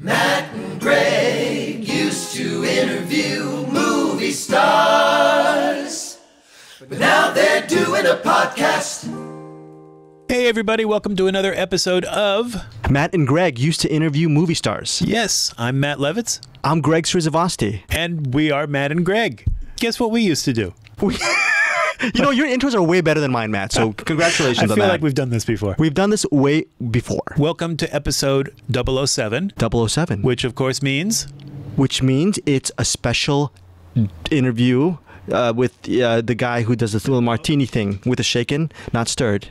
Matt and Greg used to interview movie stars, but now they're doing a podcast. Hey everybody, welcome to another episode of Matt and Greg used to interview movie stars. Yes, I'm Matt Levitz. I'm Greg Srizavasti. And we are Matt and Greg. Guess what we used to do? You know, your intros are way better than mine, Matt, so congratulations on that. I feel like we've done this before. We've done this way before. Welcome to episode 007. 007. Which of course means? Which means it's a special interview with the guy who does this little martini thing with the shaken, not stirred.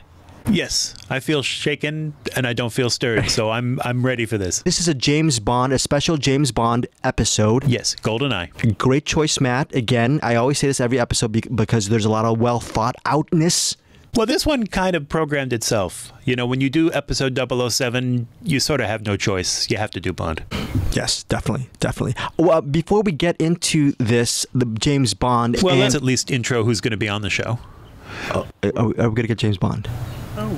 Yes, I feel shaken and I don't feel stirred, so I'm ready for this. This is a special James Bond episode. Yes, GoldenEye. Great choice, Matt. Again, I always say this every episode because there's a lot of well thought outness. Well, this one kind of programmed itself. You know, when you do episode 007, you sort of have no choice. You have to do Bond. Yes, definitely. Well, before we get into this, the James Bond... Well, let's at least intro who's going to be on the show. Are we going to get James Bond?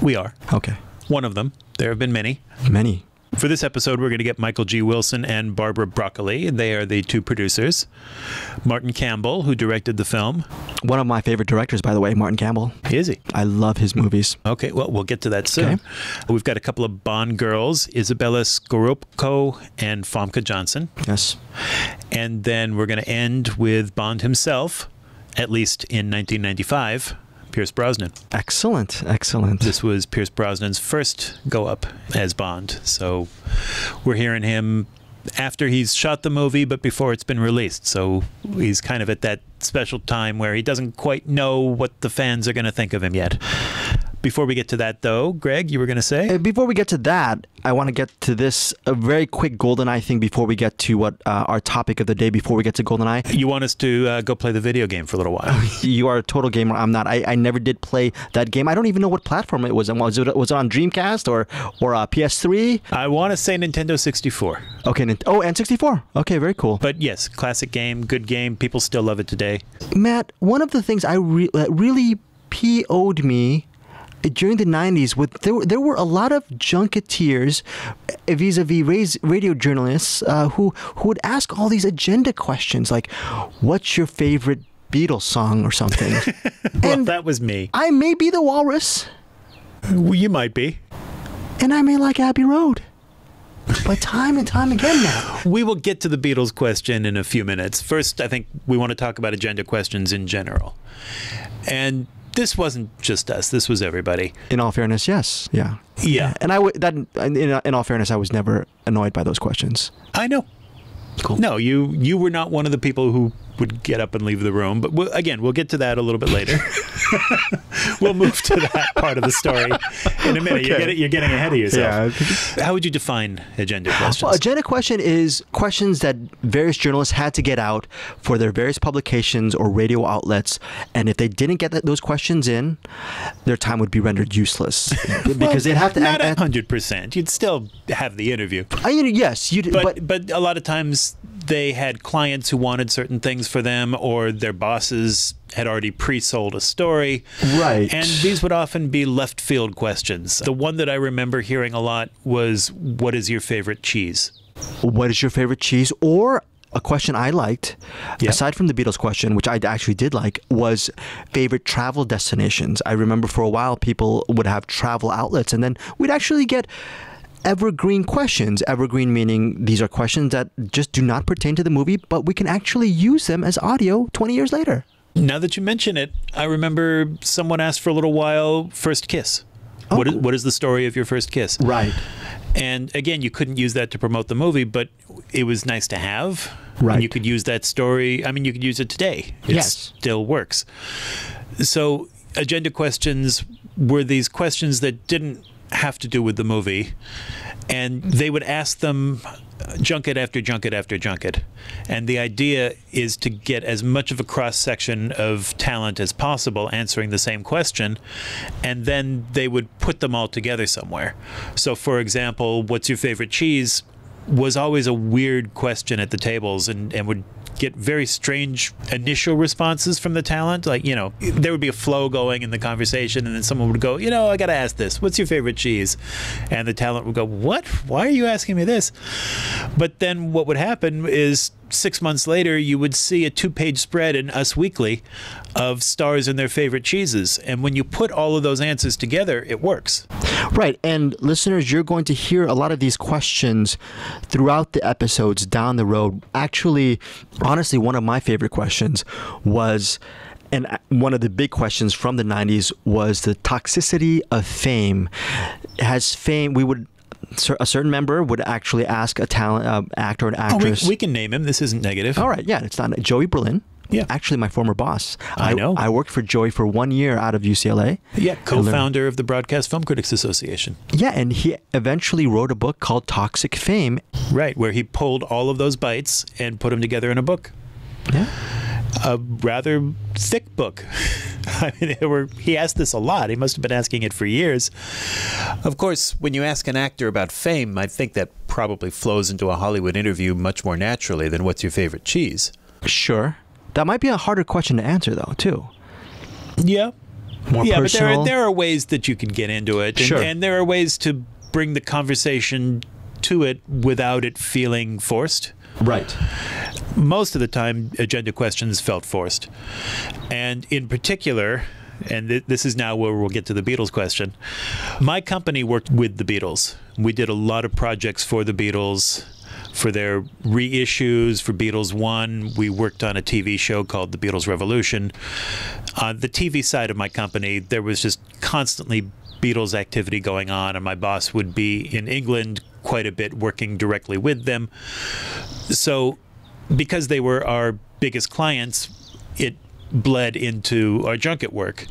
We are. Okay. One of them. There have been many. Many. For this episode, we're going to get Michael G. Wilson and Barbara Broccoli. They are the two producers. Martin Campbell, who directed the film. One of my favorite directors, by the way, Martin Campbell. Is he? I love his movies. Okay, well, we'll get to that soon. Okay. We've got a couple of Bond girls, Isabella Scorupco and Famke Johnson. Yes. And then we're going to end with Bond himself, at least in 1995. Pierce Brosnan. Excellent. This was Pierce Brosnan's first go-up as Bond. So we're hearing him after he's shot the movie, but before it's been released. So he's kind of at that special time where he doesn't quite know what the fans are going to think of him yet. Before we get to that, though, Greg, you were going to say? Before we get to that, I want to get to this, a very quick GoldenEye thing before we get to what our topic of the day, before we get to GoldenEye. You want us to go play the video game for a little while? You are a total gamer. I'm not. I never did play that game. I don't even know what platform it was on. Was it on Dreamcast or PS3? I want to say Nintendo 64. Okay. Oh, and 64. Okay, very cool. But yes, classic game, good game. People still love it today. Matt, one of the things that really PO'd me during the 90s, there were a lot of junketeers vis-a-vis radio journalists who would ask all these agenda questions like, what's your favorite Beatles song or something? Well, and that was me. I may be the walrus. Well, you might be. And I may like Abbey Road. But time and time again now. We will get to the Beatles question in a few minutes. First, I think we want to talk about agenda questions in general. And this wasn't just us. This was everybody. In all fairness, yes. Yeah. And in all fairness, I was never annoyed by those questions. I know. Cool. No, you were not one of the people who would get up and leave the room. But we'll get to that a little bit later. We'll move to that part of the story in a minute. Okay. You're getting ahead of yourself. Yeah. How would you define agenda questions? Well, agenda question is questions that various journalists had to get out for their various publications or radio outlets. And if they didn't get those questions in, their time would be rendered useless. Because they'd have to... Not 100%. You'd still have the interview. Yes. But a lot of times they had clients who wanted certain things for them, or their bosses had already pre-sold a story. Right. And these would often be left field questions. The one that I remember hearing a lot was, what is your favorite cheese? What is your favorite cheese? Or a question I liked, aside from the Beatles question, which I actually did like, was favorite travel destinations. I remember for a while people would have travel outlets, and then we'd actually get evergreen questions. Evergreen meaning these are questions that just do not pertain to the movie, but we can actually use them as audio 20 years later. Now that you mention it, I remember someone asked for a little while, first kiss. Oh, What is the story of your first kiss? Right. And again, you couldn't use that to promote the movie, but it was nice to have. Right. And you could use that story. I mean, you could use it today. It still works. So agenda questions were these questions that didn't have to do with the movie, and they would ask them junket after junket after junket. And the idea is to get as much of a cross-section of talent as possible answering the same question, and then they would put them all together somewhere. So, for example, what's your favorite cheese was always a weird question at the tables, and would get very strange initial responses from the talent. Like, there would be a flow going in the conversation, and then someone would go, I got to ask this. What's your favorite cheese? And the talent would go, what? Why are you asking me this? But then what would happen is 6 months later, you would see a 2-page spread in Us Weekly of stars and their favorite cheeses. And when you put all of those answers together, it works. Right. And listeners, you're going to hear a lot of these questions throughout the episodes down the road. Actually, honestly, one of my favorite questions was, and one of the big questions from the 90s was the toxicity of fame. Has fame, a certain member would actually ask a talent actor or actress. We can name him. This isn't negative. All right. Yeah, it's not. Joey Berlin. Yeah. Actually, my former boss. I know. I worked for Joey for 1 year out of UCLA. Yeah, co-founder of the Broadcast Film Critics Association. Yeah, and he eventually wrote a book called Toxic Fame. Right, where he pulled all of those bites and put them together in a book. Yeah. A rather thick book. I mean, he asked this a lot. He must have been asking it for years. Of course, when you ask an actor about fame, I think that probably flows into a Hollywood interview much more naturally than what's your favorite cheese. Sure. That might be a harder question to answer, though, too. Yeah. More personal. But there are ways that you can get into it. Sure. And there are ways to bring the conversation to it without it feeling forced. Right. Most of the time, agenda questions felt forced. And in particular, and this is now where we'll get to the Beatles question, my company worked with the Beatles. We did a lot of projects for the Beatles, for their reissues, for Beatles 1. We worked on a TV show called The Beatles Revolution. On the TV side of my company, there was just constantly Beatles activity going on, and my boss would be in England quite a bit working directly with them. So because they were our biggest clients, it bled into our junket work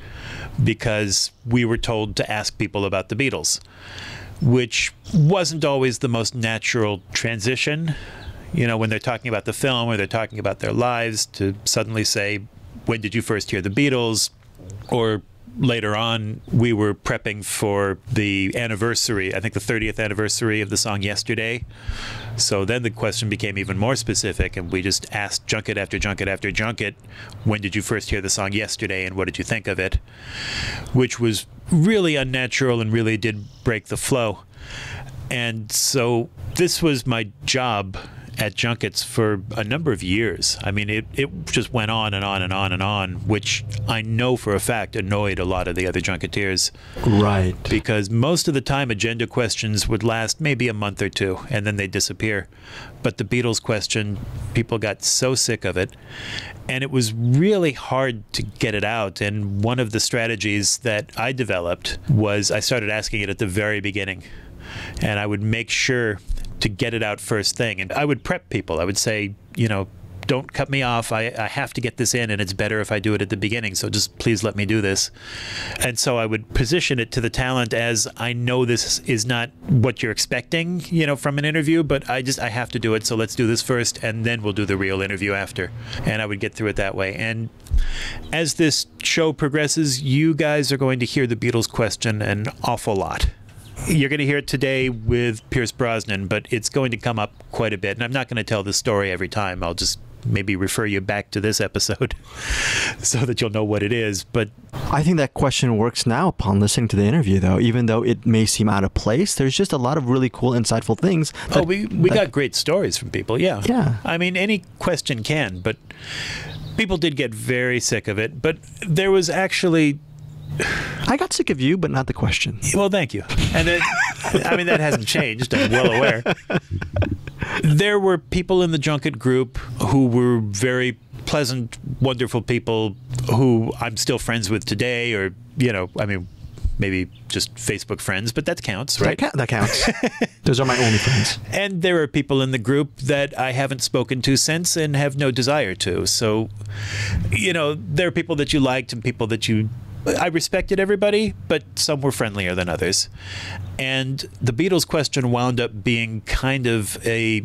because we were told to ask people about the Beatles, which wasn't always the most natural transition, when they're talking about the film or they're talking about their lives, to suddenly say, when did you first hear the Beatles? Or later on, we were prepping for the anniversary, I think the 30th anniversary of the song Yesterday. So then the question became even more specific, and we just asked junket after junket after junket, when did you first hear the song Yesterday and what did you think of it? Which was really unnatural and really did break the flow. And so this was my job at junkets for a number of years. I mean, it just went on and on and on and on, which I know for a fact annoyed a lot of the other junketeers. Right. Because most of the time, agenda questions would last maybe a month or two, and then they'd disappear. But the Beatles question, people got so sick of it, and it was really hard to get it out. And one of the strategies that I developed was I started asking it at the very beginning. And I would make sure to get it out first thing. And I would prep people. I would say, don't cut me off. I have to get this in, and it's better if I do it at the beginning. So just please let me do this. And so I would position it to the talent as, I know this is not what you're expecting, from an interview, but I have to do it. So let's do this first, and then we'll do the real interview after. And I would get through it that way. And as this show progresses, you guys are going to hear the Beatles question an awful lot. You're going to hear it today with Pierce Brosnan, but it's going to come up quite a bit. And I'm not going to tell the story every time. I'll just maybe refer you back to this episode so that you'll know what it is. But I think that question works now upon listening to the interview, though. Even though it may seem out of place, there's just a lot of really cool, insightful things. We got great stories from people, yeah. Yeah. I mean, any question can, but people did get very sick of it. But there was actually... I got sick of you, but not the question. Well, thank you. And that hasn't changed. I'm well aware. There were people in the junket group who were very pleasant, wonderful people who I'm still friends with today, or, maybe just Facebook friends, but that counts, right? That counts. Those are my only friends. And there are people in the group that I haven't spoken to since and have no desire to. So, there are people that you liked and people that I respected everybody, but some were friendlier than others. And the Beatles question wound up being kind of a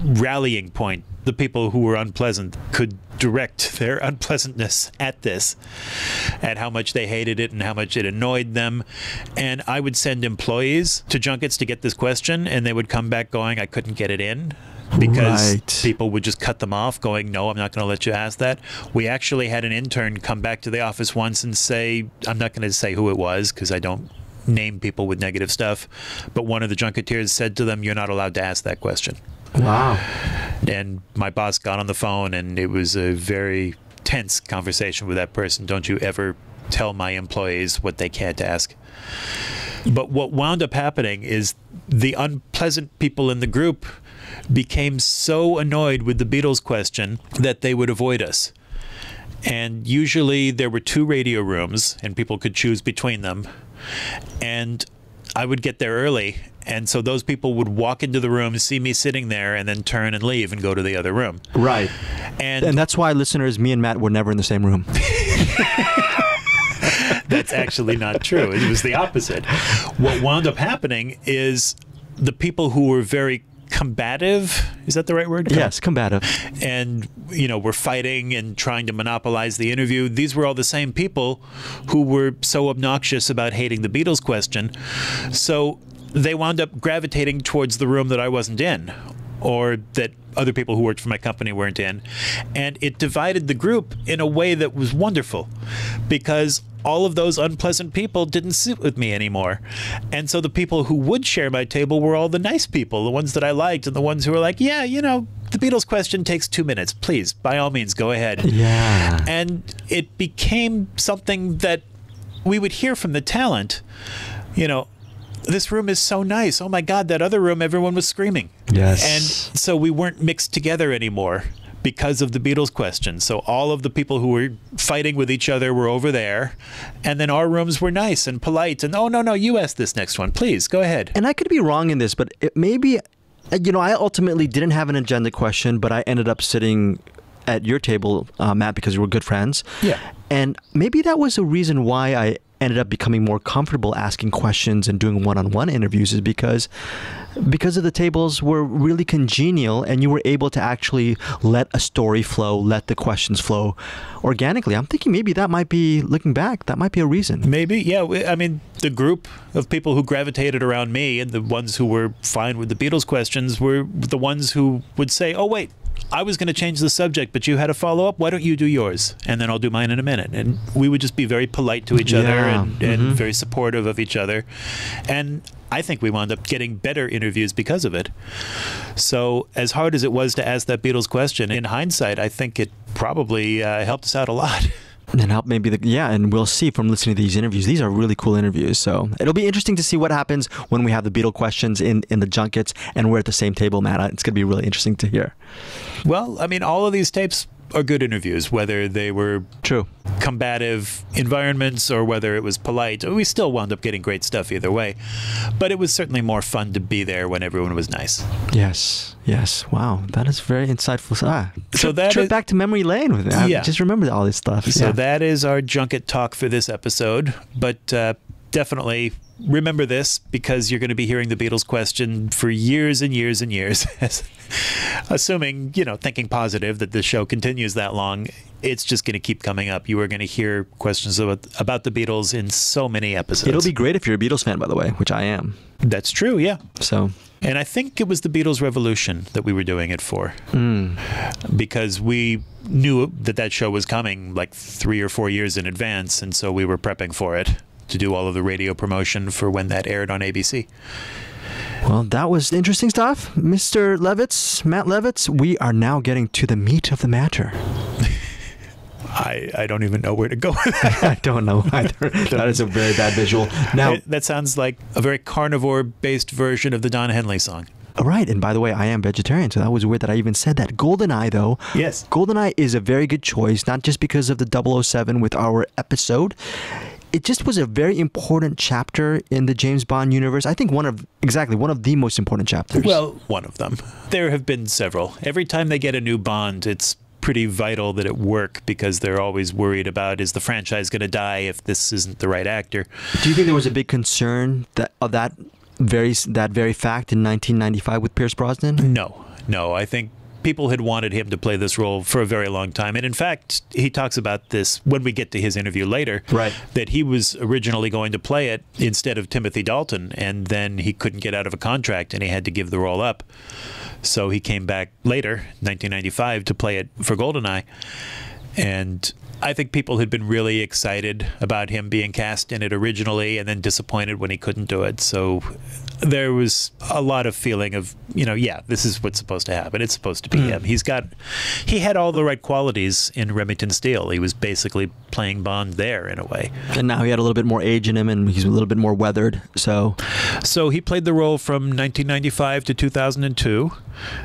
rallying point. The people who were unpleasant could direct their unpleasantness at this, at how much they hated it and how much it annoyed them. And I would send employees to junkets to get this question, and they would come back going, I couldn't get it in, because people would just cut them off going, no, I'm not going to let you ask that. We actually had an intern come back to the office once and say, I'm not going to say who it was because I don't name people with negative stuff, but one of the junketeers said to them, you're not allowed to ask that question. Wow. And my boss got on the phone, and it was a very tense conversation with that person. Don't you ever tell my employees what they can't ask. But what wound up happening is the unpleasant people in the group became so annoyed with the Beatles question that they would avoid us. And usually there were 2 radio rooms, and people could choose between them. And I would get there early, and so those people would walk into the room, see me sitting there, and then turn and leave and go to the other room. Right. And that's why, listeners, me and Matt were never in the same room. That's actually not true. It was the opposite. What wound up happening is the people who were very combative, is that the right word? Yes, combative. And, were fighting and trying to monopolize the interview. These were all the same people who were so obnoxious about hating the Beatles question. So they wound up gravitating towards the room that I wasn't in, or that other people who worked for my company weren't in. And it divided the group in a way that was wonderful, because all of those unpleasant people didn't sit with me anymore. And so the people who would share my table were all the nice people, the ones that I liked, and the ones who were like, yeah, the Beatles question takes 2 minutes. Please, by all means, go ahead. Yeah. And it became something that we would hear from the talent, this room is so nice. Oh my God, that other room, everyone was screaming. Yes. And so we weren't mixed together anymore because of the Beatles question. So all of the people who were fighting with each other were over there, and then our rooms were nice and polite. And oh, no, you ask this next one. Please, go ahead. And I could be wrong in this, but it maybe, I ultimately didn't have an agenda question, but I ended up sitting at your table, Matt, because we were good friends. Yeah. And maybe that was a reason why I ended up becoming more comfortable asking questions and doing one-on-one interviews, is because of the tables were really congenial, and you were able to actually let a story flow, let the questions flow organically. I'm thinking maybe that might be, looking back, that might be a reason. Maybe, yeah. I mean, the group of people who gravitated around me and the ones who were fine with the Beatles questions were the ones who would say, oh, wait, I was going to change the subject, but you had a follow-up. Why don't you do yours? And then I'll do mine in a minute. And we would just be very polite to each other and very supportive of each other. And I think we wound up getting better interviews because of it. So as hard as it was to ask that Beatles question, in hindsight, I think it probably helped us out a lot. And help maybe and we'll see from listening to these interviews. These are really cool interviews. So it'll be interesting to see what happens when we have the Beatle questions in the junkets and we're at the same table, Matt. It's going to be really interesting to hear. Well, I mean, all of these tapes are good interviews, whether they were combative environments or whether it was polite. We still wound up getting great stuff either way. But it was certainly more fun to be there when everyone was nice. Yes. Wow, that is very insightful. So that trip back to memory lane with it. I just remembered all this stuff. So that is our junket talk for this episode. But definitely remember this, because you're going to be hearing the Beatles question for years and years and years. Assuming, thinking positive that the show continues that long, it's just going to keep coming up. You are going to hear questions about the Beatles in so many episodes. It'll be great if you're a Beatles fan, by the way, which I am. That's true, yeah. So, and I think it was the Beatles Revolution that we were doing it for. Because we knew that show was coming like 3 or 4 years in advance, and so we were prepping for it to do all of the radio promotion for when that aired on ABC. Well, that was interesting stuff. Mr. Levitz, Matt Levitz, we are now getting to the meat of the matter. I don't even know where to go with that. I don't know either. That is a very bad visual. Now, that sounds like a very carnivore-based version of the Don Henley song. Right, and by the way, I am vegetarian, so that was weird that I even said that. GoldenEye, though. Yes. GoldenEye is a very good choice, not just because of the 007 with our episode. It just was a very important chapter in the James Bond universe. I think one of the most important chapters. Well, one of them. There have been several. Every time they get a new Bond, it's pretty vital that it work, because they're always worried about, is the franchise going to die if this isn't the right actor? Do you think there was a big concern of that very fact in 1995 with Pierce Brosnan? No. I think People had wanted him to play this role for a very long time. And in fact, he talks about this when we get to his interview later, right, that he was originally going to play it instead of Timothy Dalton, and then he couldn't get out of a contract and he had to give the role up. So he came back later, 1995, to play it for GoldenEye. And I think people had been really excited about him being cast in it originally and then disappointed when he couldn't do it. So there was a lot of feeling of, yeah, this is what's supposed to happen. It's supposed to be him. He had all the right qualities in Remington Steele. He was basically playing Bond there in a way. And now he had a little bit more age in him and he's a little bit more weathered. So he played the role from 1995 to 2002.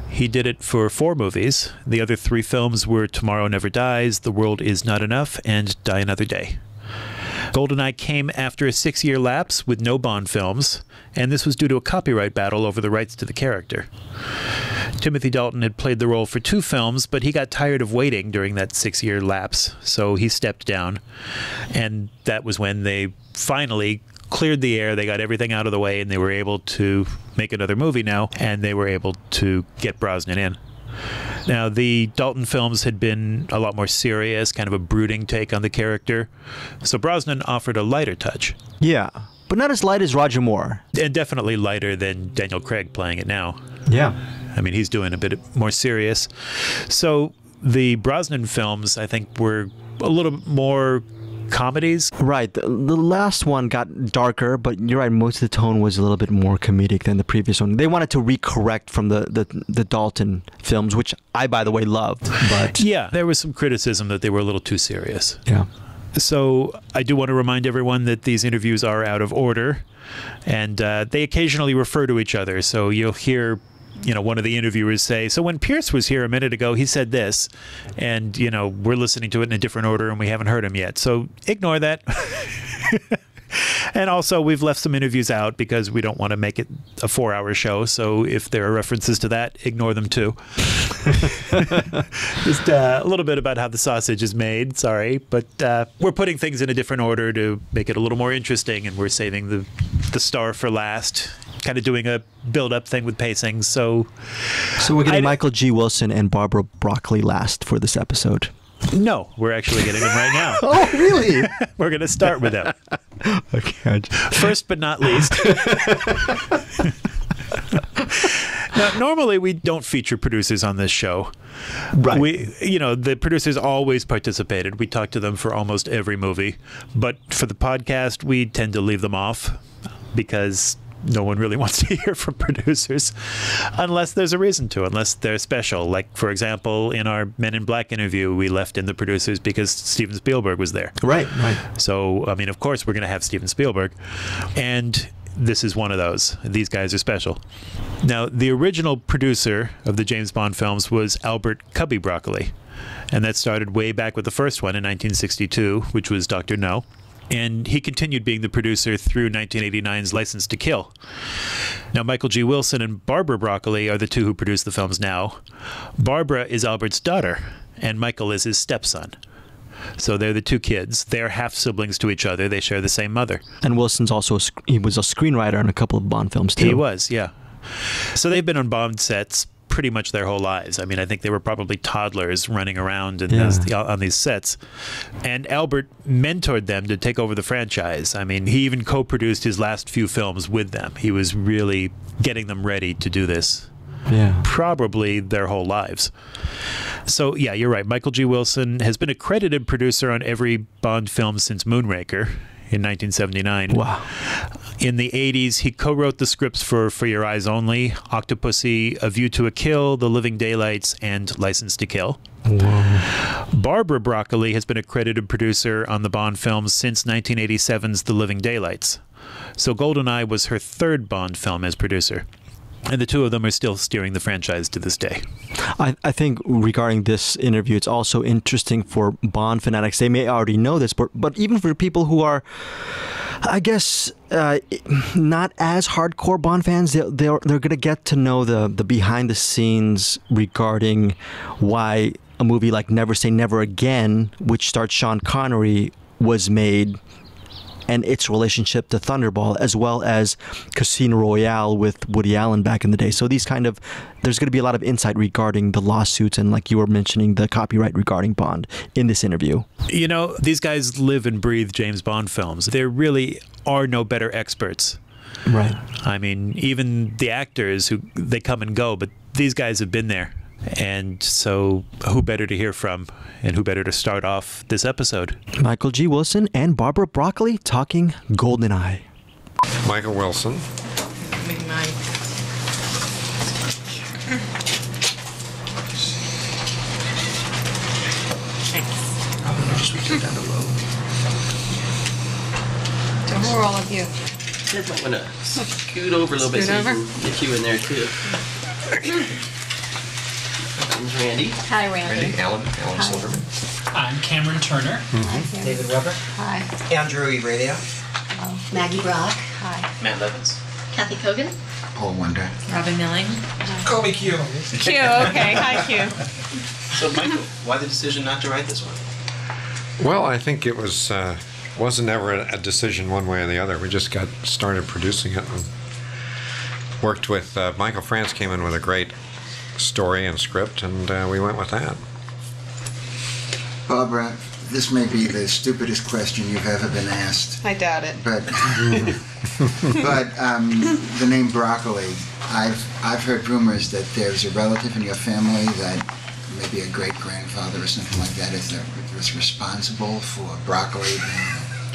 He did it for 4 movies. The other 3 films were Tomorrow Never Dies, The World Is Not Enough, and Die Another Day. GoldenEye came after a 6-year lapse with no Bond films, and this was due to a copyright battle over the rights to the character. Timothy Dalton had played the role for 2 films, but he got tired of waiting during that 6-year lapse, so he stepped down. And that was when they finally cleared the air, they got everything out of the way, and they were able to make another movie now, and they were able to get Brosnan in. Now, the Dalton films had been a lot more serious, kind of a brooding take on the character, so Brosnan offered a lighter touch. Yeah, but not as light as Roger Moore. And definitely lighter than Daniel Craig playing it now. Yeah. I mean, he's doing a bit more serious. So the Brosnan films, I think, were a little bit more comedies. Right. The last one got darker, but you're right, most of the tone was a little bit more comedic than the previous one. They wanted to recorrect from the Dalton films, which I, by the way, loved. But yeah, there was some criticism that they were a little too serious. Yeah. So I do want to remind everyone that these interviews are out of order, and they occasionally refer to each other. So you'll hear one of the interviewers say, so when Pierce was here a minute ago, he said this, and, we're listening to it in a different order and we haven't heard him yet. So ignore that. And also, we've left some interviews out because we don't want to make it a 4-hour show. So if there are references to that, ignore them too. Just a little bit about how the sausage is made. Sorry. But we're putting things in a different order to make it a little more interesting. And we're saving the star for last. Kind of doing a build-up thing with pacing. So we're getting Michael G. Wilson and Barbara Broccoli last for this episode. No, we're actually getting them right now. Oh, really? We're going to start with them. Okay. First but not least. Now, normally we don't feature producers on this show. Right. The producers always participated. We talk to them for almost every movie. But for the podcast, we tend to leave them off because no one really wants to hear from producers unless there's a reason to, unless they're special. Like, for example, in our Men in Black interview, we left in the producers because Steven Spielberg was there. Right. So, I mean, of course, we're going to have Steven Spielberg. And this is one of those. These guys are special. Now, the original producer of the James Bond films was Albert Cubby Broccoli. And that started way back with the first one in 1962, which was Dr. No. And he continued being the producer through 1989's License to Kill. Now, Michael G. Wilson and Barbara Broccoli are the 2 who produce the films now. Barbara is Albert's daughter, and Michael is his stepson. So they're the 2 kids. They're half-siblings to each other. They share the same mother. And Wilson's also, he was a screenwriter on a couple of Bond films, too. He was, yeah. So they've been on Bond sets pretty much their whole lives. I mean, I think they were probably toddlers running around on these sets. And Albert mentored them to take over the franchise. I mean, he even co-produced his last few films with them. He was really getting them ready to do this. Yeah. Probably their whole lives. So, yeah, you're right. Michael G. Wilson has been a credited producer on every Bond film since Moonraker in 1979. Wow. In the 80s, he co-wrote the scripts for Your Eyes Only, Octopussy, A View to a Kill, The Living Daylights, and License to Kill. Whoa. Barbara Broccoli has been a credited producer on the Bond films since 1987's The Living Daylights. So GoldenEye was her 3rd Bond film as producer. And the 2 of them are still steering the franchise to this day. I think regarding this interview, it's also interesting for Bond fanatics. They may already know this, but even for people who are, I guess, not as hardcore Bond fans, they're going to get to know the behind the scenes regarding why a movie like Never Say Never Again, which starred Sean Connery, was made and its relationship to Thunderball, as well as Casino Royale with Woody Allen back in the day. So there's going to be a lot of insight regarding the lawsuits and, like you were mentioning, the copyright regarding Bond in this interview. You know, these guys live and breathe James Bond films. There really are no better experts. Right. I mean, even the actors, they come and go, but these guys have been there. And so who better to hear from, and who better to start off this episode? Michael G. Wilson and Barbara Broccoli talking GoldenEye. Michael Wilson. Just reach down the low. So who are all of you? I might want to scoot over a little bit so we can get you in there too. I'm Randy. Hi, Randy. Alan Silverman. I'm Cameron Turner. Mm-hmm. David Weber. Hi. Andrew Eradia. Maggie Brock. Hi. Matt Levins. Kathy Kogan. Paul Wonder. Robin Milling. Call me Q. Q, okay. Hi, Q. So, Michael, why the decision not to write this one? Well, I think it wasn't ever a decision one way or the other. We just got started producing it and worked with Michael France came in with a great story and script, and we went with that. Barbara, this may be the stupidest question you've ever been asked. I doubt it. But the name broccoli, I've heard rumors that there's a relative in your family that maybe a great-grandfather or something like that was responsible for broccoli.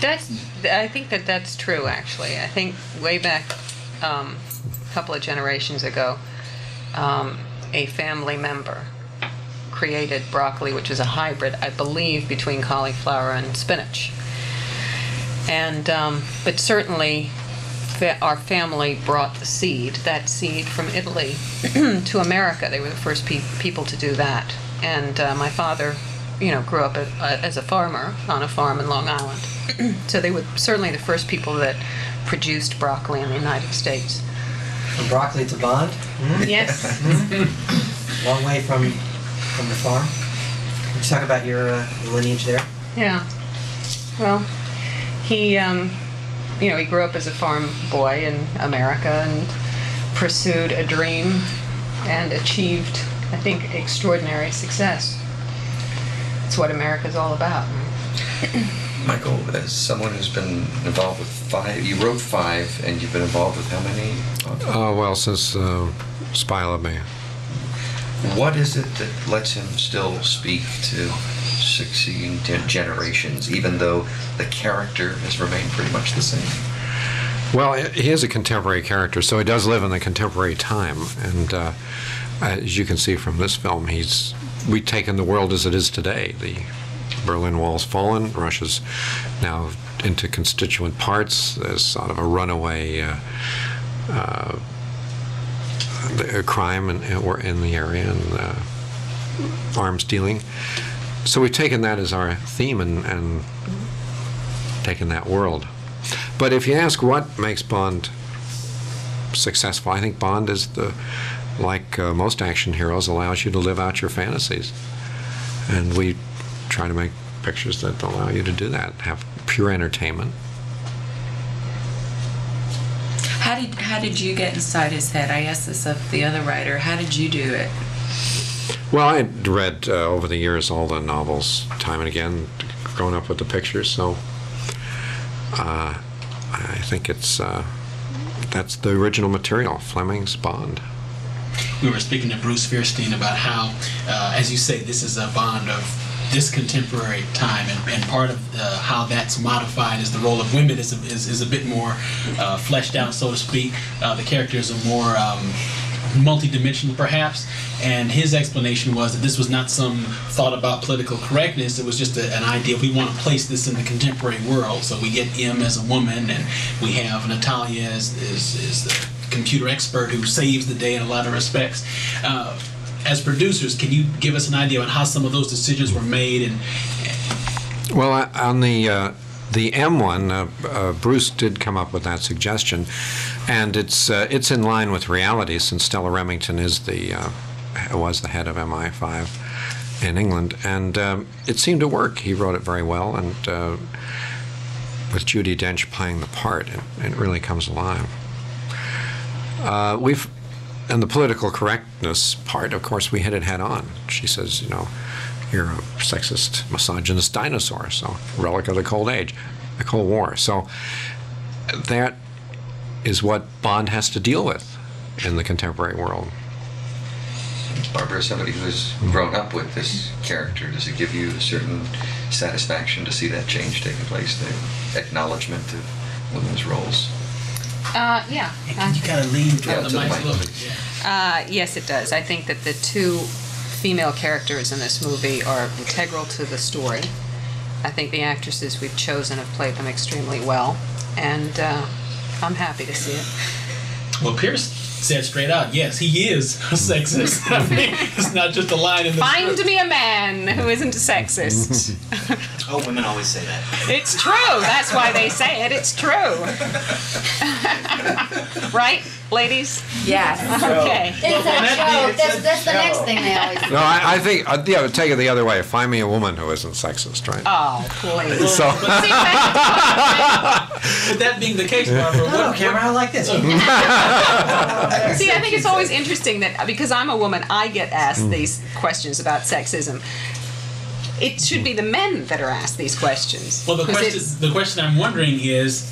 I think that's true, actually. I think way back a couple of generations ago, a family member created broccoli, which is a hybrid, I believe, between cauliflower and spinach. And but certainly our family brought that seed from Italy to America. They were the first people to do that. And my father, grew up as a farmer on a farm in Long Island. So they were certainly the first people that produced broccoli in the United States. From broccoli to Bond? Yes. Long way from the farm. Can you talk about your lineage there? Yeah. Well, he grew up as a farm boy in America and pursued a dream and achieved, I think, extraordinary success. It's what America's all about. Michael, as someone who's been involved with 5, you wrote 5, and you've been involved with how many? Well, since Spy Love Me. What is it that lets him still speak to succeeding generations, even though the character has remained pretty much the same? Well, he is a contemporary character, so he does live in the contemporary time. And as you can see from this film, we've taken the world as it is today. The Berlin Wall's fallen, Russia's now into constituent parts. There's sort of a runaway crime in the area and arms dealing. So we've taken that as our theme and taken that world. But if you ask what makes Bond successful, I think Bond is like most action heroes, allows you to live out your fantasies. And we try to make pictures that allow you to do that, have pure entertainment. How did you get inside his head? I asked this of the other writer. How did you do it? Well, I had read over the years all the novels time and again, grown up with the pictures, so I think that's the original material, Fleming's Bond. We were speaking to Bruce Fierstein about how, as you say, this is a Bond of this contemporary time, and part of how that's modified is the role of women is a bit more fleshed out, so to speak. The characters are more multi-dimensional, perhaps, and his explanation was that this was not some thought about political correctness. It was just an idea. We want to place this in the contemporary world, so we get M as a woman, and we have Natalia as the computer expert who saves the day in a lot of respects. As producers, can you give us an idea on how some of those decisions were made? Well, on the M one, Bruce did come up with that suggestion, and it's in line with reality, since Stella Remington was the head of MI5 in England, and it seemed to work. He wrote it very well, and with Judi Dench playing the part, it really comes alive. And the political correctness part, of course, we hit it head on. She says, you know, you're a sexist, misogynist dinosaur, so relic of the Cold Age, the Cold War. So that is what Bond has to deal with in the contemporary world. Barbara, somebody who has grown up with this character, does it give you a certain satisfaction to see that change taking place, the acknowledgement of women's roles? Yeah. And you gotta lean toward the mic a little bit. Yes, it does. I think that the two female characters in this movie are integral to the story. I think the actresses we've chosen have played them extremely well, and I'm happy to see it. Well, Pierce said straight out, yes, he is a sexist. I mean, it's not just a line in the Find script. me a man who isn't a sexist. Oh, women always say that. It's true. That's why they say it. It's true. Right, ladies? Yes. Okay. It's a joke. That's the next thing they always do. No, I think, yeah, take it the other way. Find me a woman who isn't sexist, right? Oh, please. So, With that being the case, Barbara, No, camera, I like this. See, I think it's always interesting that because I'm a woman, I get asked these questions about sexism. It should be the men that are asked these questions. Well, the 'Cause question I'm wondering is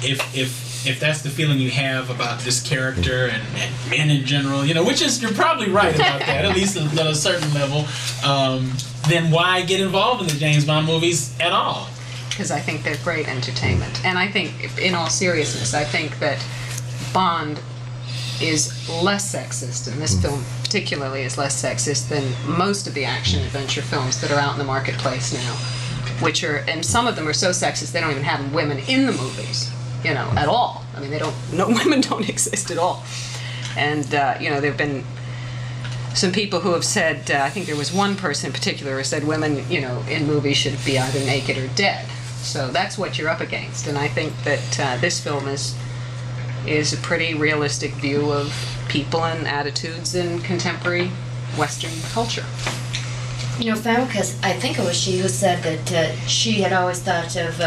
if that's the feeling you have about this character and men in general, you know, which is, you're probably right about that, at least at a certain level, then why get involved in the James Bond movies at all? because I think they're great entertainment. And I think, in all seriousness, I think that Bond is less sexist, and this film particularly is less sexist than most of the action-adventure films that are out in the marketplace now, which are, and some of them are so sexist they don't even have women in the movies, you know, at all. I mean, no women don't exist at all. And, you know, there have been some people who have said, I think there was one person in particular who said women, you know, in movies should be either naked or dead. So that's what you're up against. And I think that this film is a pretty realistic view of people and attitudes in contemporary Western culture. You know, Famke, I think it was she who said that she had always thought of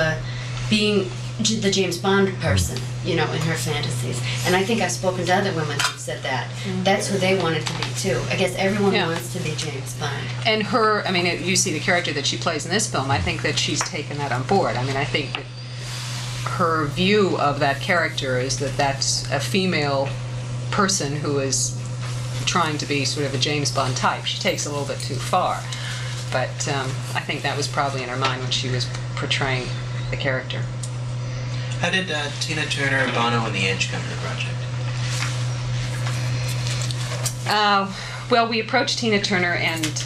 being the James Bond person, you know, in her fantasies. And I think I've spoken to other women who said that. That's who they wanted to be, too. I guess everyone wants to be James Bond. And her, I mean, you see the character that she plays in this film, I think that she's taken that on board. I mean, I think that her view of that character is that that's a female person who is trying to be sort of a James Bond type. She takes a little bit too far. But I think that was probably in her mind when she was portraying the character. How did Tina Turner, Bono, and The Edge come to the project? Well, we approached Tina Turner and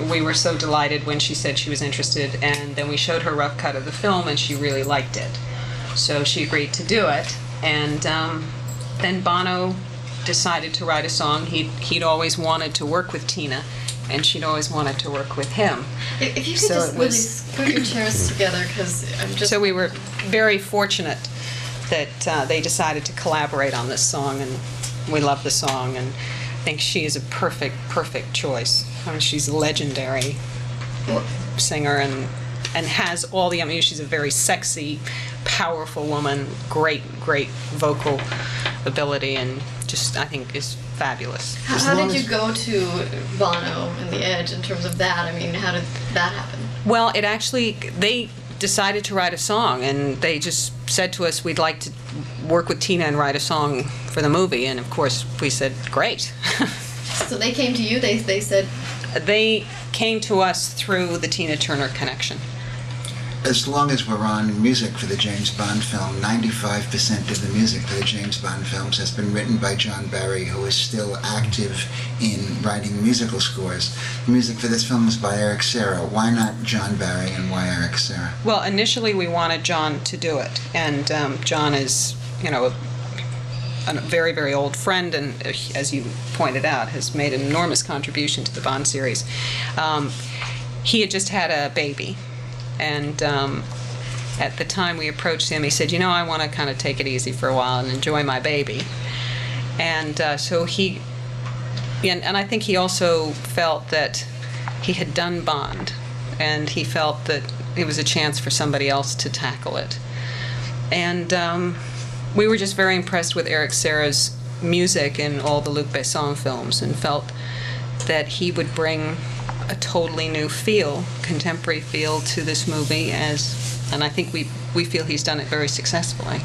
we were so delighted when she said she was interested, and then we showed her a rough cut of the film and she really liked it. So she agreed to do it, and then Bono decided to write a song. He'd always wanted to work with Tina, and she'd always wanted to work with him. If you could just really put your chairs together, because I'm just... So we were very fortunate that they decided to collaborate on this song, and we love the song, and I think she is a perfect choice. I mean, she's a legendary singer and has all the, I mean, she's a very sexy, powerful woman, great vocal ability, and just, I think, is fabulous. How did you go to Bono and The Edge in terms of that? I mean, how did that happen? Well, it actually, they decided to write a song, and they just said to us, we'd like to work with Tina and write a song for the movie, and of course we said, great. So they came to you, they said... They came to us through the Tina Turner connection. As long as we're on music for the James Bond film, 95% of the music for the James Bond films has been written by John Barry, who is still active in writing musical scores. The music for this film is by Eric Serra. Why not John Barry and why Eric Serra? Well, initially we wanted John to do it, and John is, you know, a very, very old friend, and as you pointed out, has made an enormous contribution to the Bond series. He had just had a baby, and at the time we approached him, he said, you know, I want to kind of take it easy for a while and enjoy my baby. And so he, and I think he also felt that he had done Bond, and he felt that it was a chance for somebody else to tackle it. And we were just very impressed with Eric Serra's music in all the Luc Besson films, and felt that he would bring a totally new feel, contemporary feel, to this movie, and I think we feel he's done it very successfully.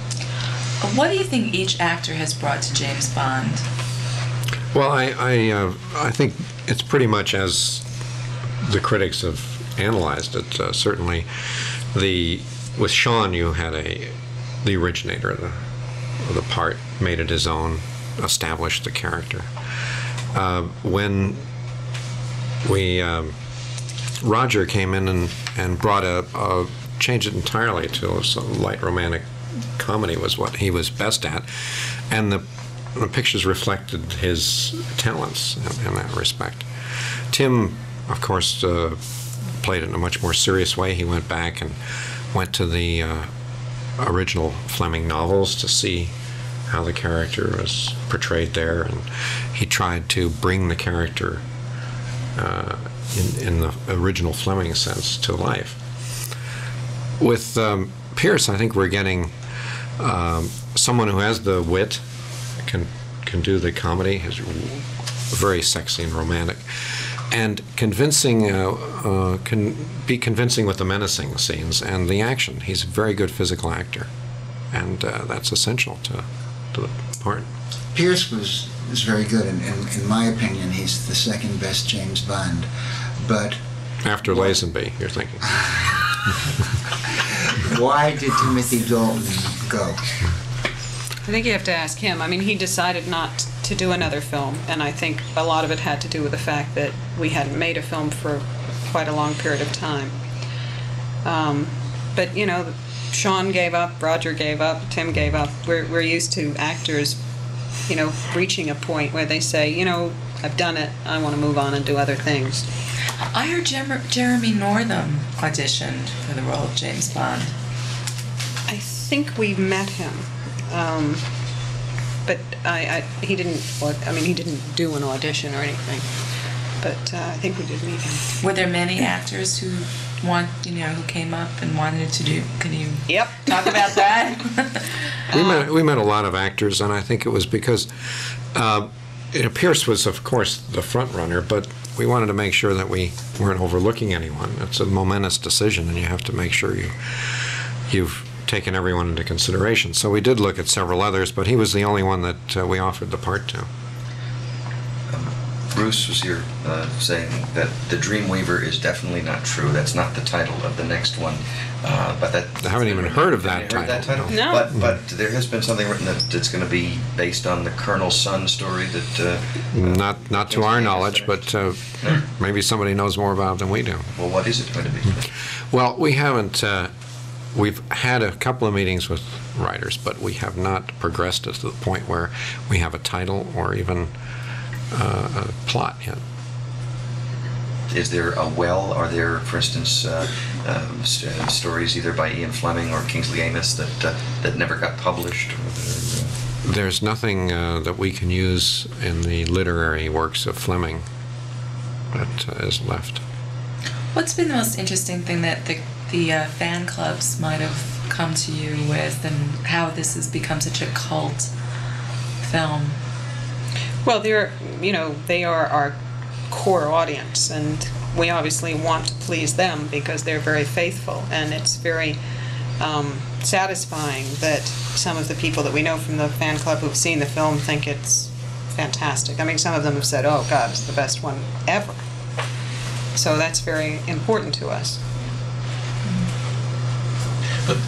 What do you think each actor has brought to James Bond? Well, I think it's pretty much as the critics have analyzed it. Certainly, with Sean, you had the originator of the part, made it his own, established the character. When Roger came in and brought changed it entirely to a light romantic comedy was what he was best at, and the pictures reflected his talents in that respect. Tim, of course, played it in a much more serious way. He went back and went to the original Fleming novels to see how the character was portrayed there, and he tried to bring the character in the original Fleming sense to life. With Pierce, I think we're getting someone who has the wit, can do the comedy, is very sexy and romantic, and convincing, can be convincing with the menacing scenes and the action. He's a very good physical actor, and that's essential to the part. Pierce was very good, and in my opinion, he's the second best James Bond. But after Lazenby, you're thinking. Why did Timothy Dalton go? I think you have to ask him. I mean, he decided not to do another film, and I think a lot of it had to do with the fact that we hadn't made a film for quite a long period of time. But, you know, Sean gave up, Roger gave up, Tim gave up. We're used to actors, you know, reaching a point where they say, you know, I've done it, I want to move on and do other things. I heard Jeremy Northam auditioned for the role of James Bond. I think we met him, but he didn't. I mean, he didn't do an audition or anything. But I think we did meet him. Were there many actors who who came up and wanted to do? Can you talk about that? We met a lot of actors, and I think it was because Pierce was, of course, the front runner, but we wanted to make sure that we weren't overlooking anyone. It's a momentous decision, and you have to make sure you've taken everyone into consideration. So we did look at several others, but he was the only one that we offered the part to. Bruce was here saying that the Dreamweaver is definitely not true. That's not the title of the next one. But that I haven't even heard of that title. That title? No. But there has been something written that it's going to be based on the Colonel's son story that. Not to our knowledge, but maybe somebody knows more about it than we do. Well, what is it going to be? Well, we haven't. We've had a couple of meetings with writers, but we have not progressed to the point where we have a title or even a plot yet. Is there a well? Are there, for instance, stories either by Ian Fleming or Kingsley Amis that never got published? There's nothing that we can use in the literary works of Fleming that is left. What's been the most interesting thing that the fan clubs might have come to you with, and how this has become such a cult film? Well, they are our core audience, and we obviously want to please them because they're very faithful, and it's very satisfying that some of the people that we know from the fan club who've seen the film think it's fantastic. I mean, some of them have said, oh God, it's the best one ever. So that's very important to us. But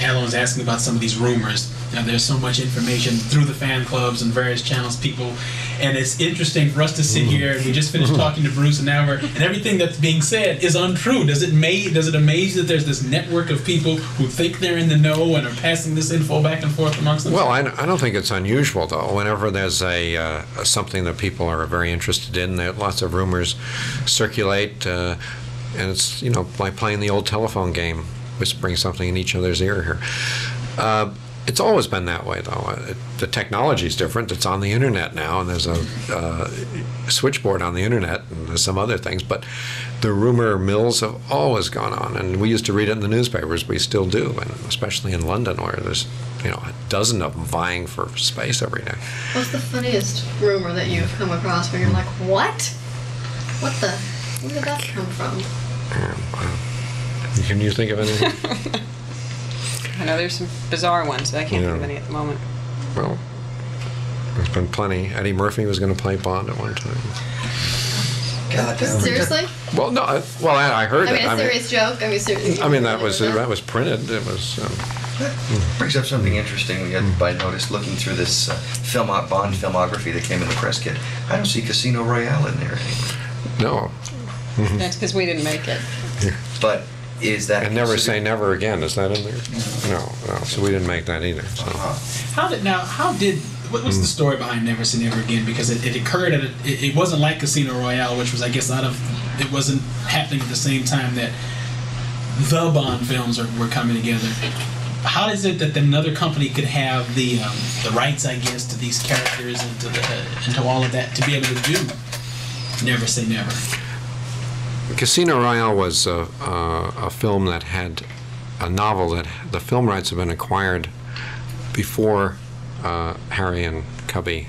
Alan was asking about some of these rumors. There's so much information through the fan clubs and various channels, people, and it's interesting for us to sit here and we just finished talking to Bruce and now and everything that's being said is untrue. Does it amaze you that there's this network of people who think they're in the know and are passing this info back and forth amongst themselves? Well, I don't think it's unusual, though. Whenever there's something that people are very interested in, there lots of rumors circulate, and it's like playing the old telephone game, whispering something in each other's ear here. It's always been that way, though. The technology is different. It's on the internet now, and there's a switchboard on the internet, and there's some other things. But the rumor mills have always gone on, and we used to read it in the newspapers. We still do, and especially in London, where there's a dozen of them vying for space every day. What's the funniest rumor that you've come across where you're like, what? Where did that come from? Can you think of anything? I know there's some bizarre ones, but I can't think of any at the moment. Well, there's been plenty. Eddie Murphy was going to play Bond at one time. God, seriously? Well, no. I heard it. A serious joke? Seriously. That was printed. It was. Brings up something interesting. I noticed looking through this Bond filmography that came in the press kit. I don't see Casino Royale in there anymore. No. That's because we didn't make it. But is that... And Never Say Never Again, is that in there? No, so we didn't make that either. So. What was the story behind Never Say Never Again? Because it occurred at it wasn't like Casino Royale, which was, I guess, it wasn't happening at the same time that the Bond films were coming together. How is it that another company could have the rights, I guess, to these characters and to all of that to be able to do Never Say Never? Casino Royale was a film that had a novel that the film rights had been acquired before Harry and Cubby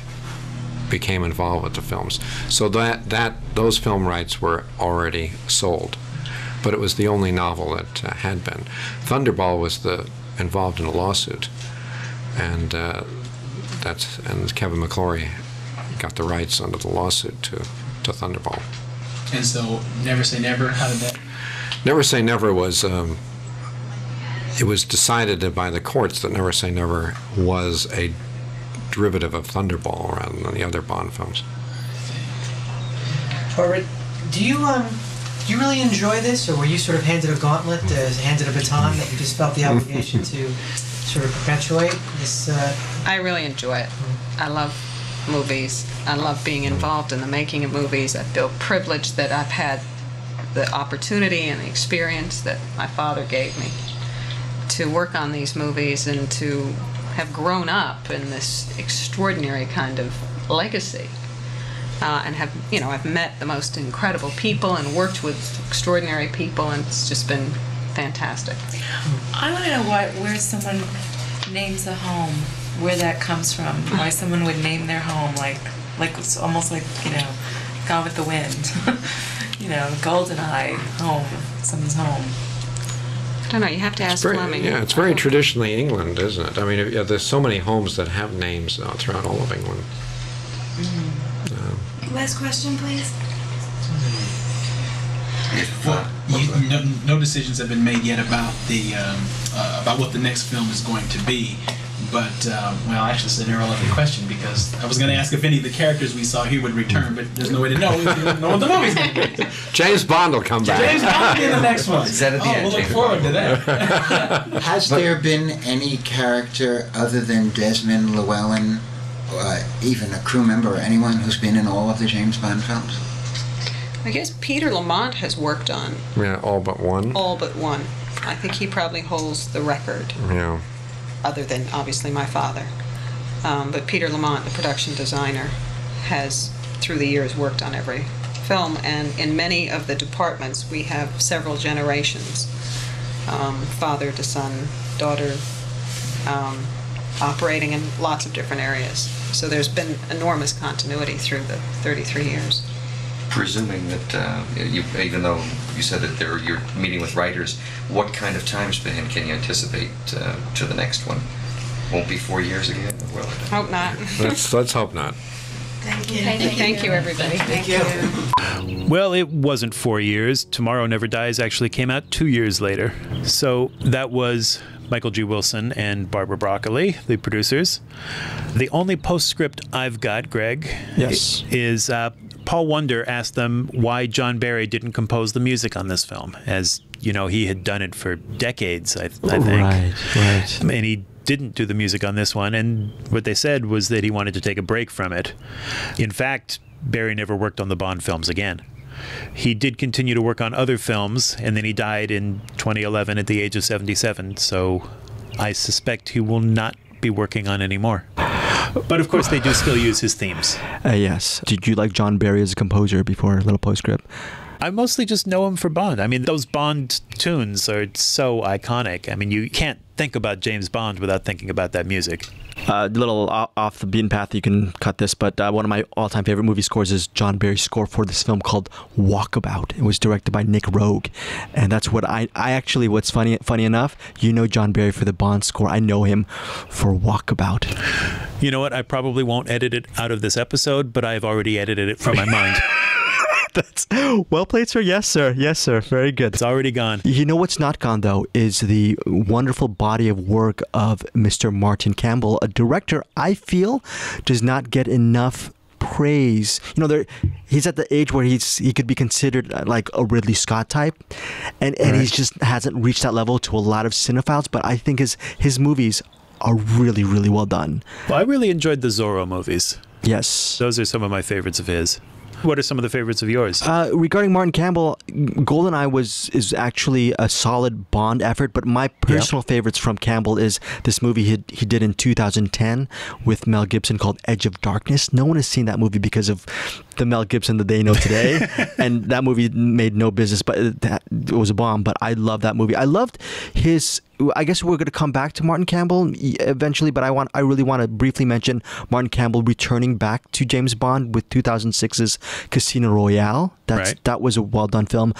became involved with the films. So those film rights were already sold, but it was the only novel that had been. Thunderball was involved in a lawsuit, and Kevin McClory got the rights under the lawsuit to Thunderball. And so, Never Say Never, how did that... Never Say Never was, it was decided by the courts that Never Say Never was a derivative of Thunderball rather than the other Bond films. Barbara, do you really enjoy this, or were you sort of handed a gauntlet, handed a baton that you just felt the obligation to sort of perpetuate this? I really enjoy it. I love movies. I love being involved in the making of movies. I feel privileged that I've had the opportunity and the experience that my father gave me to work on these movies and to have grown up in this extraordinary kind of legacy. And I've met the most incredible people and worked with extraordinary people, and it's just been fantastic. I want to know where someone names a home, where that comes from. Why someone would name their home like it's almost like Gone with the Wind. GoldenEye, home, someone's home. I don't know. You have to ask Fleming. Yeah, it's very traditionally England, isn't it? I mean, there's so many homes that have names throughout all of England. Last question, please. Well, no decisions have been made yet about about what the next film is going to be. But, actually, it's an irrelevant question because I was going to ask if any of the characters we saw here would return, but there's no way to know. We don't know what the movie's going to be. James Bond will come back. James Bond will be in the next one. Is that at the end? We'll look forward to that. Has there been any character other than Desmond Llewellyn, even a crew member or anyone who's been in all of the James Bond films? I guess Peter Lamont has worked on... Yeah, all but one. All but one. I think he probably holds the record. Yeah. Other than, obviously, my father. But Peter Lamont, the production designer, has, through the years, worked on every film. And in many of the departments, we have several generations. Father to son, daughter, operating in lots of different areas. So there's been enormous continuity through the 33 years. Presuming that, even though you said that you're meeting with writers, what kind of time span can you anticipate to the next one? Won't be 4 years again? Well, hope not. Let's hope not. Thank you. Thank you, everybody. Thank you. Well, it wasn't 4 years. Tomorrow Never Dies actually came out 2 years later. So that was Michael G. Wilson and Barbara Broccoli, the producers. The only postscript I've got, Greg, is Paul Wonder asked them why John Barry didn't compose the music on this film, as he had done it for decades, I think. Right. And he didn't do the music on this one, and what they said was that he wanted to take a break from it. In fact, Barry never worked on the Bond films again. He did continue to work on other films, and then he died in 2011 at the age of 77, so I suspect he will not be working on anymore. But of course, they do still use his themes. Yes. Did you like John Barry as a composer before a little postscript? I mostly just know him for Bond. I mean, those Bond tunes are so iconic. I mean, you can't think about James Bond without thinking about that music. A little off the beaten path, you can cut this, but one of my all-time favorite movie scores is John Barry's score for this film called Walkabout. It was directed by Nick Roeg, and that's what I actually, what's funny enough, you know John Barry for the Bond score. I know him for Walkabout. You know what? I probably won't edit it out of this episode, but I've already edited it from my mind. That's well played, sir. Yes, sir. Yes, sir. Very good. It's already gone. You know what's not gone, though, is the wonderful body of work of Mr. Martin Campbell, a director I feel does not get enough praise. You know, he's at the age where he could be considered like a Ridley Scott type, and he just hasn't reached that level to a lot of cinephiles. But I think his movies are really, really well done. Well, I really enjoyed the Zorro movies. Yes. Those are some of my favorites of his. What are some of the favorites of yours? Regarding Martin Campbell, GoldenEye is actually a solid Bond effort, but my personal favorites from Campbell is this movie he did in 2010 with Mel Gibson called Edge of Darkness. No one has seen that movie because of the Mel Gibson that they know today, and that movie made no business, but it was a bomb. But I love that movie. I loved his... I guess we're going to come back to Martin Campbell eventually, but I really want to briefly mention Martin Campbell returning back to James Bond with 2006's Casino Royale. That was a well done film.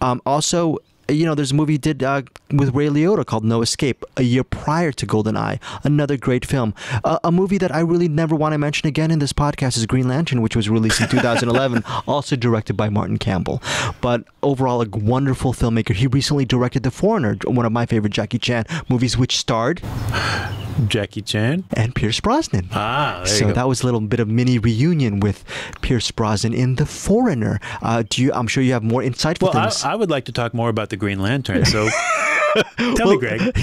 Also, you know, there's a movie he did with Ray Liotta called No Escape a year prior to GoldenEye. Another great film. A movie that I really never want to mention again in this podcast is Green Lantern, which was released in 2011, also directed by Martin Campbell. But overall, a wonderful filmmaker. He recently directed The Foreigner, one of my favorite Jackie Chan movies, which starred... Jackie Chan and Pierce Brosnan. So that was a little bit of mini reunion with Pierce Brosnan in The Foreigner. I'm sure you have more insightful things. I would like to talk more about the Green Lantern. So tell me, Greg.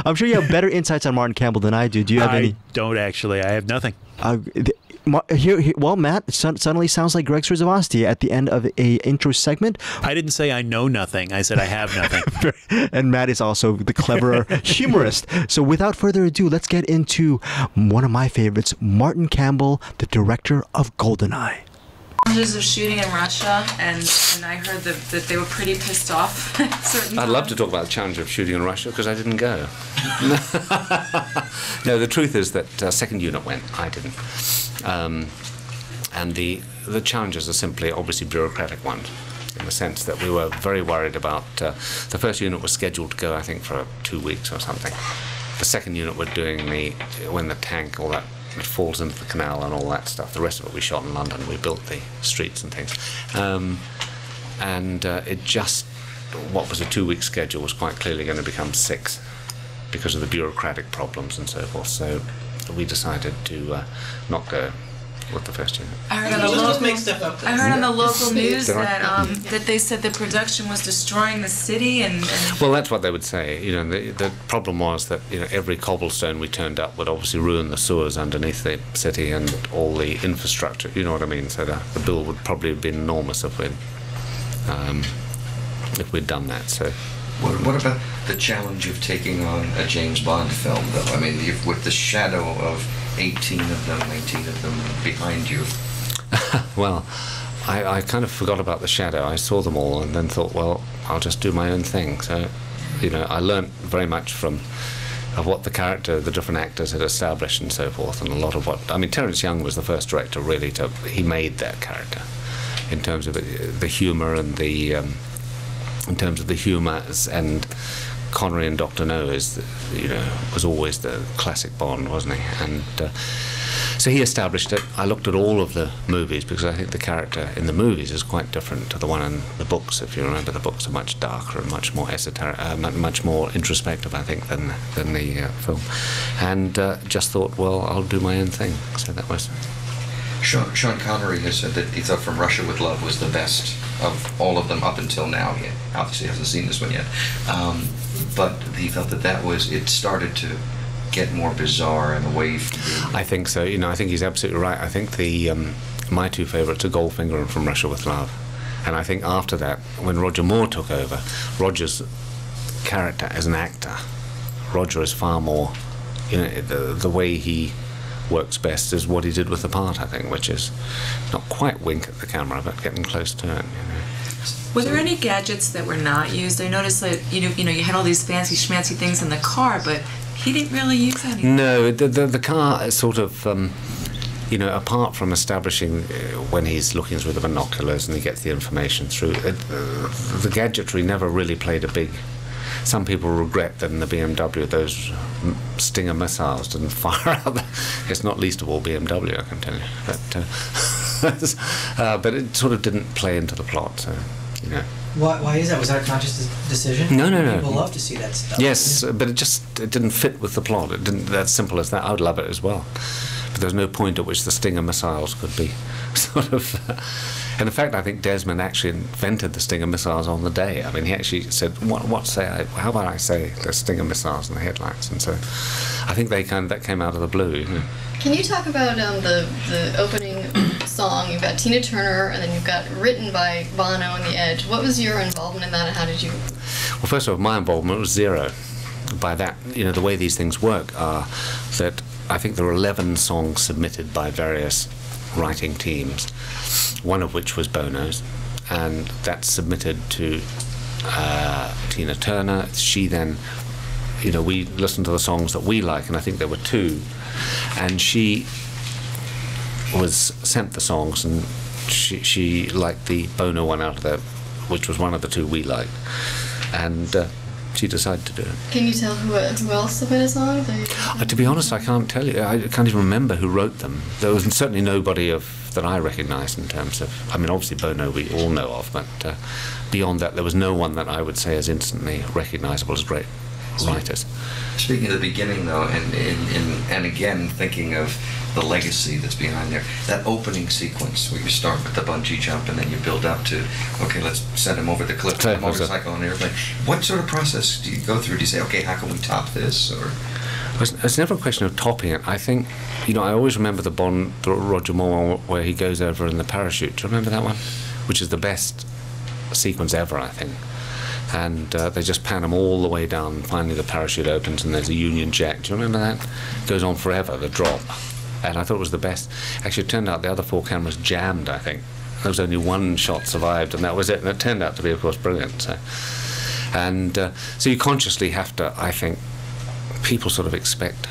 I'm sure you have better insights on Martin Campbell than I do. Do you have any? I don't actually. I have nothing. Well, Matt, it suddenly sounds like Greg Srzawowski at the end of a intro segment. I didn't say I know nothing. I said I have nothing. And Matt is also the cleverer humorist. So without further ado, let's get into one of my favorites, Martin Campbell, the director of GoldenEye. Challenges of shooting in Russia, and I heard that they were pretty pissed off. I'd love to talk about the challenge of shooting in Russia because I didn't go. No, the truth is that second unit went. I didn't. And the challenges are simply obviously bureaucratic ones, in the sense that we were very worried about the first unit was scheduled to go, I think, for 2 weeks or something. The second unit were doing when the tank, all that, it falls into the canal and all that stuff. The rest of it we shot in London. We built the streets and things. It just, what was a 2-week schedule was quite clearly going to become 6 because of the bureaucratic problems and so forth. So we decided to not go with the first unit. I heard on the local news that they said the production was destroying the city and well, that's what they would say. You know, the problem was that, you know, every cobblestone we turned up would obviously ruin the sewers underneath the city and all the infrastructure. You know what I mean? So the bill would probably have been enormous if we'd done that. So. What about the challenge of taking on a James Bond film, though? I mean, with the shadow of 18 of them, 19 of them behind you. Well, I kind of forgot about the shadow. I saw them all and then thought, well, I'll just do my own thing. So, you know, I learnt very much of what the character, the different actors had established and so forth, and a lot of what... I mean, Terence Young was the first director, really, he made that character in terms of the humour and in terms of the humour, and Connery and Dr. No was always the classic Bond, wasn't he? And so he established it. I looked at all of the movies because I think the character in the movies is quite different to the one in the books. If you remember, the books are much darker and much more esoteric, much more introspective, I think, than the film. And just thought, well, I'll do my own thing. So that was. Sean Connery has said that he thought From Russia with Love was the best of all of them up until now. He obviously hasn't seen this one yet, but he felt that it started to get more bizarre and away from. I think so. You know, I think he's absolutely right. I think my two favourites are Goldfinger and From Russia with Love, and I think after that, when Roger Moore took over, Roger's character as an actor, Roger is far more the way he works best is what he did with the part, I think, which is not quite wink at the camera, but getting close to it. Were there any gadgets that were not used? I noticed that you had all these fancy schmancy things in the car, but he didn't really use any. No, the car is sort of, apart from establishing when he's looking through the binoculars and he gets the information through, the gadgetry never really played a big. Some people regret that in the BMW those Stinger missiles didn't fire out. It's not least of all BMW, I can tell you. But it sort of didn't play into the plot. So, Why is that? Was that a conscious decision? No. People love to see that stuff. Yes, but it didn't fit with the plot. It didn't. That's simple as that. I would love it as well. But there was no point at which the Stinger missiles could be sort of. And in fact, I think Desmond actually invented the Stinger missiles on the day. I mean, he actually said, how about I say the Stinger missiles in the headlights? And so I think that came out of the blue. Can you talk about the opening song? You've got Tina Turner, and then you've got written by Bono and The Edge. What was your involvement in that, and how did you... Well, first of all, my involvement was zero. By that, the way these things work are that I think there were 11 songs submitted by various writing teams, one of which was Bono's, and that's submitted to Tina Turner. She then, we listened to the songs that we like, and I think there were 2, and she was sent the songs, and she liked the Bono one out of there, which was one of the 2 we liked, and she decided to do it. Can you tell who else submitted songs? To be honest, I can't tell you. I can't even remember who wrote them. There was certainly nobody that I recognised in terms of... I mean, obviously Bono we all know of, but beyond that, there was no one that I would say is instantly recognisable as great writers. Speaking of the beginning, though, and again thinking of the legacy that's behind there, that opening sequence where you start with the bungee jump and then you build up to, okay, let's send him over the cliff, on a motorcycle and everything. What sort of process do you go through? Do you say, okay, how can we top this? Or it's never a question of topping it. I think, I always remember the Roger Moore one where he goes over in the parachute. Do you remember that one? Which is the best sequence ever, I think. And they just pan them all the way down. Finally, the parachute opens and there's a Union Jack. Do you remember that? It goes on forever, the drop. And I thought it was the best. Actually, it turned out the other 4 cameras jammed, I think. There was only 1 shot survived, and that was it. And it turned out to be, of course, brilliant. So you consciously have to, I think, people sort of expect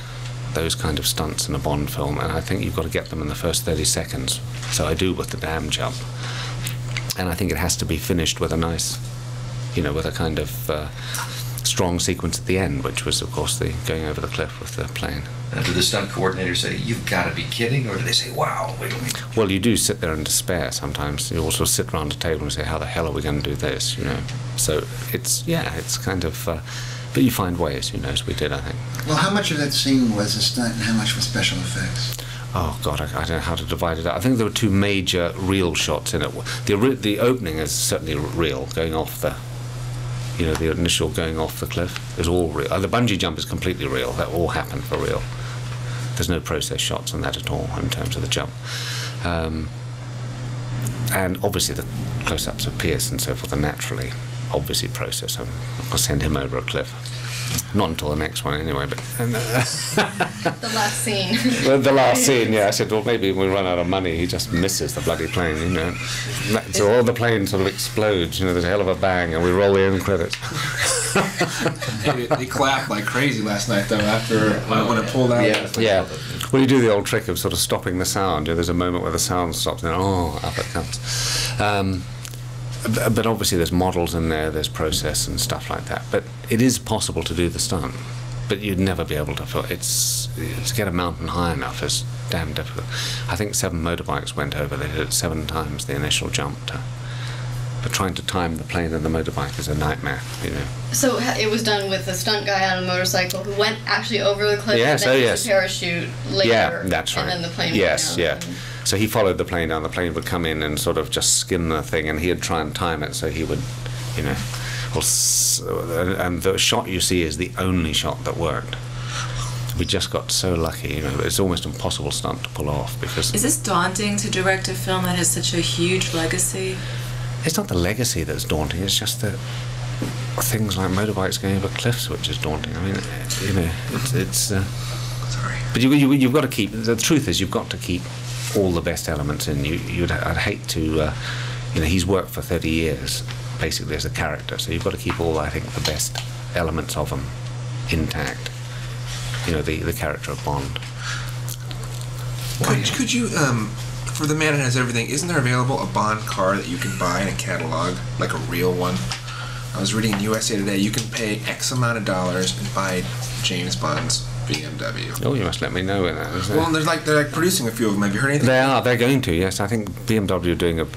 those kind of stunts in a Bond film, and I think you've got to get them in the first 30 seconds. So I do with the dam jump. And I think it has to be finished with a nice... with a kind of strong sequence at the end, which was, of course, the going over the cliff with the plane. Did the stunt coordinator say, "You've got to be kidding," or did they say, "Wow, wait a minute"? Well, you do sit there in despair sometimes. You also sit around a table and say, "How the hell are we going to do this?" So it's kind of, but you find ways, as we did, I think. Well, how much of that scene was a stunt and how much was special effects? Oh God, I don't know how to divide it up. I think there were 2 major real shots in it. The opening is certainly real, going off the. The initial going off the cliff is all real. The bungee jump is completely real. That all happened for real. There's no process shots on that at all in terms of the jump. And obviously the close-ups of Pierce and so forth are naturally, obviously processed. I'll send him over a cliff. Not until the next one anyway, but... the last scene. The last scene, yeah. I said, well, maybe we run out of money. He just misses the bloody plane, So all the plane sort of explodes, there's a hell of a bang, and we roll the end credits. They clapped like crazy last night, though, after when it pulled out. Yeah. Well, you do the old trick of sort of stopping the sound. There's a moment where the sound stops, and then, up it comes. But obviously there's models in there, there's process and stuff like that. But it is possible to do the stunt, but you'd never be able to. To get a mountain high enough is damn difficult. I think 7 motorbikes went over. They did it 7 times the initial jump. But trying to time the plane and the motorbike is a nightmare, So it was done with a stunt guy on a motorcycle who went actually over the cliff and then used a parachute later. Yeah, that's right. And then the plane Yes, went down. yeah. So he followed the plane down. The plane would come in and sort of just skim the thing, and he'd try and time it so he would, and the shot you see is the only shot that worked. We just got so lucky, it's almost impossible stunt to pull off because... Is this daunting to direct a film that has such a huge legacy? It's not the legacy that's daunting, it's just that things like motorbikes going over cliffs, which is daunting. I mean, Sorry. But you've got to keep. The truth is, you've got to keep all the best elements in. I'd hate to. He's worked for 30 years, basically as a character. So you've got to keep all, I think, the best elements of him intact. The character of Bond. Could you, for The Man Who Has Everything, isn't there available a Bond car that you can buy in a catalog, like a real one? I was reading in USA Today, you can pay X amount of dollars and buy James Bond's BMW. Oh, you must let me know when that is. Well, they're like producing a few of them. Have you heard anything? They're going to, yes. I think BMW are doing of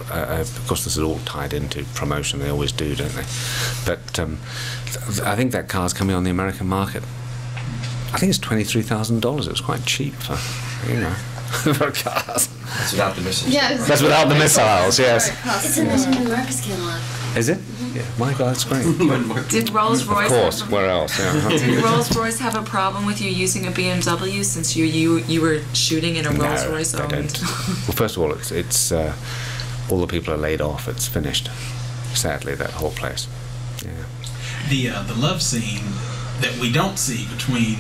course this is all tied into promotion, they always do, don't they? But I think that car's coming on the American market. I think it's $23,000. It was quite cheap for, for cars. That's without the missiles. Yeah, that's without the missiles, yes. It's in the Marcus catalog. Is it? Yeah. My God, that's great. Did Rolls-Royce? Of course. Where else? Yeah. Did Rolls-Royce have a problem with you using a BMW since you were shooting in a Rolls-Royce? No, I don't. Well, first of all, it's all the people are laid off. It's finished. Sadly, that whole place. Yeah. The love scene that we don't see between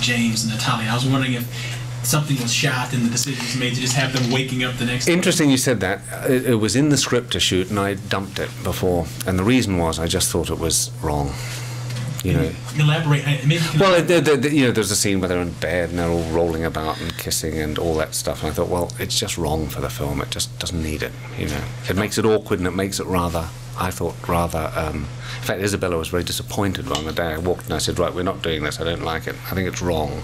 James and Natalia. I was wondering if something was shot and the decision was made to just have them waking up the next day. Interesting you said that. It was in the script to shoot, and I dumped it before. And the reason was I just thought it was wrong. Elaborate. Well, there's a scene where they're in bed and they're all rolling about and kissing and all that stuff. And I thought, well, it's just wrong for the film. It just doesn't need it. It makes it awkward and it makes it rather. I thought rather. In fact, Isabella was very disappointed on the day I walked and I said, right, we're not doing this. I don't like it. I think it's wrong.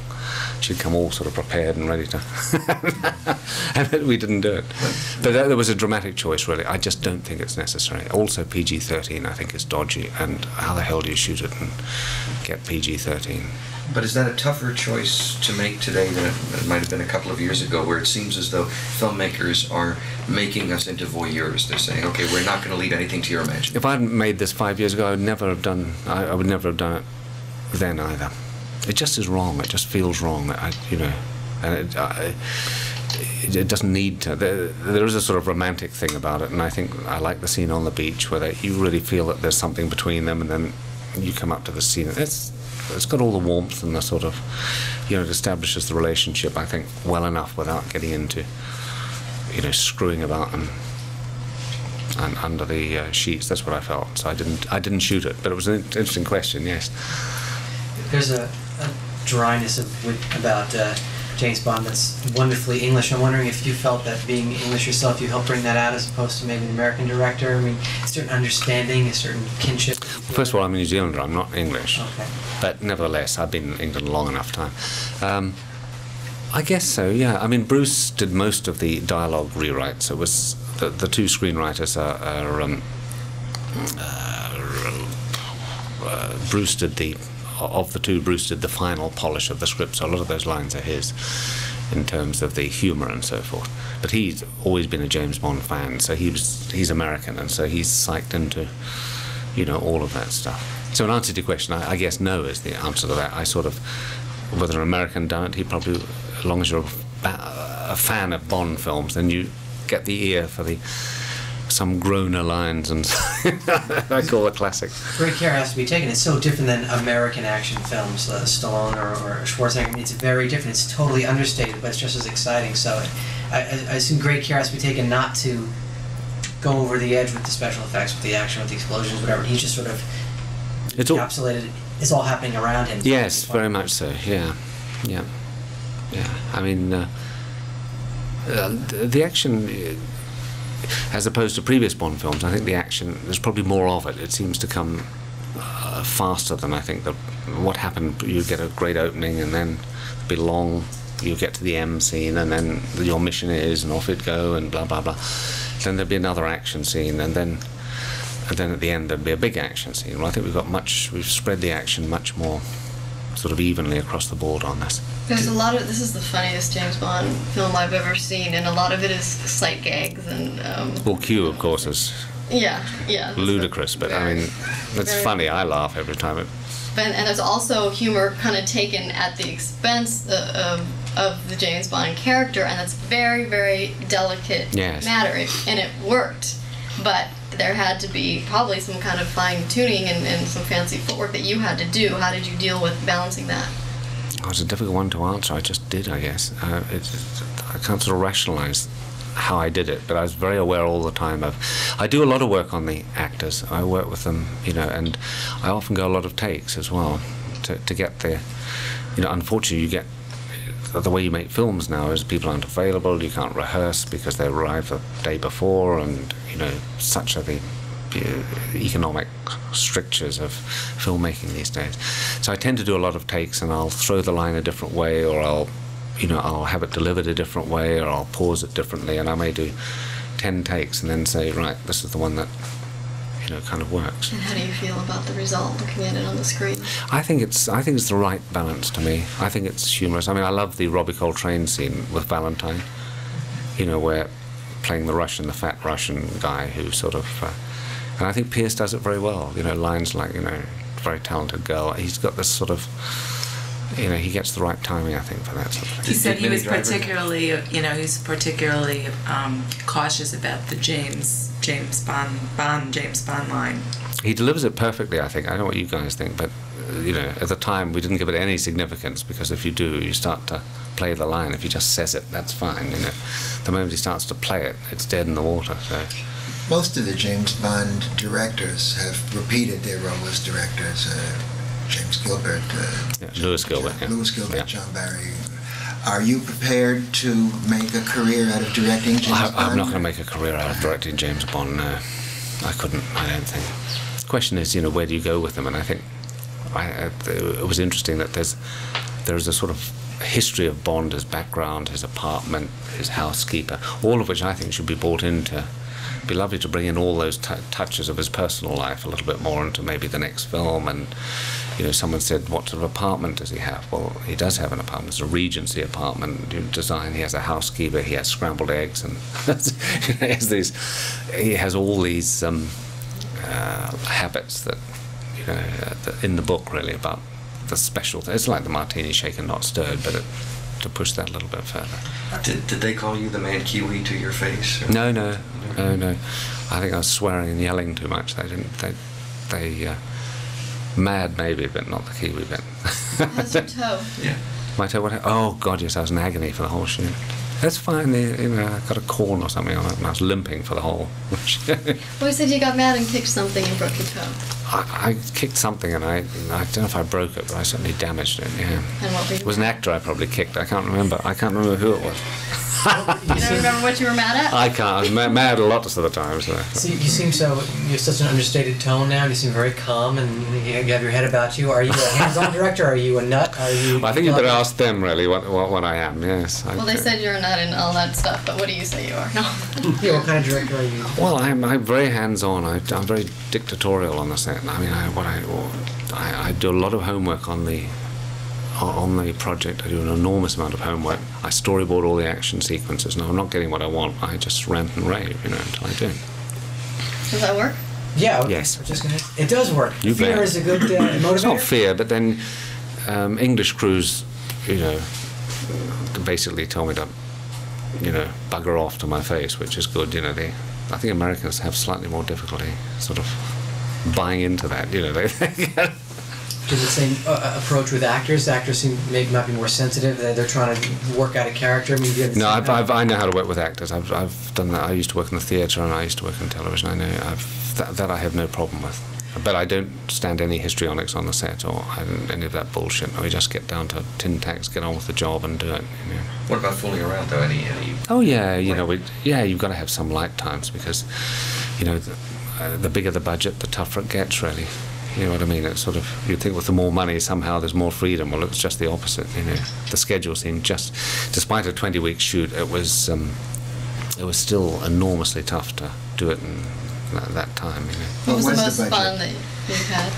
She'd come all sort of prepared and ready to. And then we didn't do it. But there was a dramatic choice, really. I just don't think it's necessary. Also, PG-13, I think, is dodgy. And how the hell do you shoot it and get PG-13? But is that a tougher choice to make today than it might have been a couple of years ago, where it seems as though filmmakers are making us into voyeurs? They're saying, okay, we're not going to leave anything to your imagination. If I hadn't made this 5 years ago, I would never have done it then either. It just is wrong. It just feels wrong. And it doesn't need to. There is a sort of romantic thing about it, and I think I like the scene on the beach where you really feel that there's something between them, and then you come up to the scene. It's got all the warmth and the sort of, it establishes the relationship, I think, well enough without getting into, screwing about and under the sheets. That's what I felt. So I didn't shoot it, but it was an interesting question. Yes. There's a dryness about James Bond that's wonderfully English. I'm wondering if you felt that being English yourself, you helped bring that out as opposed to maybe an American director. I mean, a certain understanding, a certain kinship. First of all, I'm a New Zealander. I'm not English. Okay. But nevertheless, I've been in England a long enough time. I guess so, yeah. I mean, Bruce did most of the dialogue rewrites. It was the two screenwriters Bruce did Bruce did the final polish of the script, so a lot of those lines are his in terms of the humour and so forth. But he's always been a James Bond fan, so he's American, and so he's psyched into, all of that stuff. So in answer to your question, I guess no is the answer to that. I sort of, whether an American done it, he probably, as long as you're a fan of Bond films, then you get the ear for some groaner lines, and I call it classic. Great care has to be taken. It's so different than American action films, Stallone or Schwarzenegger. I mean, it's very different. It's totally understated, but it's just as exciting. So I assume great care has to be taken not to go over the edge with the special effects, with the action, with the explosions, whatever. He's just sort of encapsulated. It's all happening around him. Yes, very much so. Yeah. I mean, the action. As opposed to previous Bond films, I think the action, there's probably more of it. It seems to come faster than I think what happened. You get a great opening, and then it'll be long. You get to the M scene, and then your mission is, and off it go, and blah blah blah. Then there'll be another action scene, and then at the end there'll be a big action scene. Well, I think we've spread the action much more sort of evenly across the board on this. There's a lot of, this is the funniest James Bond film I've ever seen, and a lot of it is sight gags and... Well, Q, of course, is ludicrous, but I mean, it's funny. I laugh every time it... And there's also humor kind of taken at the expense of the James Bond character, and that's very, very delicate matter, and it worked. But there had to be probably some kind of fine-tuning and some fancy footwork that you had to do. How did you deal with balancing that? it's a difficult one to answer. I just did, I guess. I can't sort of rationalize how I did it, but I was very aware all the time of. I do a lot of work on the actors. I work with them, and I often go a lot of takes as well to get the. Unfortunately, you get the way you make films now is people aren't available. You can't rehearse because they arrive the day before, and such are the economic strictures of filmmaking these days. So I tend to do a lot of takes, and I'll throw the line a different way, or I'll have it delivered a different way, or I'll pause it differently, and I may do 10 takes and then say, right, this is the one that kind of works. And how do you feel about the result, looking at it on the screen? I think it's the right balance to me. I think it's humorous. I mean, I love the Robbie Coltrane scene with Valentine, where playing the fat Russian guy who sort of, and I think Pierce does it very well. Lines like, very talented girl. He's got this sort of, he gets the right timing, I think, for that sort of thing. He said he was particularly, he's particularly cautious about the James Bond line. He delivers it perfectly, I think. I don't know what you guys think, but at the time we didn't give it any significance, because if you do, you start to play the line. If he just says it, that's fine. The moment he starts to play it, it's dead in the water. So. Most of the James Bond directors have repeated their role as directors. James Gilbert, Louis Gilbert, John Barry. Are you prepared to make a career out of directing James Bond? I'm not going to make a career out of directing James Bond. No, I couldn't. I don't think. The question is, where do you go with them? And I think it was interesting that there's a sort of history of Bond, his background, his apartment, his housekeeper, all of which I think should be brought into. It'd be lovely to bring in all those touches of his personal life a little bit more into maybe the next film. And someone said, what sort of apartment does he have? Well, he does have an apartment. It's a Regency apartment design. He has a housekeeper. He has scrambled eggs, and he has all these habits that in the book, really, about the special. It's like the martini shaken, not stirred, but to push that a little bit further. Did they call you the man Kiwi to your face? Or? No. I think I was swearing and yelling too much. They didn't. They mad maybe, but not the Kiwi bit. How's your toe? Yeah. My toe. What? Oh God, yes, I was in agony for the whole shoot. That's fine. I got a corn or something on it, and I was limping for the whole. Well, you said you got mad and kicked something and broke your toe. I kicked something, and I don't know if I broke it, but I certainly damaged it. Yeah. And what were you? It was an actor I probably kicked. I can't remember. who it was. You don't remember what you were mad at? I can't. I was mad a lot of the time. So. You seem you have such an understated tone now. You seem very calm, and you have your head about you. Are you a hands-on director? Are you a nut? Are you? Well, I think you better ask them really what I am. Yes. Well, they said you're a nut and all that stuff, but what do you say you are? No. Yeah, what kind of director are you? Well, I'm very hands-on. I'm very dictatorial on the set. I mean, I do a lot of homework on the project. I do an enormous amount of homework. I storyboard all the action sequences. Now, I'm not getting what I want. I just rant and rave, until I do. Does that work? Yeah. Yes. It does work. Fear is a good motivator. It's not fear, but then English crews, basically tell me to, bugger off to my face, which is good. I think Americans have slightly more difficulty sort of buying into that. Do the same approach with actors? Actors might be more sensitive. They're trying to work out a character. I mean, no, I know how to work with actors. I've done that. I used to work in the theatre and I used to work in television. I know that I have no problem with. But I don't stand any histrionics on the set or any of that bullshit. We just get down to tin tacks, get on with the job, and do it. What about fooling around though? Any? Oh yeah, you've got to have some light times because, the bigger the budget, the tougher it gets. Really. You know what I mean? It's sort of, you'd think with the more money, somehow there's more freedom. Well, it's just the opposite. The schedule seemed despite a 20-week shoot, it was still enormously tough to do it in that time. What was the most fun that you had?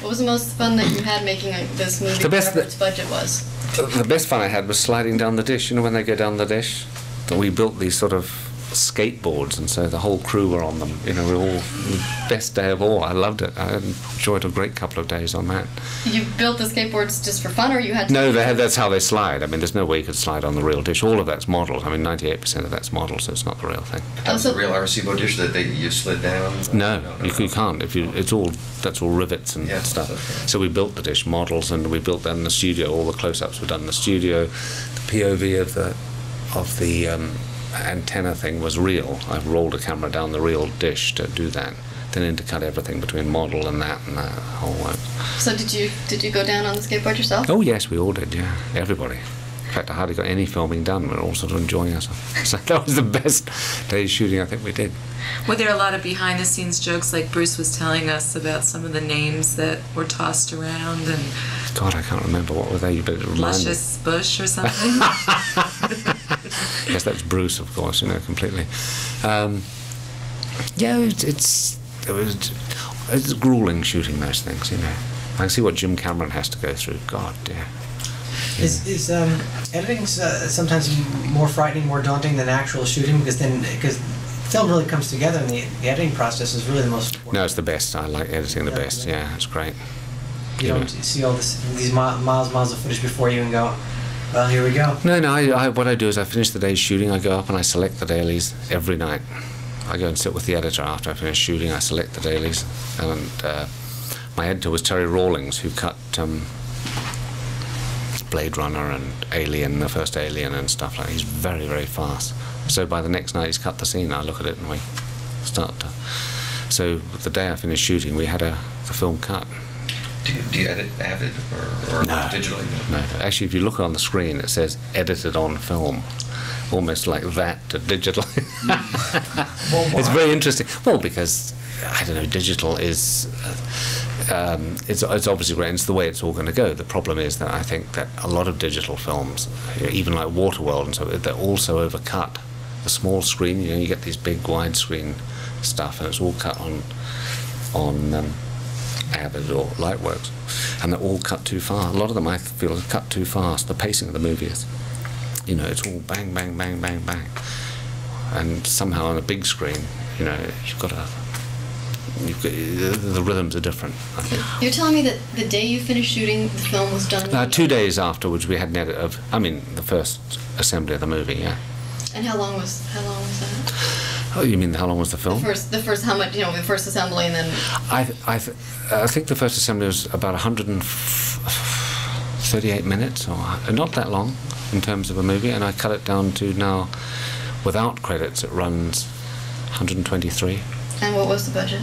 What was the most fun that you had making this movie? Whatever its budget was. The best fun I had was sliding down the dish. When they go down the dish, we built these sort of skateboards, and so the whole crew were on them. You know, we all best day of all. I loved it. I enjoyed a great couple of days on that. You built the skateboards just for fun, or you had to? No, that's how they slide. I mean, there's no way you could slide on the real dish. All of that's modelled. I mean, 98% of that's modelled, so it's not the real thing. That was the real Arecibo dish that you slid down? No, you can't. That's all rivets and stuff. Okay. So we built the dish models, and we built that in the studio. All the close-ups were done in the studio. The POV of the antenna thing was real. I rolled a camera down the real dish to do that. Then intercut everything between model and that whole work. So did you go down on the skateboard yourself? Oh yes, we all did. Yeah, everybody. In fact, I hardly got any filming done. We were all sort of enjoying ourselves. So that was the best day's shooting I think we did. Were there a lot of behind-the-scenes jokes, like Bruce was telling us about some of the names that were tossed around and? God, I can't remember what were they. You better remind me. Luscious Bush or something. Yes, that's Bruce, of course. You know, completely. Yeah, it's grueling shooting those things. You know, I can see what Jim Cameron has to go through. God, dear. Is editing sometimes more frightening, more daunting than actual shooting? Because film really comes together, and the editing process is really the most important. No, it's the best. I like editing the best. Yeah, it's great. You don't see all these miles of footage before you and go, well, here we go. No. What I do is I finish the day's shooting. I go up and I select the dailies every night. I go and sit with the editor after I finish shooting. I select the dailies, and my editor was Terry Rawlings, who cut Blade Runner and Alien, the first Alien and stuff like that. He's very, very fast. So by the next night he's cut the scene. I look at it and we start to. So the day I finished shooting, we had the film cut. Do you edit Avid or no, digitally? No. Actually, if you look on the screen, it says edited on film. Almost like that to digital. Well, it's very interesting. Well, because I don't know, digital is it's obviously great. And it's the way it's all going to go. The problem is that I think that a lot of digital films, even like Waterworld and so, they're also overcut. The small screen, you get these big widescreen stuff, and it's all cut on Avid or Lightworks, and they're all cut too far. A lot of them I feel are cut too fast. The pacing of the movie is. It's all bang, bang, bang, bang, bang. And somehow on a big screen, the rhythms are different, I think. You're telling me that the day you finished shooting, the film was done? 2 days afterwards, we had an edit of, the first assembly of the movie, yeah. And how long was that? Oh, you mean how long was the film? The first how much, the first assembly and then... I think the first assembly was about 138 minutes, or not that long in terms of a movie, and I cut it down to now, without credits, it runs 123. And what was the budget?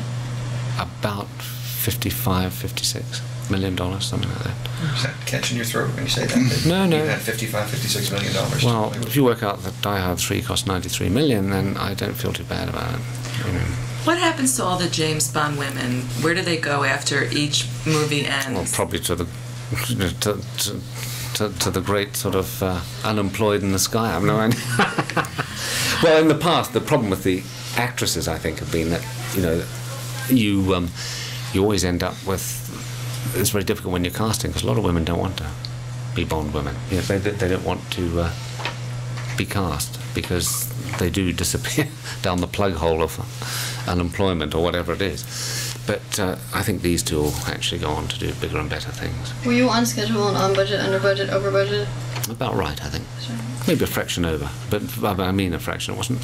About $56 million, something like that. Is that catching your throat when you say that? No. You had $56 million. Well, if you work out that Die Hard 3 cost $93 million, then I don't feel too bad about it. What happens to all the James Bond women? Where do they go after each movie ends? Well, probably to the to the great sort of unemployed in the sky. I have no idea. Well, in the past, the problem with the actresses, I think, have been that you always end up with. It's very difficult when you're casting because a lot of women don't want to be Bond women. They don't want to be cast because they do disappear down the plug hole of unemployment or whatever it is. But I think these two will actually go on to do bigger and better things. Were you on schedule and on budget, under budget, over budget? About right, I think. Sure. Maybe a fraction over, but I mean a fraction. It wasn't,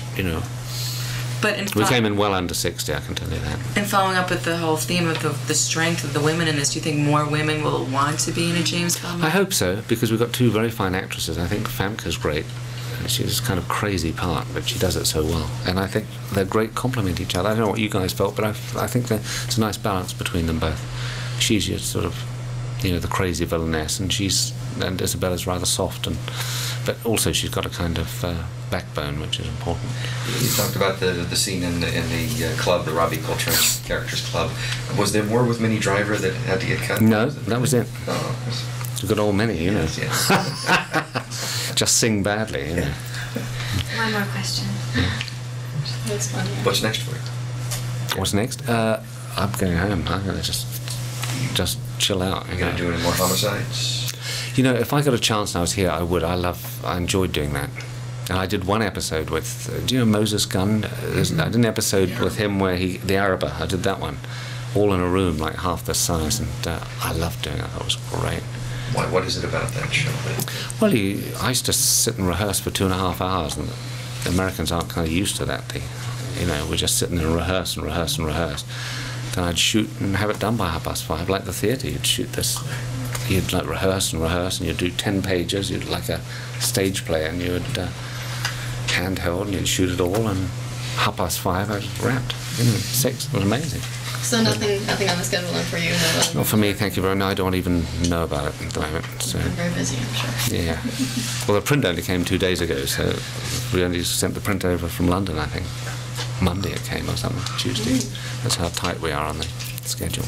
But we came in well under 60, I can tell you that. And following up with the whole theme of the strength of the women in this, do you think more women will want to be in a James Bond movie? I hope so, because we've got two very fine actresses. I think Famke's great. She's kind of crazy part, but she does it so well. And I think they're great complement each other. I don't know what you guys felt, but I think it's a nice balance between them both. She's your sort of, the crazy villainess, and Isabella's rather soft, but also she's got a kind of backbone, which is important. You talked about the scene in the club, the Robbie Coltrane characters club. Was there more with Minnie Driver that had to get cut? No, that was it. Oh, We've got all Minnie, Yes. Just sing badly, One more question. That's funny. What's next for you? What's next? I'm going home. I'm going to just chill out. You're going to do any more homicides? If I got a chance and I was here, I would. I enjoyed doing that. And I did one episode with, do you know Moses Gunn? I did an episode with him where the Araber, I did that one, all in a room like half the size, and I loved doing it. That was great. What is it about that show? Well, I used to sit and rehearse for 2.5 hours, and the Americans aren't kind of used to that. We're just sitting there and rehearse and rehearse and rehearse. Then I'd shoot and have it done by 5:30, like the theatre. You'd shoot this, you'd like rehearse and rehearse, and you'd do 10 pages. You'd like a stage play, and you would handheld, and you'd shoot it all, and 5:30 I was wrapped. 6. It was amazing. So nothing on the schedule then for you? No, not for me, thank you very much. I don't even know about it at the moment. So. You're very busy, I'm sure. Yeah. Well, the print only came 2 days ago, so we only sent the print over from London, I think. Monday it came or something, Tuesday. That's how tight we are on the schedule.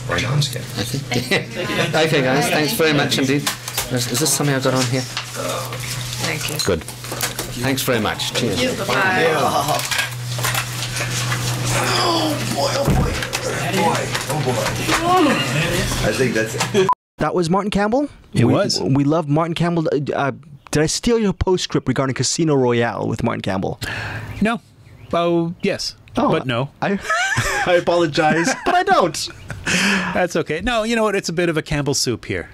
Right on schedule. Okay, guys, thanks very much indeed. Is this something I've got on here? Thank you. Good. Thanks very much. Cheers. Thank you. Bye-bye. Oh boy, oh boy. Oh boy. I think that's it. That was Martin Campbell. It was. We love Martin Campbell. Did I steal your postscript regarding Casino Royale with Martin Campbell? No. Oh, yes. Oh, but no. I apologize, but I don't. That's okay. No, you know what? It's a bit of a Campbell soup here.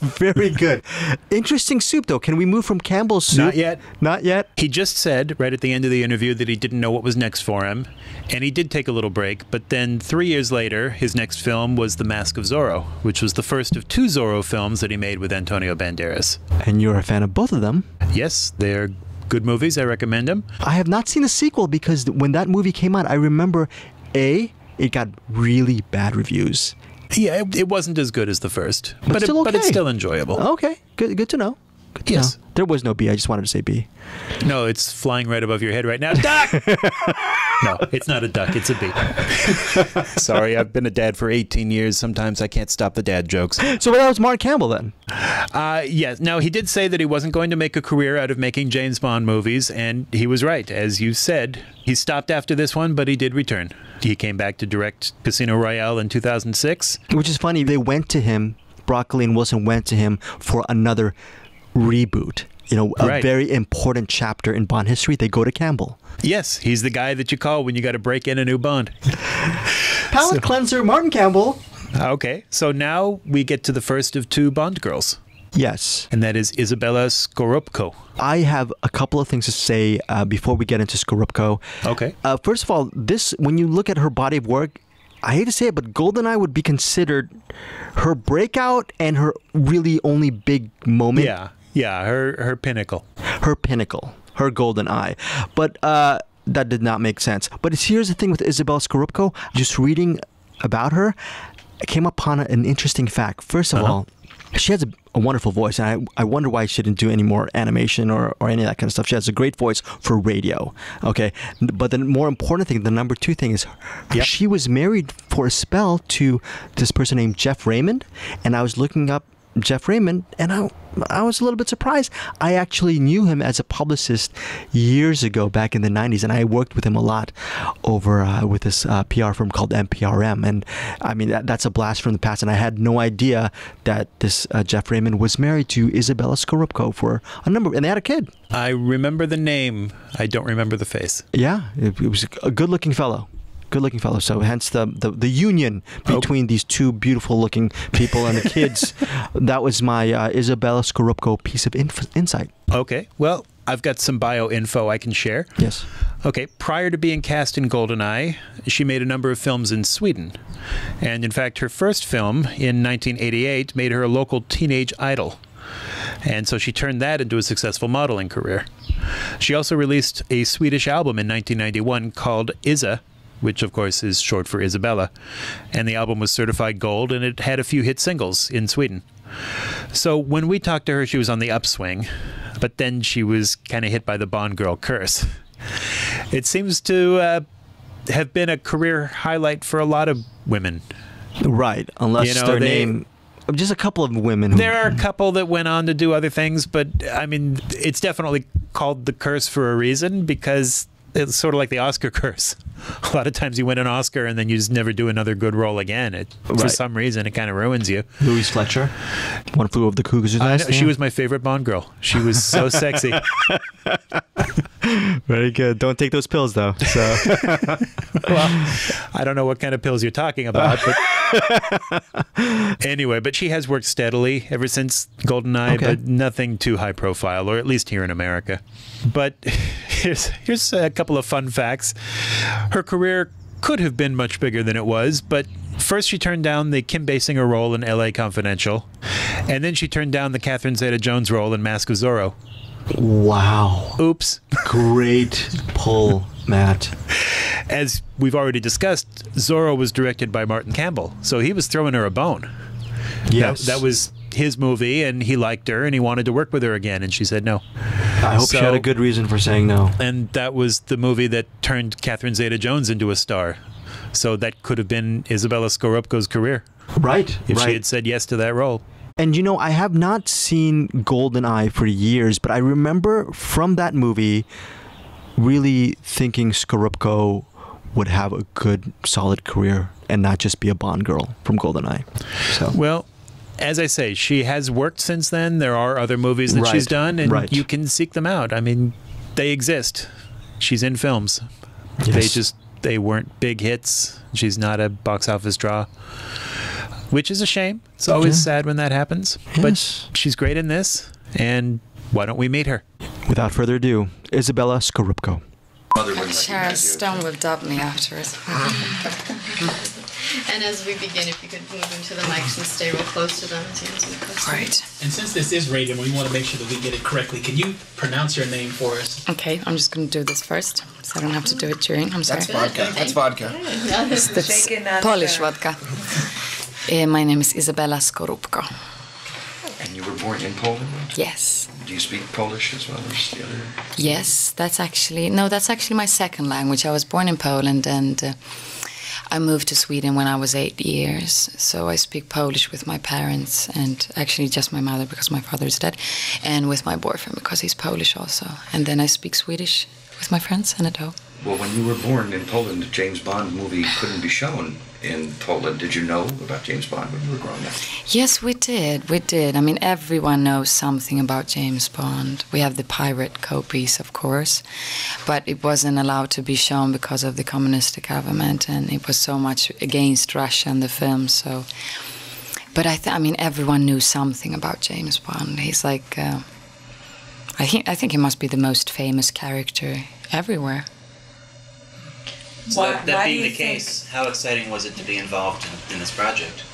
Very good. Interesting soup, though. Can we move from Campbell's soup? Not yet. Not yet? He just said right at the end of the interview that he didn't know what was next for him, and he did take a little break, but then 3 years later, his next film was The Mask of Zorro, which was the first of 2 Zorro films that he made with Antonio Banderas. And you're a fan of both of them? Yes, they're good movies. I recommend them. I have not seen the sequel because when that movie came out, I remember, it got really bad reviews. Yeah, it wasn't as good as the first, but still okay. But it's still enjoyable. Okay, good to know. Good to know. There was no B. I just wanted to say B. No, it's flying right above your head right now. Duck! No, it's not a duck. It's a bee. Sorry, I've been a dad for 18 years. Sometimes I can't stop the dad jokes. So that was Mark Campbell then? Yes. Now, he did say that he wasn't going to make a career out of making James Bond movies, and he was right. As you said, he stopped after this one, but he did return. He came back to direct Casino Royale in 2006. Which is funny. They went to him, Broccoli and Wilson went to him for another reboot. A very important chapter in Bond history. They go to Campbell. Yes, he's the guy that you call when you got to break in a new Bond. Palate cleanser, Martin Campbell. Okay, so now we get to the first of 2 Bond girls. Yes. And that is Isabella Scorupco. I have a couple of things to say before we get into Scorupco. Okay. First of all, when you look at her body of work, I hate to say it, but GoldenEye would be considered her breakout and her really only big moment. Yeah, her pinnacle. Her pinnacle. Her GoldenEye. But that did not make sense. But here's the thing with Isabella Scorupco. Just reading about her, I came upon an interesting fact. First of all, she has a wonderful voice, and I wonder why she didn't do any more animation or any of that kind of stuff. She has a great voice for radio, okay? But the more important thing, the number 2 thing is she was married for a spell to this person named Jeff Raymond, and I was looking up Jeff Raymond, and I was a little bit surprised. I actually knew him as a publicist years ago, back in the 90s, and I worked with him a lot over with this PR firm called MPRM. And I mean, that's a blast from the past, and I had no idea that this Jeff Raymond was married to Isabella Scorupco for a number, and they had a kid. I remember the name. I don't remember the face. Yeah, it was a good-looking fellow. Good-looking fellow. So hence the union between these 2 beautiful-looking people and the kids. That was my Isabella Scorupco piece of insight. Okay. Well, I've got some bio info I can share. Yes. Okay. Prior to being cast in GoldenEye, she made a number of films in Sweden. And in fact, her first film in 1988 made her a local teenage idol. And so she turned that into a successful modeling career. She also released a Swedish album in 1991 called Isa, which of course is short for Isabella, and the album was certified gold, and it had a few hit singles in Sweden. So when we talked to her, she was on the upswing, but then she was kind of hit by the Bond girl curse. It seems to have been a career highlight for a lot of women. Right, unless their name... Just a couple of women. There are a couple that went on to do other things, but I mean, it's definitely called the curse for a reason, because it's sort of like the Oscar curse. A lot of times you win an Oscar and then you just never do another good role again. For some reason, it kind of ruins you. Louise Fletcher, One Flew Over the Cuckoo's Nest. She was my favorite Bond girl. She was so sexy. Very good. Don't take those pills, though. So. Well, I don't know what kind of pills you're talking about, but anyway, but she has worked steadily ever since GoldenEye, but nothing too high profile, or at least here in America. But here's a couple of fun facts. Her career could have been much bigger than it was, but first she turned down the Kim Basinger role in LA Confidential, and then she turned down the Catherine Zeta-Jones role in Mask of Zorro. Wow. Oops. Great pull, Matt. As we've already discussed, Zorro was directed by Martin Campbell, so he was throwing her a bone. Yes. That was his movie, and he liked her, and he wanted to work with her again, and she said no. I hope she had a good reason for saying no. And that was the movie that turned Catherine Zeta-Jones into a star. So that could have been Isabella Scorupco's career. Right. If she had said yes to that role. And you know, I have not seen GoldenEye for years, but I remember from that movie really thinking Scorupco would have a good, solid career and not just be a Bond girl from GoldenEye. So. Well, as I say, she has worked since then. There are other movies that she's done, and you can seek them out. I mean, they exist. She's in films. Yes. They weren't big hits. She's not a box office draw, which is a shame. It's always sad when that happens. Yes. But she's great in this, and why don't we meet her? Without further ado, Isabella Scorupco. Sharon Stone will dub me after it. And as we begin, if you could move into the mics and stay real close to them as you answer the question. Right. And since this is radio, we want to make sure that we get it correctly. Can you pronounce your name for us? Okay, I'm just going to do this first, so I don't have to do it during. I'm sorry. That's vodka. That's vodka. That's Polish vodka. My name is Isabella Scorupco. And you were born in Poland? Yes. Do you speak Polish as well as the other? Yes, that's actually my second language. I was born in Poland, and I moved to Sweden when I was 8 years. So I speak Polish with my parents, and actually just my mother because my father is dead, and with my boyfriend because he's Polish also. And then I speak Swedish with my friends and at home. Well, when you were born in Poland, the James Bond movie couldn't be shown in Poland. Did you know about James Bond when you were growing up? Yes, we did. We did. I mean, everyone knows something about James Bond. We have the pirate copies, of course, but it wasn't allowed to be shown because of the communistic government, and it was so much against Russia in the film. So, but I mean, everyone knew something about James Bond. He's like, I think he must be the most famous character everywhere. So that being the case, how exciting was it to be involved in this project?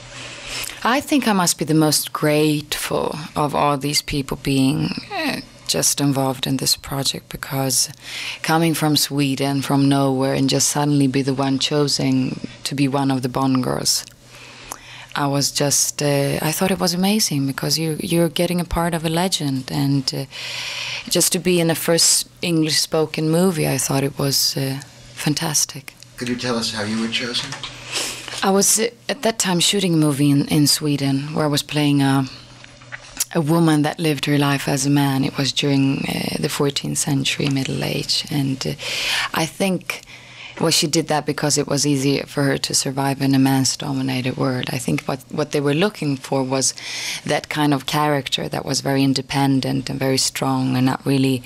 I think I must be the most grateful of all these people being just involved in this project, because coming from Sweden, from nowhere, and just suddenly be the one chosen to be one of the Bond girls, I was just, I thought it was amazing, because you're getting a part of a legend, and just to be in the first English-spoken movie, I thought it was fantastic. Could you tell us how you were chosen? I was at that time shooting a movie in Sweden where I was playing a woman that lived her life as a man. It was during the 14th century, Middle Age, and I think she did that because it was easier for her to survive in a man's-dominated world. I think what they were looking for was that kind of character that was very independent and very strong and not really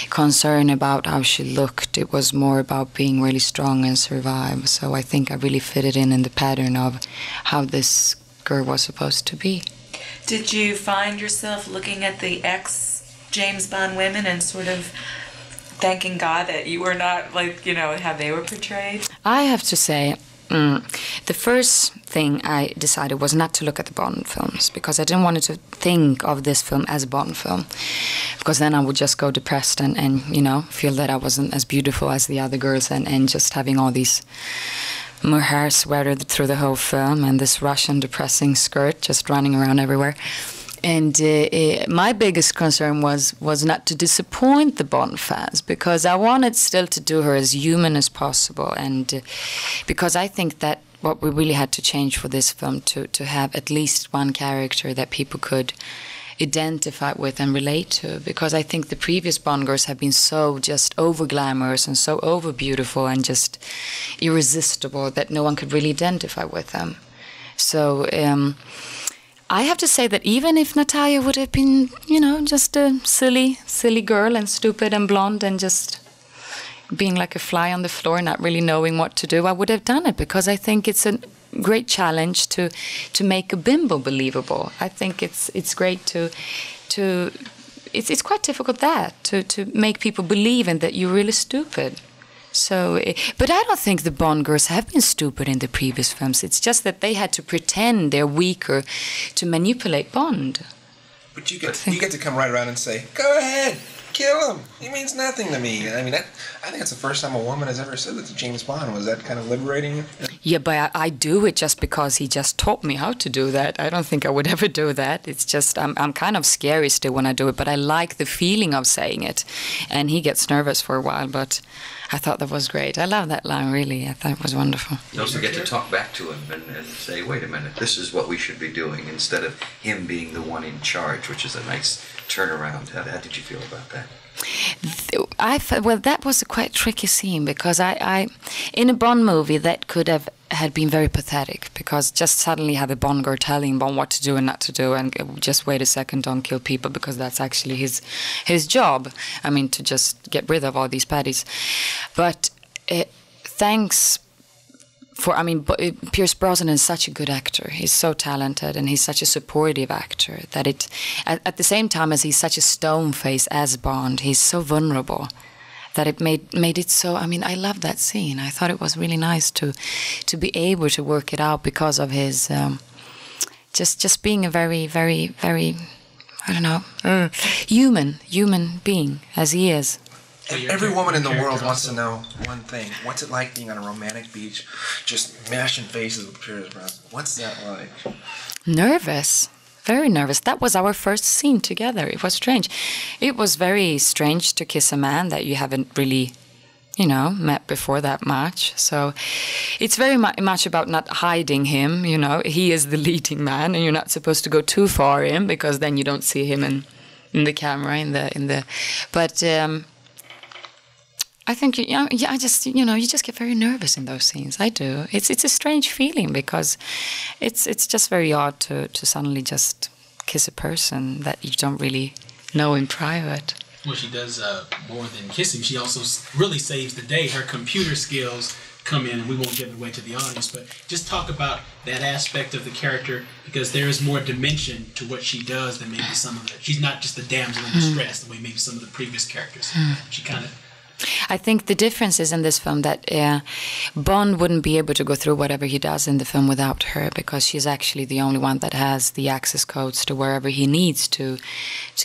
concerned about how she looked. It was more about being really strong and survive. So I think I really fitted in the pattern of how this girl was supposed to be. Did you find yourself looking at the ex-James Bond women and sort of thanking God that you were not like, how they were portrayed? I have to say, the first thing I decided was not to look at the Bond films, because I didn't want to think of this film as a Bond film, because then I would just go depressed and feel that I wasn't as beautiful as the other girls, and just having all these mohair sweater through the whole film and this Russian depressing skirt just running around everywhere. And my biggest concern was not to disappoint the Bond fans, because I wanted still to do her as human as possible, and because I think that what we really had to change for this film to have at least one character that people could identify with and relate to, because I think the previous Bond girls have been so just over glamorous and so over beautiful and just irresistible that no one could really identify with them. So I have to say that even if Natalia would have been, just a silly girl and stupid and blonde and just being like a fly on the floor, not really knowing what to do, I would have done it, because I think it's a great challenge to make a bimbo believable. I think it's great to it's quite difficult to make people believe in that you're really stupid. So, but I don't think the Bond girls have been stupid in the previous films. It's just that they had to pretend they're weaker to manipulate Bond. But you get to come right around and say, "Go ahead, kill him. He means nothing to me." I mean, I think it's the first time a woman has ever said that to James Bond. Was that kind of liberating? Yeah, but I do it just because he just taught me how to do that. I don't think I would ever do that. It's just I'm kind of scary still when I do it, but I like the feeling of saying it. And he gets nervous for a while, but I thought that was great. I love that line, really. I thought it was wonderful. You also get to talk back to him and say, wait a minute, this is what we should be doing, instead of him being the one in charge, which is a nice turnaround. How did you feel about that? Well, that was a quite tricky scene, because I in a Bond movie that could have had been very pathetic, because just suddenly have a Bond girl telling Bond what to do and not to do, and just wait a second, don't kill people, because that's actually his job. I mean, to just get rid of all these baddies. But thanks for, Pierce Brosnan is such a good actor. He's so talented, and he's such a supportive actor that at the same time as he's such a stone face as Bond, he's so vulnerable that it made it so. I love that scene. I thought it was really nice to be able to work it out because of his just being a very, very, very, I don't know, human being as he is. Every woman in the world wants to know one thing. What's it like being on a romantic beach, just mashing faces with Pierce Brosnan? What's that like? Nervous. Very nervous. That was our first scene together. It was strange. It was very strange to kiss a man that you haven't really, met before that much. So it's very much about not hiding him, He is the leading man, and you're not supposed to go too far in, because then you don't see him in the camera, But I think you just get very nervous in those scenes. I do. It's a strange feeling, because it's just very odd to suddenly just kiss a person that you don't really know in private. Well, she does more than kissing. She also really saves the day. Her computer skills come in, and we won't give it away to the audience, but just talk about that aspect of the character, because there is more dimension to what she does than maybe some of the. She's not just the damsel in distress the way maybe some of the previous characters. She kind of. I think the difference is in this film that Bond wouldn't be able to go through whatever he does in the film without her, because she's actually the only one that has the access codes to wherever he needs to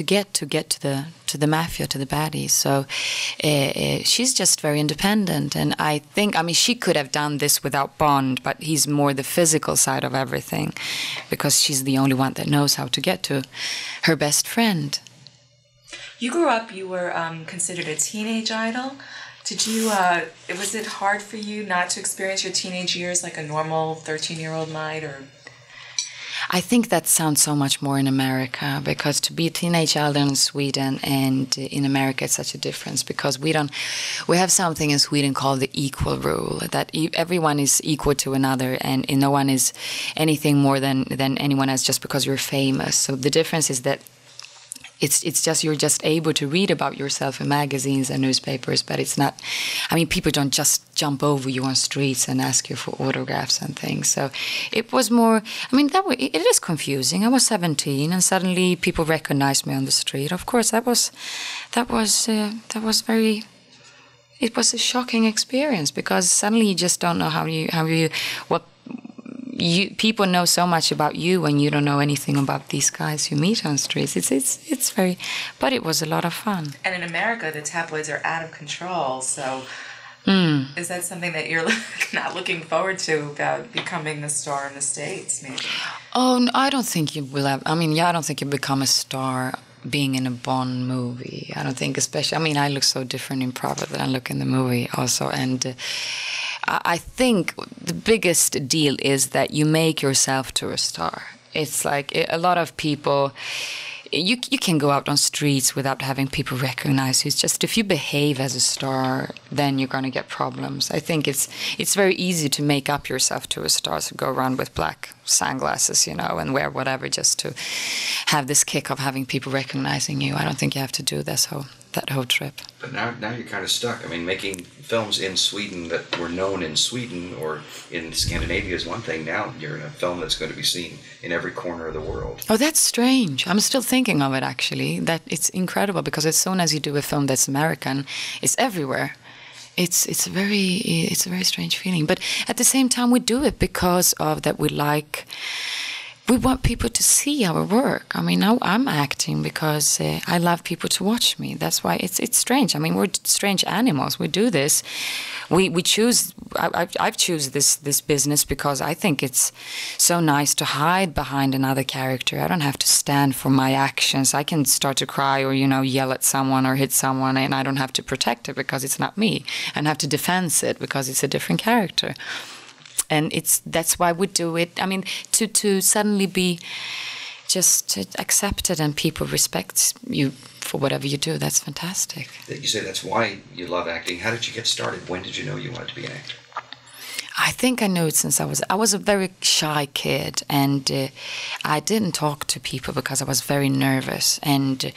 get to the mafia, to the baddies. So she's just very independent, and I think she could have done this without Bond, but he's more the physical side of everything, because she's the only one that knows how to get to her best friend. You grew up, you were considered a teenage idol. Did you, was it hard for you not to experience your teenage years like a normal 13-year-old might, or? I think that sounds so much more in America, because to be a teenage idol in Sweden and in America, it's such a difference, because we have something in Sweden called the equal rule, that everyone is equal to another, and no one is anything more than anyone else just because you're famous. So the difference is that it's just you're just able to read about yourself in magazines and newspapers, but it's not. People don't just jump over you on streets and ask you for autographs and things. So it was more. It is confusing. I was 17, and suddenly people recognized me on the street. Of course, that was very. It was a shocking experience, because suddenly you just don't know people know so much about you when you don't know anything about these guys you meet on streets. It's very, but it was a lot of fun. And in America, the tabloids are out of control. So, is that something that you're not looking forward to, about becoming a star in the States? Maybe. Oh, no, I don't think you will have. I don't think you become a star being in a Bond movie. I don't think, especially. I look so different in private than I look in the movie, also, and. I think the biggest deal is that you make yourself to a star. It's like a lot of people, you can go out on streets without having people recognize you. It's just if you behave as a star, then you're going to get problems. I think it's very easy to make up yourself to a star, so go around with black sunglasses, and wear whatever just to have this kick of having people recognizing you. I don't think you have to do that whole trip. But now you're kind of stuck. I mean, making films in Sweden that were known in Sweden or in Scandinavia is one thing. Now you're in a film that's going to be seen in every corner of the world. Oh, that's strange. I'm still thinking of it, actually. That it's incredible, because as soon as you do a film that's American, it's everywhere. It's a very strange feeling. But at the same time, we do it because of that we want people to see our work. I mean, now I'm acting because I love people to watch me. That's why it's strange. I mean, we're strange animals. We do this. We choose. I've choose this business because I think it's so nice to hide behind another character. I don't have to stand for my actions. I can start to cry or yell at someone or hit someone, and I don't have to protect it because it's not me. I don't have to defend it because it's a different character. And that's why we do it. I mean, to suddenly be just accepted and people respect you for whatever you do, that's fantastic. You say that's why you love acting. How did you get started? When did you know you wanted to be an actor? I think I knew it since I was a very shy kid, and I didn't talk to people because I was very nervous. And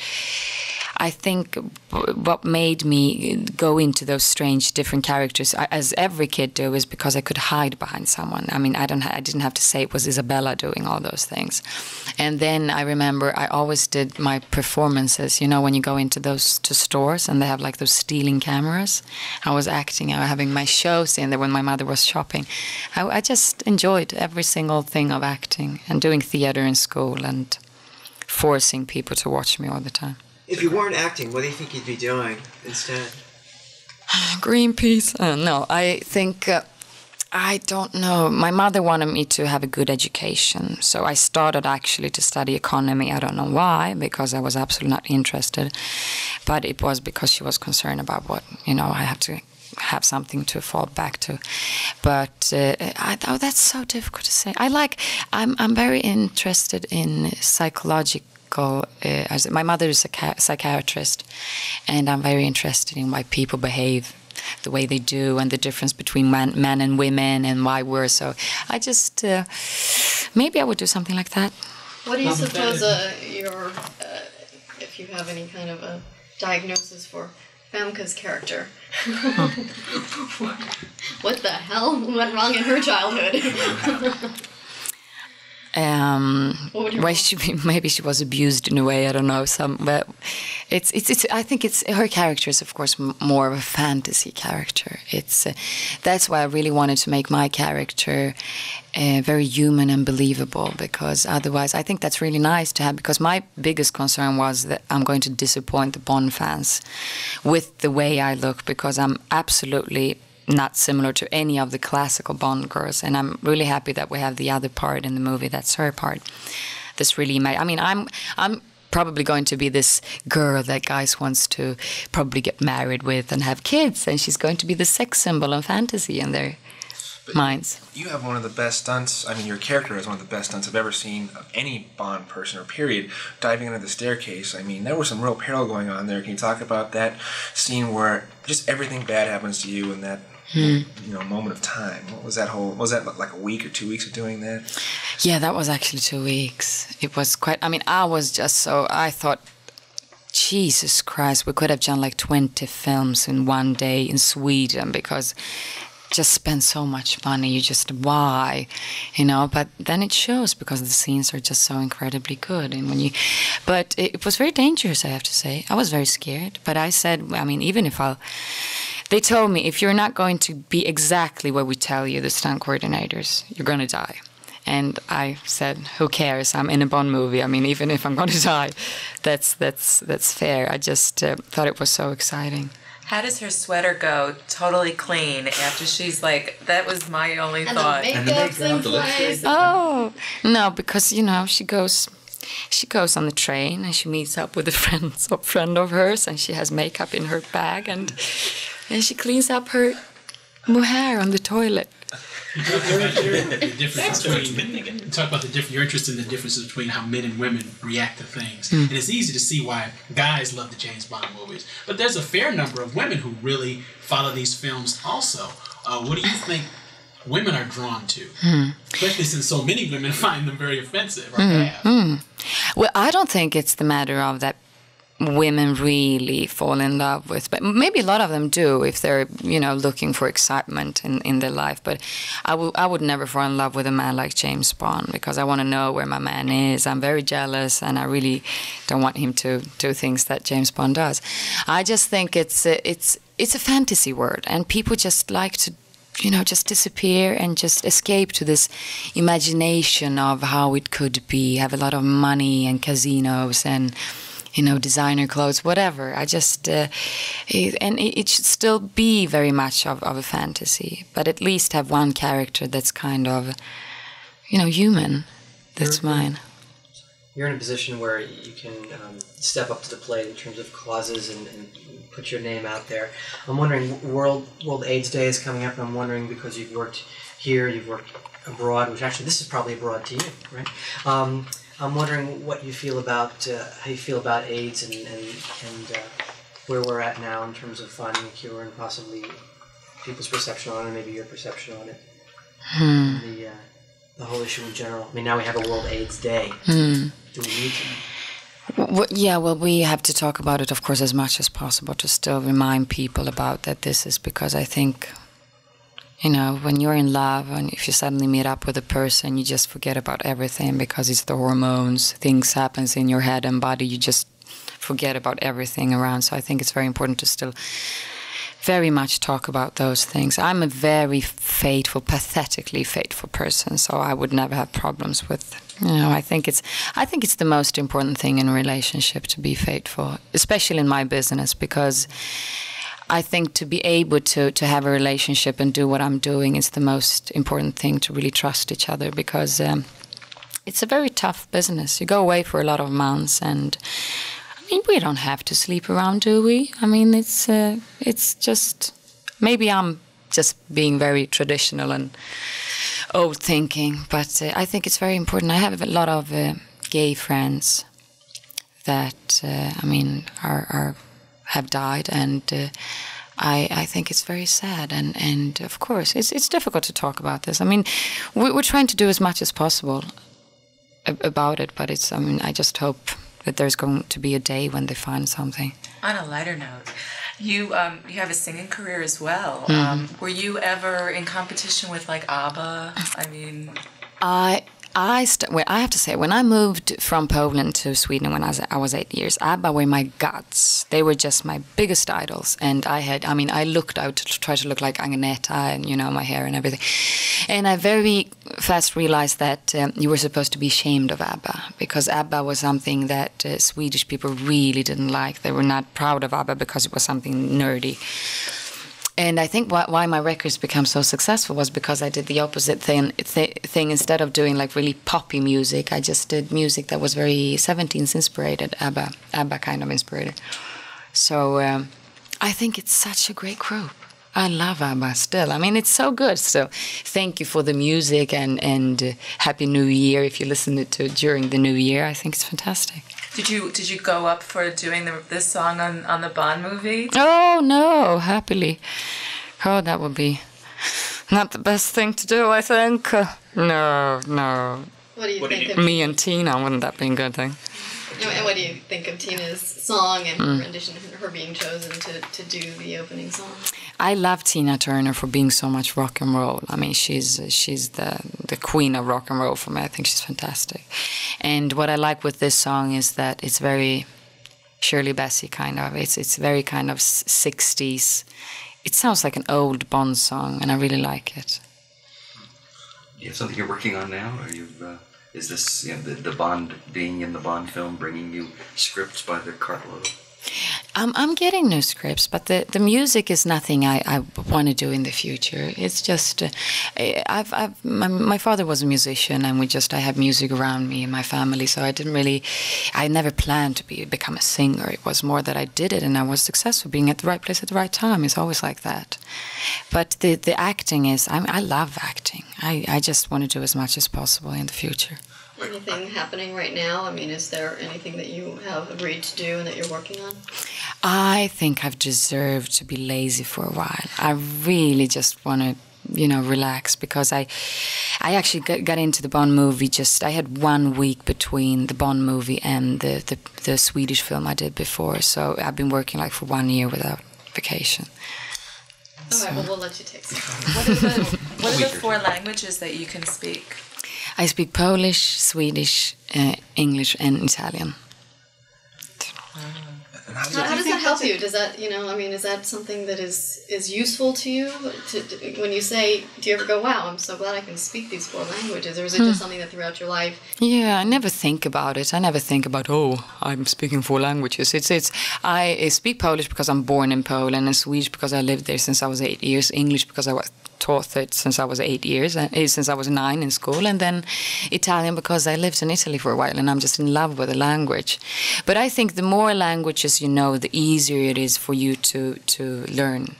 I think what made me go into those strange, different characters, as every kid do, is because I could hide behind someone. I mean, I didn't have to say it was Isabella doing all those things. And then I remember I always did my performances. When you go into those stores and they have like those stealing cameras, I was acting. I was having my shows in there when my mother was shopping. I just enjoyed every single thing of acting and doing theater in school and forcing people to watch me all the time. If you weren't acting, what do you think you'd be doing instead? Greenpeace? No, I think, I don't know. My mother wanted me to have a good education. So I started actually to study economy. I don't know why, because I was absolutely not interested. But it was because she was concerned about what, I have to have something to fall back to. But that's so difficult to say. I'm very interested in psychological. My mother is a psychiatrist, and I'm very interested in why people behave the way they do and the difference between men and women and why we're so. I just maybe I would do something like that. What do you suppose if you have any kind of a diagnosis for Famke's character? What the hell went wrong in her childhood? Maybe she was abused in a way. I don't know. But I think her character is, of course, more of a fantasy character. That's why I really wanted to make my character very human and believable, because otherwise, I think that's really nice to have. Because my biggest concern was that I'm going to disappoint the Bond fans with the way I look, because I'm absolutely not similar to any of the classical Bond girls, and I'm really happy that we have the other part in the movie. That's her part. This really I mean, I'm probably going to be this girl that guys wants to probably get married with and have kids, and she's going to be the sex symbol and fantasy in their minds. You have one of the best stunts. I mean, your character has one of the best stunts I've ever seen of any Bond person or period, diving under the staircase. I mean, there was some real peril going on there. Can you talk about that scene where just everything bad happens to you in that moment of time? What was that was that like a week or 2 weeks of doing that? Yeah, that was actually 2 weeks. It was quite, I thought, Jesus Christ, we could have done like 20 films in one day in Sweden, because just spend so much money. Why? But then it shows, because the scenes are just so incredibly good. And but it was very dangerous, I have to say. I was very scared, but I said, even if they told me, if you're not going to be exactly what we tell you, the stunt coordinators, you're going to die. And I said, who cares? I'm in a Bond movie. Even if I'm going to die, that's fair. I just thought it was so exciting. How does her sweater go totally clean after she's like, that was my only thought. And the makeup's in place. Oh, no, because, she goes on the train and she meets up with a friend of hers, and she has makeup in her bag, and she cleans up her hair on the toilet. The difference between, talk about you're interested in the differences between how men and women react to things. And it's easy to see why guys love the James Bond movies. But there's a fair number of women who really follow these films also. What do you think women are drawn to? Especially since so many women find them very offensive. Or have. Well, I don't think it's the matter of that women really fall in love with, but maybe a lot of them do if they're, looking for excitement in their life. But I would never fall in love with a man like James Bond, because I want to know where my man is. I'm very jealous, and I really don't want him to do things that James Bond does. I just think it's a fantasy world, and people just like to just disappear and just escape to this imagination of how it could be, have a lot of money and casinos and designer clothes, whatever. I just, and it should still be very much of a fantasy, but at least have one character that's kind of, human. That's mine. You're in a position where you can step up to the plate in terms of causes and put your name out there. I'm wondering, World AIDS Day is coming up, and I'm wondering, because you've worked here, you've worked abroad, which actually this is probably abroad to you, right? I'm wondering what you feel about how you feel about AIDS and where we're at now in terms of finding a cure and possibly people's perception on it, maybe your perception on it, and the whole issue in general. I mean, now we have a World AIDS Day. Do we need to? Well, we have to talk about it, of course, as much as possible to still remind people about that. This is because I think, when you're in love and if you suddenly meet up with a person, you just forget about everything because it's the hormones, things happens in your head and body, you just forget about everything around. So I think it's very important to still very much talk about those things. I'm a very faithful, pathetically faithful person, so I would never have problems with, I think it's the most important thing in a relationship to be faithful, especially in my business, because I think to be able to have a relationship and do what I'm doing is the most important thing, to really trust each other, because it's a very tough business. You go away for a lot of months, and we don't have to sleep around, do we? It's just, maybe I'm just being very traditional and old thinking, but I think it's very important. I have a lot of gay friends that, have died, and I think it's very sad, and of course it's difficult to talk about this. We're trying to do as much as possible about it, but I just hope that there's going to be a day when they find something. On a lighter note, you have a singing career as well. Were you ever in competition with like ABBA? I have to say, when I moved from Poland to Sweden when I was 8 years, ABBA were my gods. They were just my biggest idols. And I looked out to try to look like Agneta and, my hair and everything. And I very fast realized that you were supposed to be ashamed of ABBA, because ABBA was something that Swedish people really didn't like. They were not proud of ABBA because it was something nerdy. And I think why my records became so successful was because I did the opposite thing. Instead of doing like really poppy music, I just did music that was very 70s inspired, ABBA kind of inspired. So I think it's such a great group. I love ABBA still. It's so good. So thank you for the music, and Happy New Year if you listen to it during the New Year. I think it's fantastic. Did you go up for doing this song on the Bond movie? Oh no, happily. Oh, that would be not the best thing to do, I think. No. What do you think of me and Tina? Wouldn't that be a good thing? And what do you think of Tina's song and her rendition, her being chosen to do the opening song? I love Tina Turner for being so much rock and roll. She's the queen of rock and roll for me. I think she's fantastic. And what I like with this song is that it's very Shirley Bassey kind of. It's very kind of 60s. It sounds like an old Bond song, and I really like it. Do you have something you're working on now? Is this the Bond, being in the Bond film, bringing you scripts by the cartload? I'm getting new scripts, but the music is nothing I want to do in the future. It's just my father was a musician, and I had music around me in my family, so I never planned to become a singer. It was more that I did it, and I was successful being at the right place at the right time. It's always like that. But the acting I love acting. I just want to do as much as possible in the future. Anything happening right now? I mean, is there anything that you have agreed to do and that you're working on? I think I've deserved to be lazy for a while. I really just want to, relax, because I actually got into the Bond movie I had 1 week between the Bond movie and the Swedish film I did before. So I've been working for 1 year without vacation. All right, well, we'll let you take some. What are the 4 languages that you can speak? I speak Polish, Swedish, English, and Italian. How does that help you? Does that, is that something that is useful to you? When you say, do you ever go, wow, I'm so glad I can speak these 4 languages? Or is it just something that throughout your life? Yeah, I never think about it. I never think about, I'm speaking 4 languages. I speak Polish because I'm born in Poland, and Swedish because I lived there since I was 8 years, English because I was taught it since I was 8 years, since I was 9 in school, and then Italian because I lived in Italy for a while and I'm just in love with the language. But I think the more languages you know, the easier it is for you to learn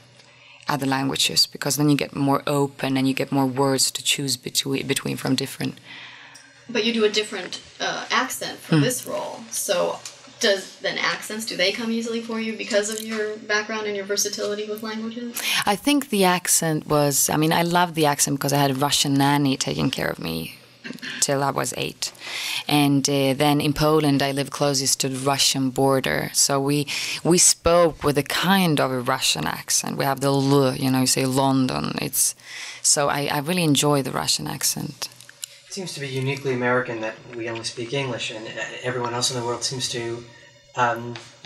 other languages, because then you get more open and you get more words to choose between from different. But you do a different accent for this role, so accents, do they come easily for you because of your background and your versatility with languages? I think the accent was, I love the accent because I had a Russian nanny taking care of me till I was 8. And then in Poland, I lived closest to the Russian border. So we spoke with a kind of a Russian accent. We have the L, you say London. So I really enjoy the Russian accent. It seems to be uniquely American that we only speak English, and everyone else in the world seems to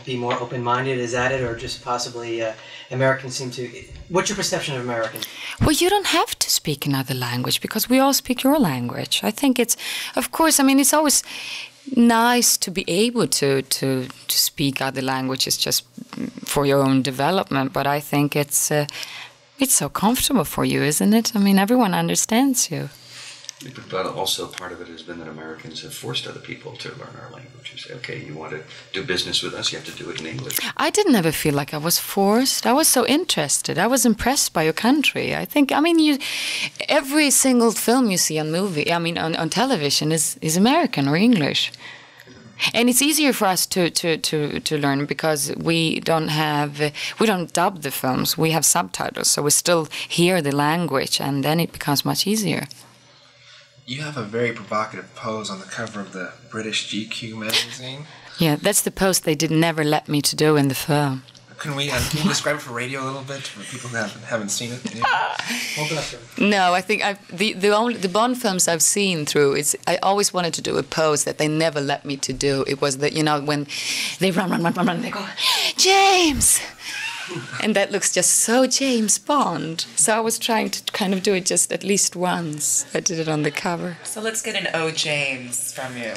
be more open-minded. Is that it, or just possibly Americans seem to... What's your perception of Americans? Well, you don't have to speak another language because we all speak your language. I think it's, of course, it's always nice to be able to speak other languages just for your own development, but I think it's so comfortable for you, isn't it? Everyone understands you. But also part of it has been that Americans have forced other people to learn our language. You say, okay, you want to do business with us, you have to do it in English. I didn't ever feel like I was forced. I was so interested. I was impressed by your country. I think, every single film you see on television is American or English. And it's easier for us to learn because we don't dub the films. We have subtitles, so we still hear the language, and then it becomes much easier. You have a very provocative pose on the cover of the British GQ magazine. Yeah, that's the pose they did never let me to do in the film. Can you describe it for radio a little bit for people who haven't seen it? Hold it up there. No, I think the Bond films I've seen through, I always wanted to do a pose that they never let me to do. It was when they run, they go, James! And that looks just so James Bond. So I was trying to kind of do it just at least once. I did it on the cover. So let's get an "Oh James" from you.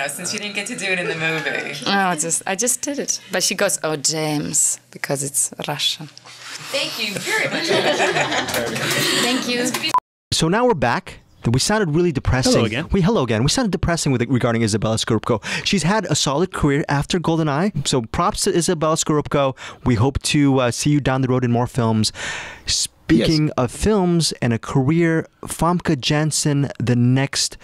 Since you didn't get to do it in the movie. Oh, I just did it. But she goes, "Oh James," because it's Russian. Thank you very much. Thank you. So now we're back. We sounded really depressing. Hello again. Hello again. We sounded depressing regarding Isabella Scorupco. She's had a solid career after GoldenEye. So props to Isabella Scorupco. We hope to see you down the road in more films. Speaking of films and a career, Famke Janssen, the next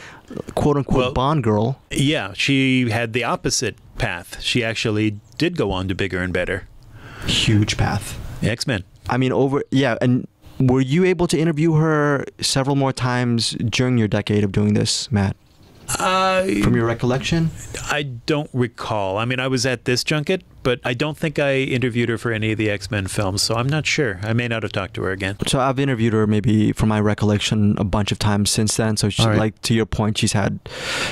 quote-unquote Bond girl. Yeah, she had the opposite path. She actually did go on to bigger and better. Huge path. X-Men. And were you able to interview her several more times during your decade of doing this, Matt? From your recollection? I don't recall. I was at this junket, but I don't think I interviewed her for any of the X-Men films, so I'm not sure. I may not have talked to her again. So I've interviewed her maybe, from my recollection, a bunch of times since then. So to your point, she's had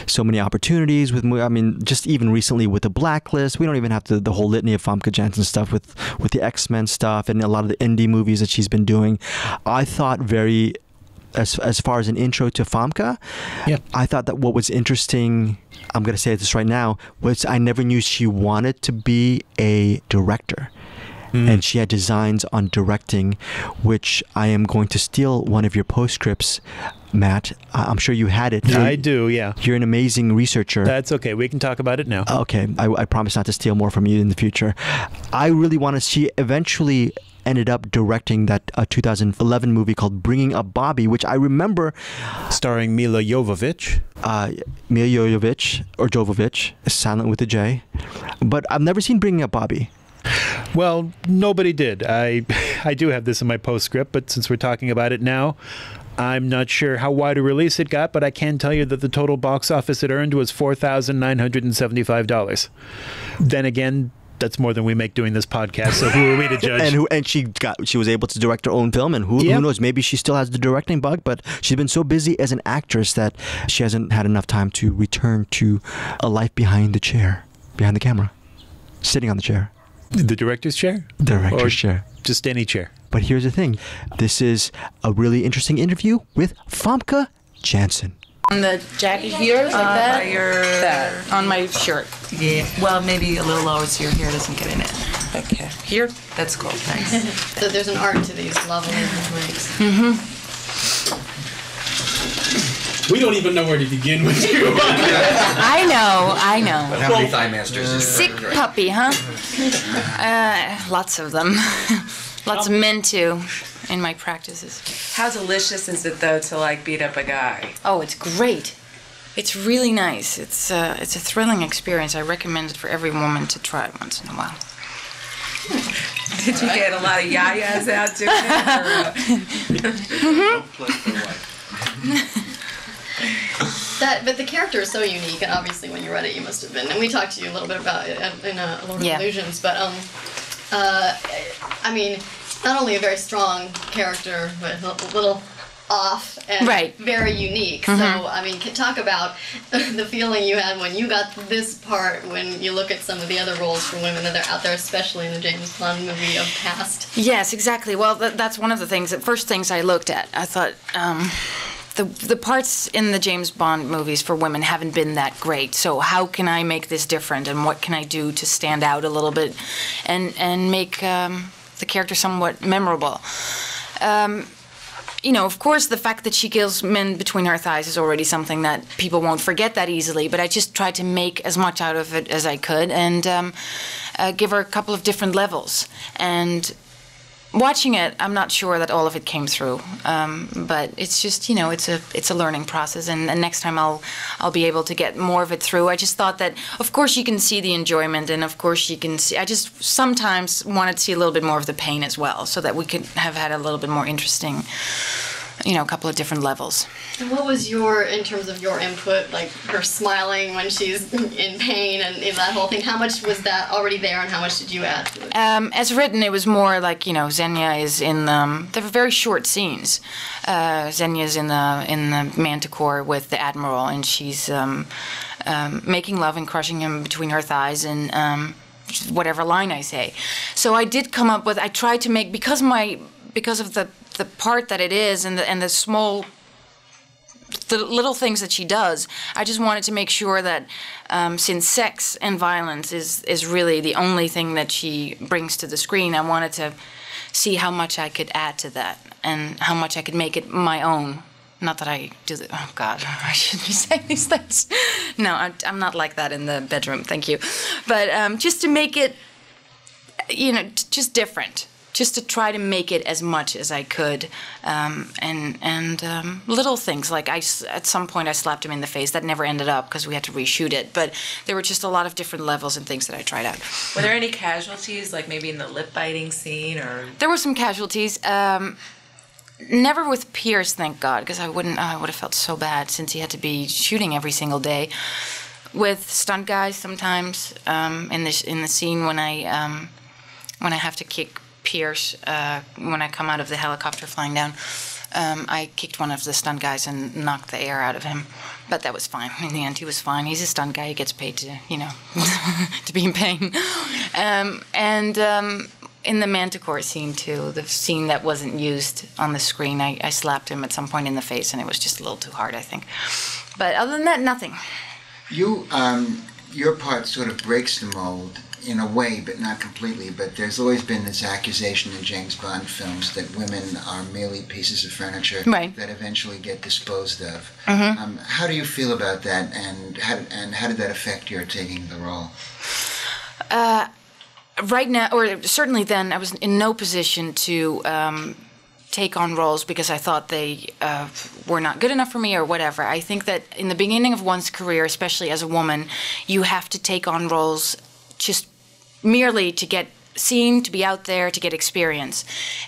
so many opportunities with, just even recently with The Blacklist. We don't even have the whole litany of Famke Janssen stuff with the X-Men stuff and a lot of the indie movies that she's been doing. I thought very as far as an intro to Famke, I thought that what was interesting, I'm going to say this right now, was I never knew she wanted to be a director. And she had designs on directing, which I am going to steal one of your postscripts, Matt. I'm sure you had it. I do, yeah. You're an amazing researcher. That's okay. We can talk about it now. Okay. I promise not to steal more from you in the future. I really want to see eventually ended up directing that 2011 movie called Bringing Up Bobby, which I remember starring Mila Jovovich. Mila Jovovich, or Jovovich, silent with a J. But I've never seen Bringing Up Bobby. Well, nobody did. I do have this in my postscript, but since we're talking about it now, I'm not sure how wide a release it got, but I can tell you that the total box office it earned was $4,975. Then again, that's more than we make doing this podcast, so who are we to judge? And she was able to direct her own film, and who knows, maybe she still has the directing bug, but she's been so busy as an actress that she hasn't had enough time to return to a life behind the camera, sitting on the chair. The director's chair? Director's chair. Just any chair. But here's the thing. This is a really interesting interview with Famke Janssen. On the jacket here, like that? That. On my shirt. Yeah. Well, maybe a little lower so your hair doesn't get in it. Okay. Here? That's cool. Thanks. So there's an art to these lovely wigs. We don't even know where to begin with you. I know. But how many thigh masters is Sick puppy, huh? Lots of them. Lots of men, too, in my practices. How delicious is it, though, to, like, beat up a guy? Oh, it's great. It's really nice. It's a thrilling experience. I recommend it for every woman to try it once in a while. Did you get a lot of yayas out doing it? But the character is so unique, and obviously when you read it, you must have been. And we talked to you a little bit about it in Lord of Illusions, but I mean, not only a very strong character, but a little off and very unique. So I mean, talk about the feeling you had when you got this part. When you look at some of the other roles for women that are out there, especially in the James Bond movie of past. Yes, exactly. Well, that's one of the first things I looked at. I thought. The parts in the James Bond movies for women haven't been that great, so how can I make this different, and what can I do to stand out a little bit and make the character somewhat memorable? Of course, the fact that she kills men between her thighs is already something that people won't forget that easily, but I just tried to make as much out of it as I could and give her a couple of different levels. And watching it, I'm not sure that all of it came through, but it's just it's a learning process, and next time I'll be able to get more of it through. I just thought that, of course, you can see the enjoyment, and of course you can see. I just sometimes wanted to see a little bit more of the pain as well, so that we could have had a little bit more interesting, a couple of different levels. And what was in terms of your input, like her smiling when she's in pain and that whole thing? How much was that already there, and how much did you add to it? As written, it was more like, Xenia is in they're very short scenes. Xenia's in the Manticore with the Admiral, and she's making love and crushing him between her thighs, and whatever line I say. So I did come up with, I tried to make, because of the part that it is, and the little things that she does, I just wanted to make sure that since sex and violence is really the only thing that she brings to the screen, I wanted to see how much I could add to that and how much I could make it my own. Not that I do that. Oh, God, I shouldn't be saying these things. No, I'm not like that in the bedroom, thank you. But just to make it, just different. Just to try to make it as much as I could, and little things like at some point I slapped him in the face. That never ended up because we had to reshoot it. But there were just a lot of different levels and things that I tried out. Were there any casualties, like maybe in the lip biting scene, or? There were some casualties. Never with Pierce, thank God, because I would have felt so bad since he had to be shooting every single day. With stunt guys sometimes in the scene when I have to kick Pierce, when I come out of the helicopter flying down, I kicked one of the stunt guys and knocked the air out of him. But that was fine. In the end, he was fine. He's a stunt guy. He gets paid to, to be in pain. in the Manticore scene too, the scene that wasn't used on the screen, I slapped him at some point in the face, and it was just a little too hard, I think. But other than that, nothing. Your part sort of breaks the mold in a way, but not completely. But there's always been this accusation in James Bond films that women are merely pieces of furniture that eventually get disposed of. Mm-hmm. How do you feel about that, and how did that affect your taking the role? Right now, or certainly then, I was in no position to take on roles because I thought they were not good enough for me or whatever. I think that in the beginning of one's career, especially as a woman, you have to take on roles just merely to get seen, to be out there, to get experience.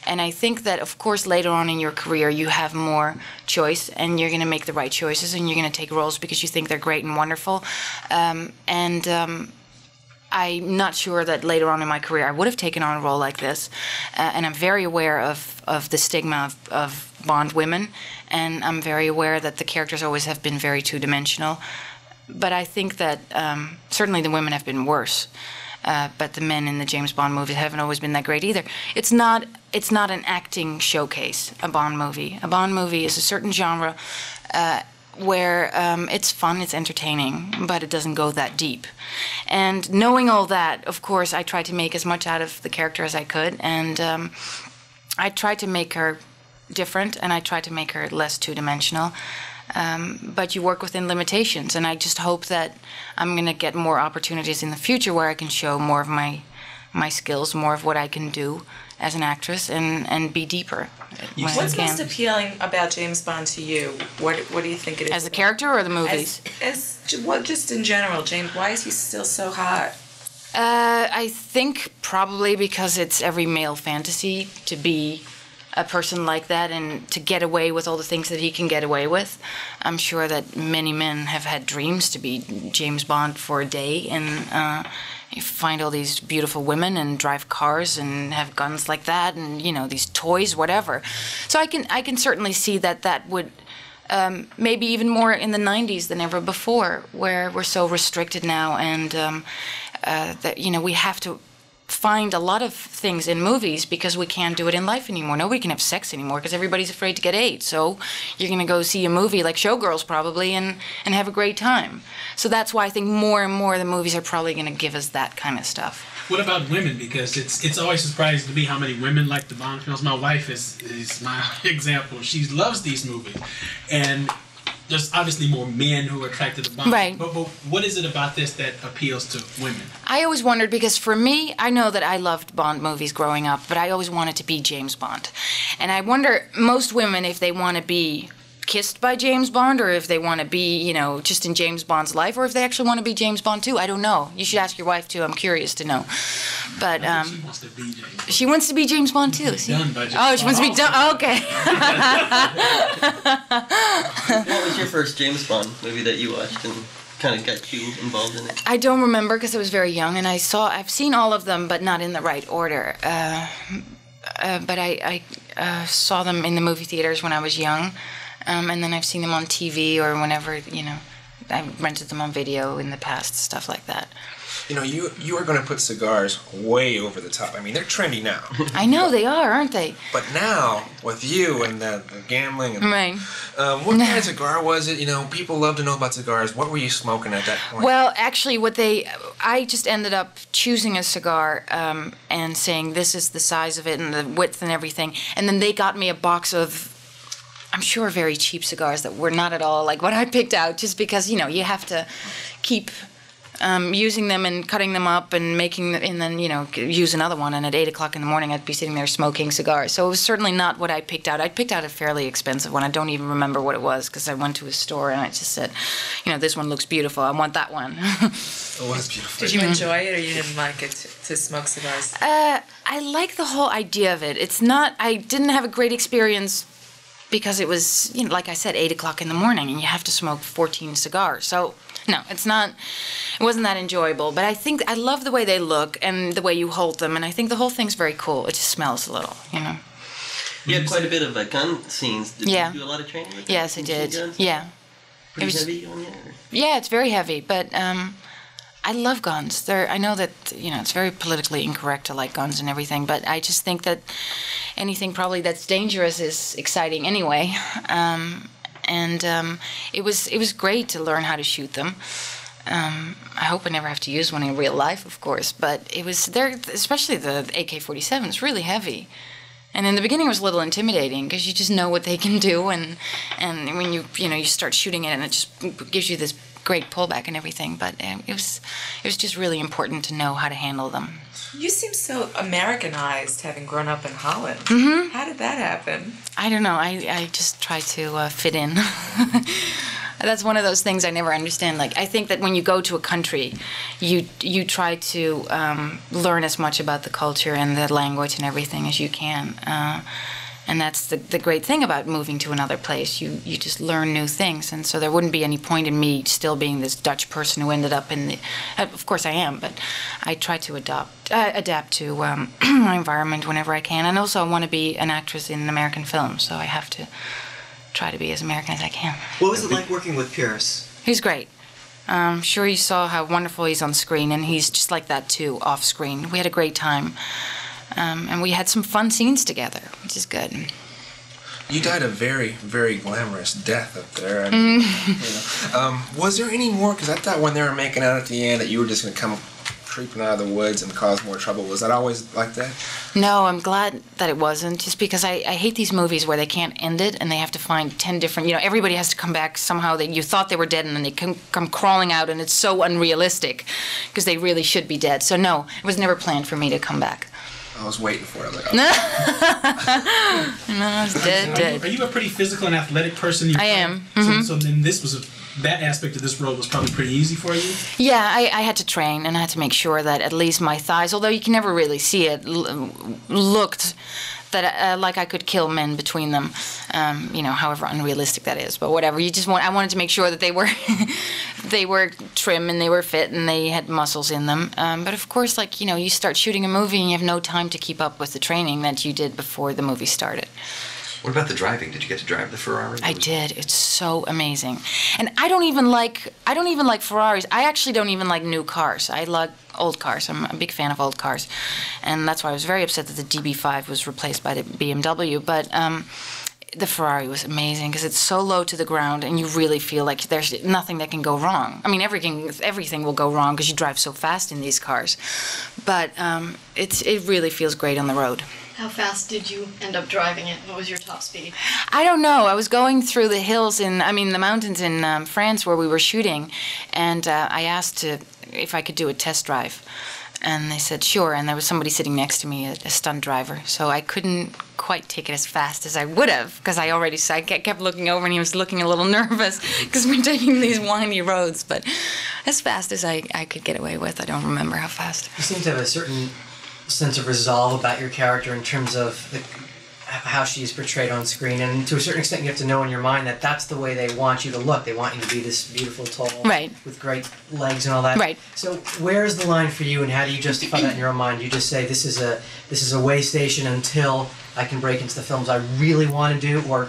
And I think that, of course, later on in your career, you have more choice, and you're going to make the right choices, and you're going to take roles because you think they're great and wonderful. I'm not sure that later on in my career I would have taken on a role like this. And I'm very aware of the stigma of Bond women, and I'm very aware that the characters always have been very two-dimensional. But I think that certainly the women have been worse. But the men in the James Bond movies haven't always been that great either. It's not an acting showcase, a Bond movie. A Bond movie is a certain genre where it's fun, it's entertaining, but it doesn't go that deep. And knowing all that, of course, I tried to make as much out of the character as I could, and I tried to make her different, and I tried to make her less two-dimensional. But you work within limitations, and I just hope that I'm going to get more opportunities in the future where I can show more of my skills, more of what I can do as an actress, and be deeper. What's most appealing about James Bond to you? What do you think it is? As a character or the movies? Well, just in general, James. Why is he still so hot? I think probably because it's every male fantasy to be a person like that and to get away with all the things that he can get away with. I'm sure that many men have had dreams to be James Bond for a day, and you find all these beautiful women and drive cars and have guns like that, and these toys, whatever. So I can certainly see that would maybe even more in the 90s than ever before, where we're so restricted now, and that we have to find a lot of things in movies because we can't do it in life anymore. Nobody can have sex anymore because everybody's afraid to get AIDS. So you're going to go see a movie like Showgirls probably and have a great time. So that's why I think more and more the movies are probably going to give us that kind of stuff. What about women? Because it's always surprising to me how many women like the Bond films. My wife is my example. She loves these movies. And there's obviously more men who are attracted to Bond. Right. But what is it about this that appeals to women? I always wondered, because for me, I know that I loved Bond movies growing up, but I always wanted to be James Bond. And I wonder, most women, if they want to be kissed by James Bond, or if they want to be, just in James Bond's life, or if they actually want to be James Bond too. I don't know. You should ask your wife too. I'm curious to know. But she wants to be James Bond. She wants to be James Bond too. She wants to be Oh, she wants to be done. Oh, okay. What was your first James Bond movie that you watched and kind of got you involved in it? I don't remember because I was very young, and I've seen all of them, but not in the right order. But I saw them in the movie theaters when I was young. And then I've seen them on TV or whenever, I rented them on video in the past, stuff like that. You are going to put cigars way over the top. I mean, they're trendy now. I know they are, aren't they? But now, with you and the gambling, and, right? What kind of cigar was it? People love to know about cigars. What were you smoking at that point? Well, actually, I just ended up choosing a cigar and saying this is the size of it and the width and everything, and then they got me a box of, I'm sure, very cheap cigars that were not at all like what I picked out, just because, you have to keep using them and cutting them up and making, and then, use another one. And at 8 o'clock in the morning, I'd be sitting there smoking cigars. So it was certainly not what I picked out. I picked out a fairly expensive one. I don't even remember what it was because I went to a store and I just said, this one looks beautiful. I want that one. It was beautiful. Did you enjoy it, or you didn't like it to smoke cigars? I like the whole idea of it. I didn't have a great experience because it was, like I said, 8 o'clock in the morning, and you have to smoke 14 cigars. So, no, it wasn't that enjoyable. But I love the way they look and the way you hold them, and I think the whole thing's very cool. It just smells a little, You had quite a bit of gun scenes. Did you do a lot of training with Yes, I did. Guns? Yeah. Pretty heavy on you? Yeah, it's very heavy, but I love guns. I know that, it's very politically incorrect to like guns and everything, but I just think that anything probably that's dangerous is exciting anyway. It was great to learn how to shoot them. I hope I never have to use one in real life, of course, but especially the AK-47 is really heavy. And in the beginning it was a little intimidating because you just know what they can do, and when you start shooting it and it just gives you this great pullback and everything, but it was just really important to know how to handle them. You seem so Americanized, having grown up in Holland. Mm-hmm. How did that happen? I don't know. I just try to fit in. That's one of those things I never understand. Like, I think that when you go to a country, you try to learn as much about the culture and the language and everything as you can. And that's the great thing about moving to another place. You just learn new things. And so there wouldn't be any point in me still being this Dutch person who ended up in the... Of course I am, but I try to adapt to my environment whenever I can. And also I want to be an actress in American films, so I have to try to be as American as I can. What was it like working with Pierce? He's great. I'm sure you saw how wonderful he is on screen, and he's just like that too, off screen. We had a great time. And we had some fun scenes together, which is good. You died a very, very glamorous death up there. I mean, was there any more? Because I thought when they were making out at the end that you were just going to come creeping out of the woods and cause more trouble. Was that always like that? No, I'm glad that it wasn't, just because I hate these movies where they can't end it and they have to find 10 different, everybody has to come back somehow. That you thought they were dead and then they come crawling out, and it's so unrealistic because they really should be dead. So no, it was never planned for me to come back. I was waiting for it. I was like, No, I was dead. Are you a pretty physical and athletic person? I am. Mm-hmm. So then that aspect of this role was probably pretty easy for you? Yeah, I had to train, and I had to make sure that at least my thighs, although you can never really see it, looked that like I could kill men between them, however unrealistic that is. But whatever, I wanted to make sure that they were they were trim and they were fit and they had muscles in them. But of course, you start shooting a movie and you have no time to keep up with the training that you did before the movie started. What about the driving? Did you get to drive the Ferrari? I did. It's so amazing. And I don't even like Ferraris. I actually don't even like new cars. I like old cars. I'm a big fan of old cars. And that's why I was very upset that the DB5 was replaced by the BMW. But the Ferrari was amazing because it's so low to the ground and you really feel like there's nothing that can go wrong. I mean, everything will go wrong because you drive so fast in these cars. But it really feels great on the road. How fast did you end up driving it? What was your top speed? I don't know. I was going through the the mountains in France where we were shooting, and I asked if I could do a test drive. And they said, sure, and there was somebody sitting next to me, a stunt driver. So I couldn't quite take it as fast as I would have, because I kept looking over and he was looking a little nervous because we're taking these windy roads. But as fast as I could get away with, I don't remember how fast. You seem to have a certain sense of resolve about your character in terms of how she is portrayed on screen, and to a certain extent you have to know in your mind that that's the way they want you to look. They want you to be this beautiful, tall, right, with great legs and all that. Right. So where's the line for you, and how do you justify that in your own mind? You just say this is a way station until I can break into the films I really want to do, or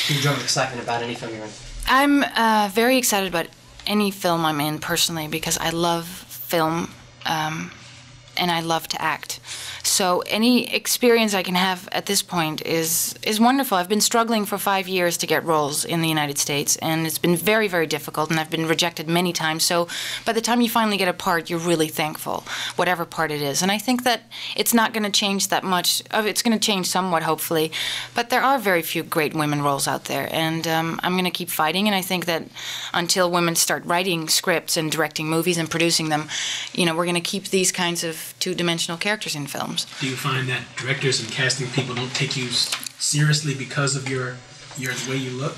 do you drum of excitement about any film you're in? I'm very excited about any film I'm in personally because I love film. And I love to act. So any experience I can have at this point is wonderful. I've been struggling for 5 years to get roles in the United States, and it's been very, very difficult, and I've been rejected many times. So by the time you finally get a part, you're really thankful, whatever part it is. And I think that it's not going to change that much. It's going to change somewhat, hopefully. But there are very few great women roles out there, and I'm going to keep fighting. And I think that until women start writing scripts and directing movies and producing them, we're going to keep these kinds of two-dimensional characters in films. Do you find that directors and casting people don't take you seriously because of the way you look?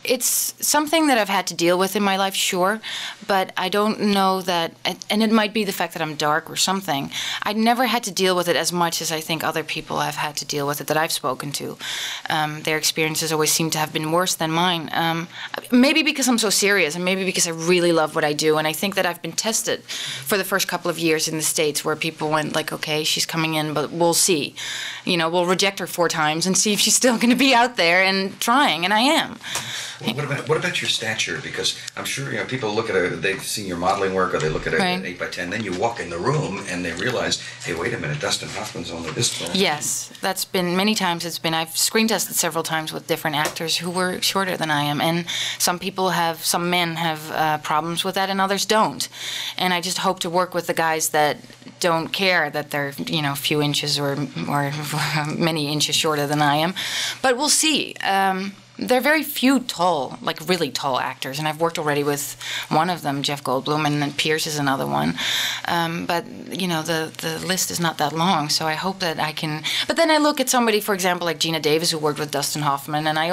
It's something that I've had to deal with in my life, sure, but I don't know that, and it might be the fact that I'm dark or something. I never had to deal with it as much as I think other people have had to deal with it that I've spoken to. Their experiences always seem to have been worse than mine. Maybe because I'm so serious, and maybe because I really love what I do, and I think that I've been tested for the first couple of years in the States where people went like, okay, she's coming in, but we'll see. We'll reject her 4 times and see if she's still going to be out there and trying, and I am. What about your stature? Because I'm sure people look at they've seen your modeling work, or they look at an 8x10. Then you walk in the room and they realize, hey, wait a minute, Dustin Hoffman's only this tall. Yes, that's been many times. I've screen tested several times with different actors who were shorter than I am, and some men have problems with that, and others don't. And I just hope to work with the guys that don't care that they're a few inches or many inches shorter than I am. But we'll see. There are very few tall, like really tall actors, and I've worked already with one of them, Jeff Goldblum, and then Pierce is another one. But the list is not that long, so I hope that I can. But then I look at somebody, for example, like Gina Davis, who worked with Dustin Hoffman, and I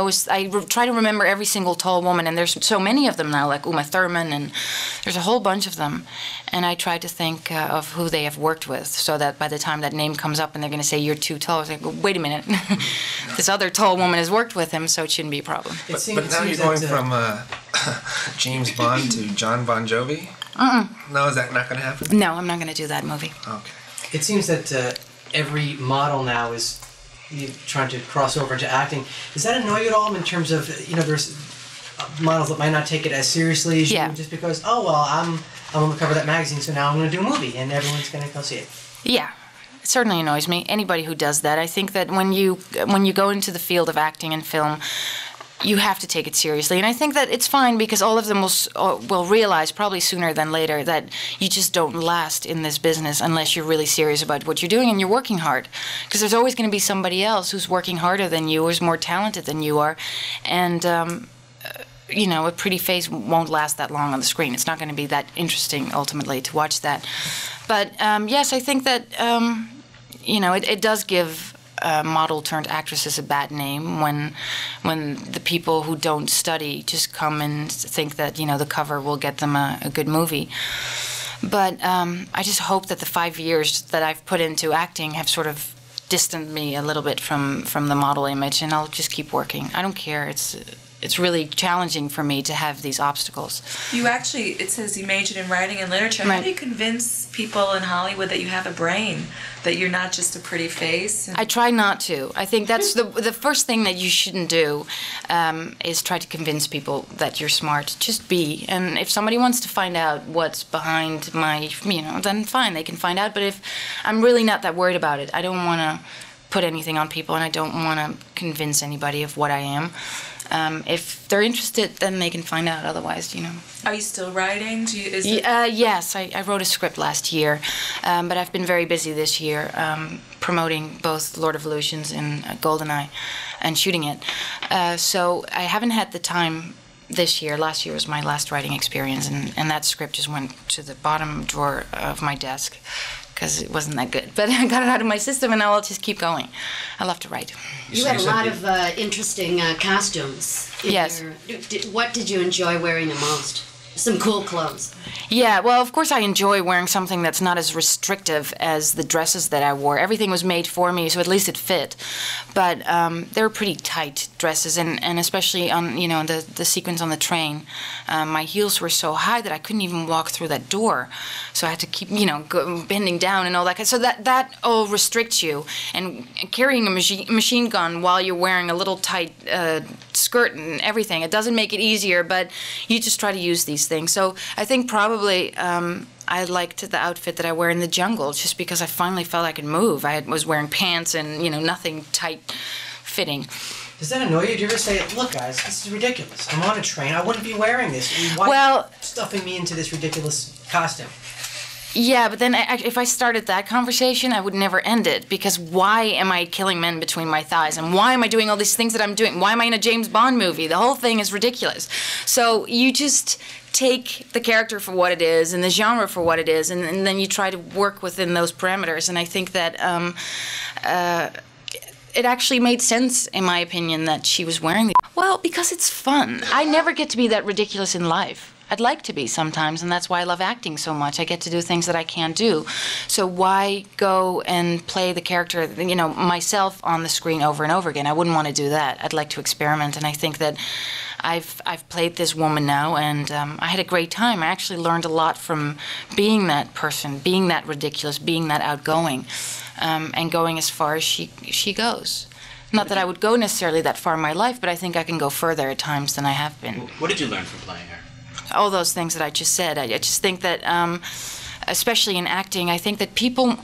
try to remember every single tall woman, and there's so many of them now, like Uma Thurman, and there's a whole bunch of them. And I try to think of who they have worked with, so that by the time that name comes up and they're going to say, you're too tall, I was like, well, wait a minute. This other tall woman has worked with him, so it shouldn't be a problem. But now you're going from James Bond to John Bon Jovi? No, is that not going to happen? No, I'm not going to do that movie. Okay. It seems that every model now is trying to cross over into acting. Does that annoy you at all in terms of, there's models that might not take it as seriously as you, just because, I'm on the cover of that magazine, so now I'm going to do a movie, and everyone's going to go see it. Yeah. It certainly annoys me. Anybody who does that. I think that when you go into the field of acting and film, you have to take it seriously. And I think that it's fine, because all of them will realize probably sooner than later that you just don't last in this business unless you're really serious about what you're doing and you're working hard. Because there's always going to be somebody else who's working harder than you, who's more talented than you are. And a pretty face won't last that long on the screen. It's not going to be that interesting ultimately to watch that. But yes, I think that it does give model turned actresses a bad name when the people who don't study just come and think that the cover will get them a good movie. But I just hope that the 5 years that I've put into acting have sort of distanced me a little bit from the model image, and I'll just keep working. I don't care. It's really challenging for me to have these obstacles. You actually, it says you majored in writing and literature. How do you convince people in Hollywood that you have a brain, that you're not just a pretty face? I try not to. I think that's the first thing that you shouldn't do, is try to convince people that you're smart. Just be. And if somebody wants to find out what's behind my, then fine, they can find out. But if I'm really not that worried about it, I don't want to put anything on people, and I don't want to convince anybody of what I am. If they're interested, then they can find out. Otherwise, Are you still writing? Yes, I wrote a script last year, but I've been very busy this year promoting both Lord of Illusions and GoldenEye and shooting it. So I haven't had the time this year. Last year was my last writing experience, and that script just went to the bottom drawer of my desk because it wasn't that good. But I got it out of my system, and now I'll just keep going. I love to write. You had a lot of interesting costumes. Yes. What did you enjoy wearing the most? Some cool clothes. Yeah, well, of course I enjoy wearing something that's not as restrictive as the dresses that I wore. Everything was made for me, so at least it fit. But they were pretty tight dresses, and especially on, the sequence on the train. My heels were so high that I couldn't even walk through that door. So I had to keep, bending down and all that. So that all restricts you. And carrying a machine gun while you're wearing a little tight skirt and everything, it doesn't make it easier, but you just try to use these things. So I think probably I liked the outfit that I wear in the jungle just because I finally felt I could move. I was wearing pants and, nothing tight fitting. Does that annoy you? Do you ever say, look, guys, this is ridiculous. I'm on a train. I wouldn't be wearing this. Why are you stuffing me into this ridiculous costume? Yeah, but then if I started that conversation, I would never end it, because why am I killing men between my thighs? And why am I doing all these things that I'm doing? Why am I in a James Bond movie? The whole thing is ridiculous. So you just take the character for what it is and the genre for what it is, and then you try to work within those parameters. And I think that it actually made sense, in my opinion, that she was wearing these. Well, because it's fun. I never get to be that ridiculous in life. I'd like to be sometimes, and that's why I love acting so much. I get to do things that I can't do. So why go and play the character, myself on the screen over and over again? I wouldn't want to do that. I'd like to experiment, and I think that I've played this woman now, and I had a great time. I actually learned a lot from being that person, being that ridiculous, being that outgoing, and going as far as she goes. Not that I would go necessarily that far in my life, but I think I can go further at times than I have been. What did you learn from playing her? All those things that I just said. I just think that, especially in acting, I think that people...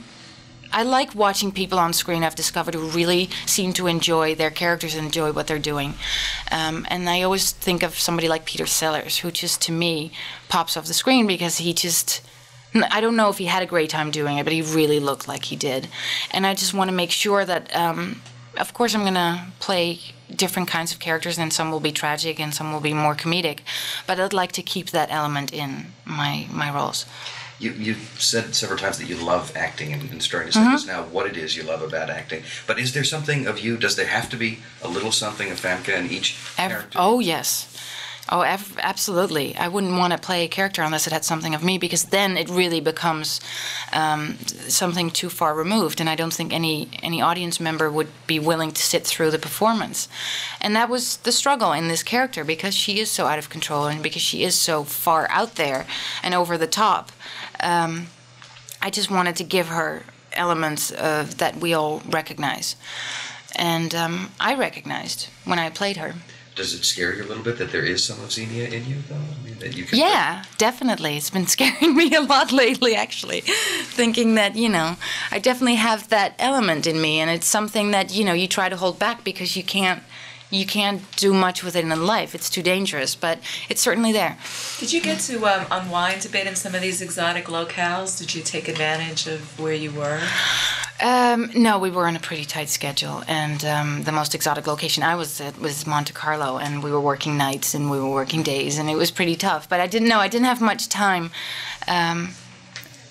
I like watching people on screen I've discovered who really seem to enjoy their characters and enjoy what they're doing. And I always think of somebody like Peter Sellers, who just, to me, pops off the screen because he just... I don't know if he had a great time doing it, but he really looked like he did. And I just want to make sure that, of course, I'm going to play different kinds of characters, and some will be tragic and some will be more comedic. But I'd like to keep that element in my roles. You've said several times that you love acting, and starting to say this now, what it is you love about acting. But is there something of you, does there have to be a little something of Famke in each character? Oh, yes. Oh, absolutely. I wouldn't want to play a character unless it had something of me, because then it really becomes something too far removed, and I don't think any audience member would be willing to sit through the performance. And that was the struggle in this character, because she is so out of control and because she is so far out there and over the top. I just wanted to give her elements that we all recognize. And I recognized when I played her. Does it scare you a little bit that there is some of Xenia in you, though? I mean, that you can Definitely. It's been scaring me a lot lately, actually. Thinking that, I definitely have that element in me, and it's something that, you try to hold back because you can't do much with it in life. It's too dangerous, but it's certainly there. Did you get to unwind a bit in some of these exotic locales? Did you take advantage of where you were? No, we were on a pretty tight schedule, and the most exotic location I was at was Monte Carlo, and we were working nights and we were working days, and it was pretty tough. But I didn't have much time.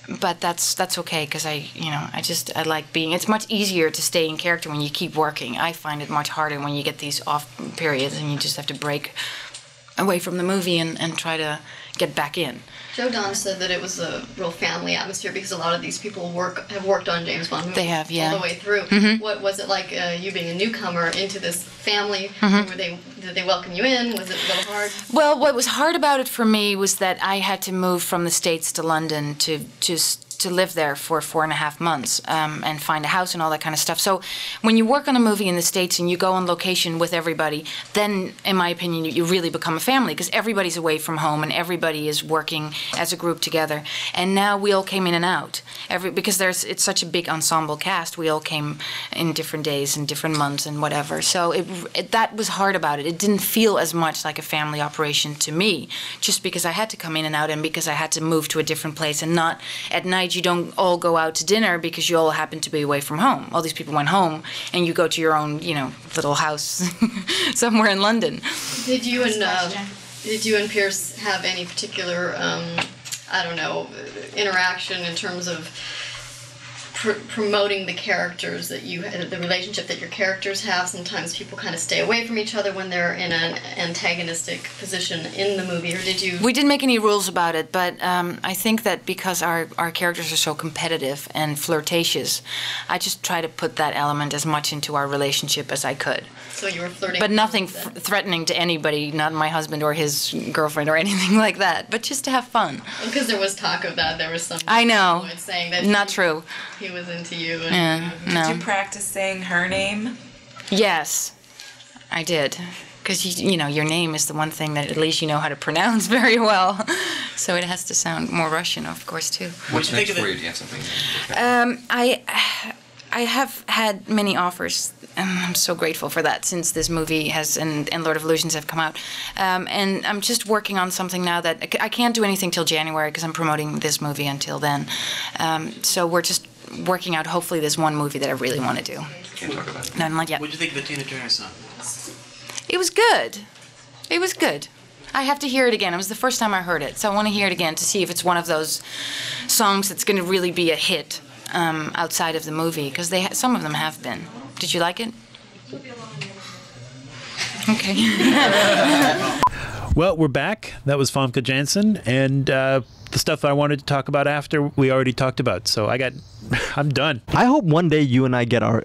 But that's okay, because I like being. It's much easier to stay in character when you keep working. I find it much harder when you get these off periods and you just have to break away from the movie and try to get back in. Joe Don said that it was a real family atmosphere because a lot of these people have worked on James Bond movies. They have, yeah. All the way through. Mm-hmm. What was it like, you being a newcomer into this family? Mm-hmm. Did they welcome you in? Was it a little hard? Well, what was hard about it for me was that I had to move from the States to London to live there for 4.5 months and find a house and all that kind of stuff. So when you work on a movie in the States and you go on location with everybody, then, in my opinion, you really become a family, because everybody's away from home and everybody is working as a group together. And now we all came in and out. Because it's such a big ensemble cast, we all came in different days and different months and whatever. So that was hard about it. It didn't feel as much like a family operation to me, just because I had to come in and out and because I had to move to a different place, and not at night you don't all go out to dinner because you all happen to be away from home. All these people went home, and you go to your own, little house somewhere in London. Did you and Pierce have any particular, interaction in terms of promoting the characters that the relationship that your characters have? Sometimes people kind of stay away from each other when they're in an antagonistic position in the movie, or did you? We didn't make any rules about it, but I think that because our characters are so competitive and flirtatious, I just try to put that element as much into our relationship as I could. So you were flirting? But nothing threatening to anybody, not my husband or his girlfriend or anything like that, but just to have fun. Because there was talk of that. There was some I know. saying that not true. He was into you. No. Did you practice saying her name? Yes, I did. Because, your name is the one thing that at least you know how to pronounce very well. So it has to sound more Russian, of course, too. What's next for you? Do you have something? I have had many offers, and I'm so grateful for that, since this movie and Lord of Illusions have come out. And I'm just working on something now that I can't do anything till January because I'm promoting this movie until then. So we're just working out, hopefully, this one movie that I really want to do. Can't talk about it. No, not yet. What did you think of the Tina Turner song? It was good. It was good. I have to hear it again. It was the first time I heard it, so I want to hear it again to see if it's one of those songs that's going to really be a hit outside of the movie, because some of them have been. Did you like it? Okay. Well, we're back. That was Famke Janssen, and the stuff I wanted to talk about after we already talked about. So I'm done. I hope one day you and I get our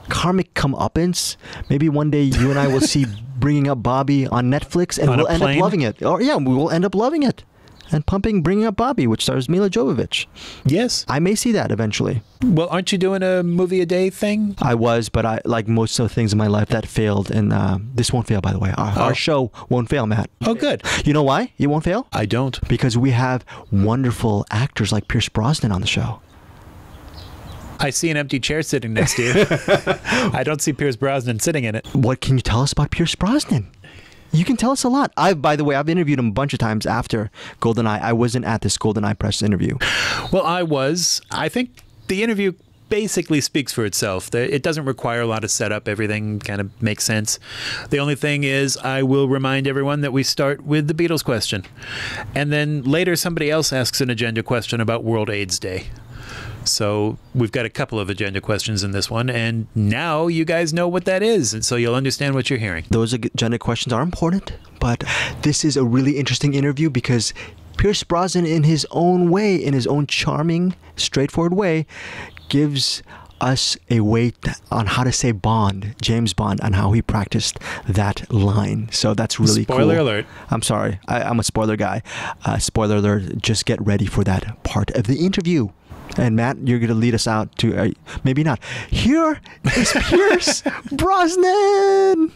karmic comeuppance. Maybe one day you and I will see Bringing Up Bobby on Netflix, and we'll end up loving it. Or we will end up loving it. and pumping Bringing Up Bobby, which stars Mila Jovovich. Yes. I may see that eventually. Well, aren't you doing a movie a day thing? I was, but I like most of the things in my life that failed, and this won't fail, by the way. Our show won't fail, Matt. Oh, good. You know why it won't fail? I don't. Because we have wonderful actors like Pierce Brosnan on the show. I see an empty chair sitting next to you. I don't see Pierce Brosnan sitting in it. What can you tell us about Pierce Brosnan? You can tell us a lot. By the way, I've interviewed him a bunch of times after GoldenEye. I wasn't at this GoldenEye press interview. Well, I was. I think the interview basically speaks for itself. It doesn't require a lot of setup. Everything kind of makes sense. The only thing is I will remind everyone that we start with the Beatles question. And then later somebody else asks an agenda question about World AIDS Day. So we've got a couple of agenda questions in this one, and now you guys know what that is, and so you'll understand what you're hearing. Those agenda questions are important, but this is a really interesting interview because Pierce Brosnan, in his own way, in his own charming, straightforward way, gives us a way on how to say Bond, James Bond, and how he practiced that line. So that's really cool. Spoiler alert. I'm sorry. I'm a spoiler guy. Spoiler alert. Just get ready for that part of the interview. And Matt, you're going to lead us out to, maybe not. Here is Pierce Brosnan.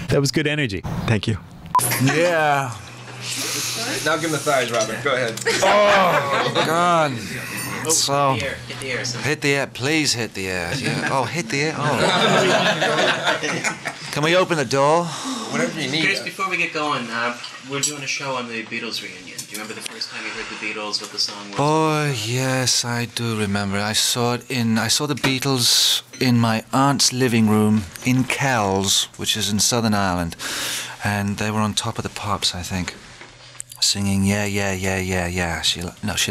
That was good energy. Thank you. Yeah. Now give him the thighs, Robert. Go ahead. Oh, God. So, hit the air. Hit the air. Please hit the air. Yeah. Oh, hit the air. Oh. Can we open the door? Whatever you need. Chris, before we get going, we're doing a show on the Beatles reunion. Do you remember the first time you heard the Beatles, what the song was? Oh, yes, I do remember. I saw the Beatles in my aunt's living room in Kells, which is in Southern Ireland. And they were on Top of the Pops, I think, singing, yeah, yeah, yeah, yeah, yeah. She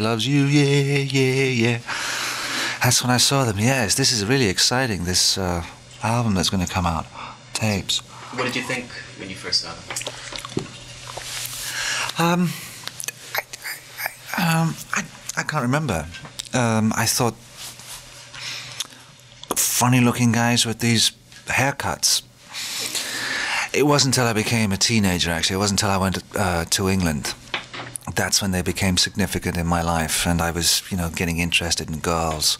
loves you, yeah, yeah, yeah. That's when I saw them. Yes, this is really exciting, this album that's going to come out. Tapes. What did you think when you first saw them? I can't remember. I thought funny-looking guys with these haircuts. It wasn't until I became a teenager, actually. It wasn't until I went to England. That's when they became significant in my life, and I was, getting interested in girls.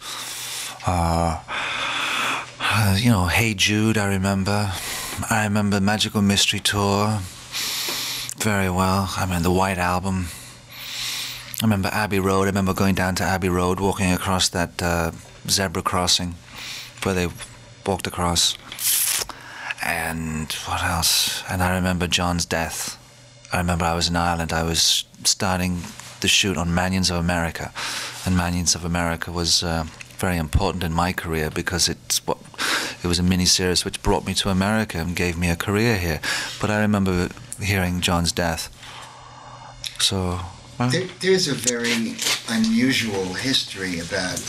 Hey Jude, I remember. I remember Magical Mystery Tour very well. I remember the White Album. I remember Abbey Road. I remember going down to Abbey Road, walking across that zebra crossing where they walked across. And what else? And I remember John's death. I remember I was in Ireland. I was starting the shoot on Manions of America. And Manions of America was very important in my career because it was a mini-series which brought me to America and gave me a career here. But I remember hearing John's death. So... There's a very unusual history about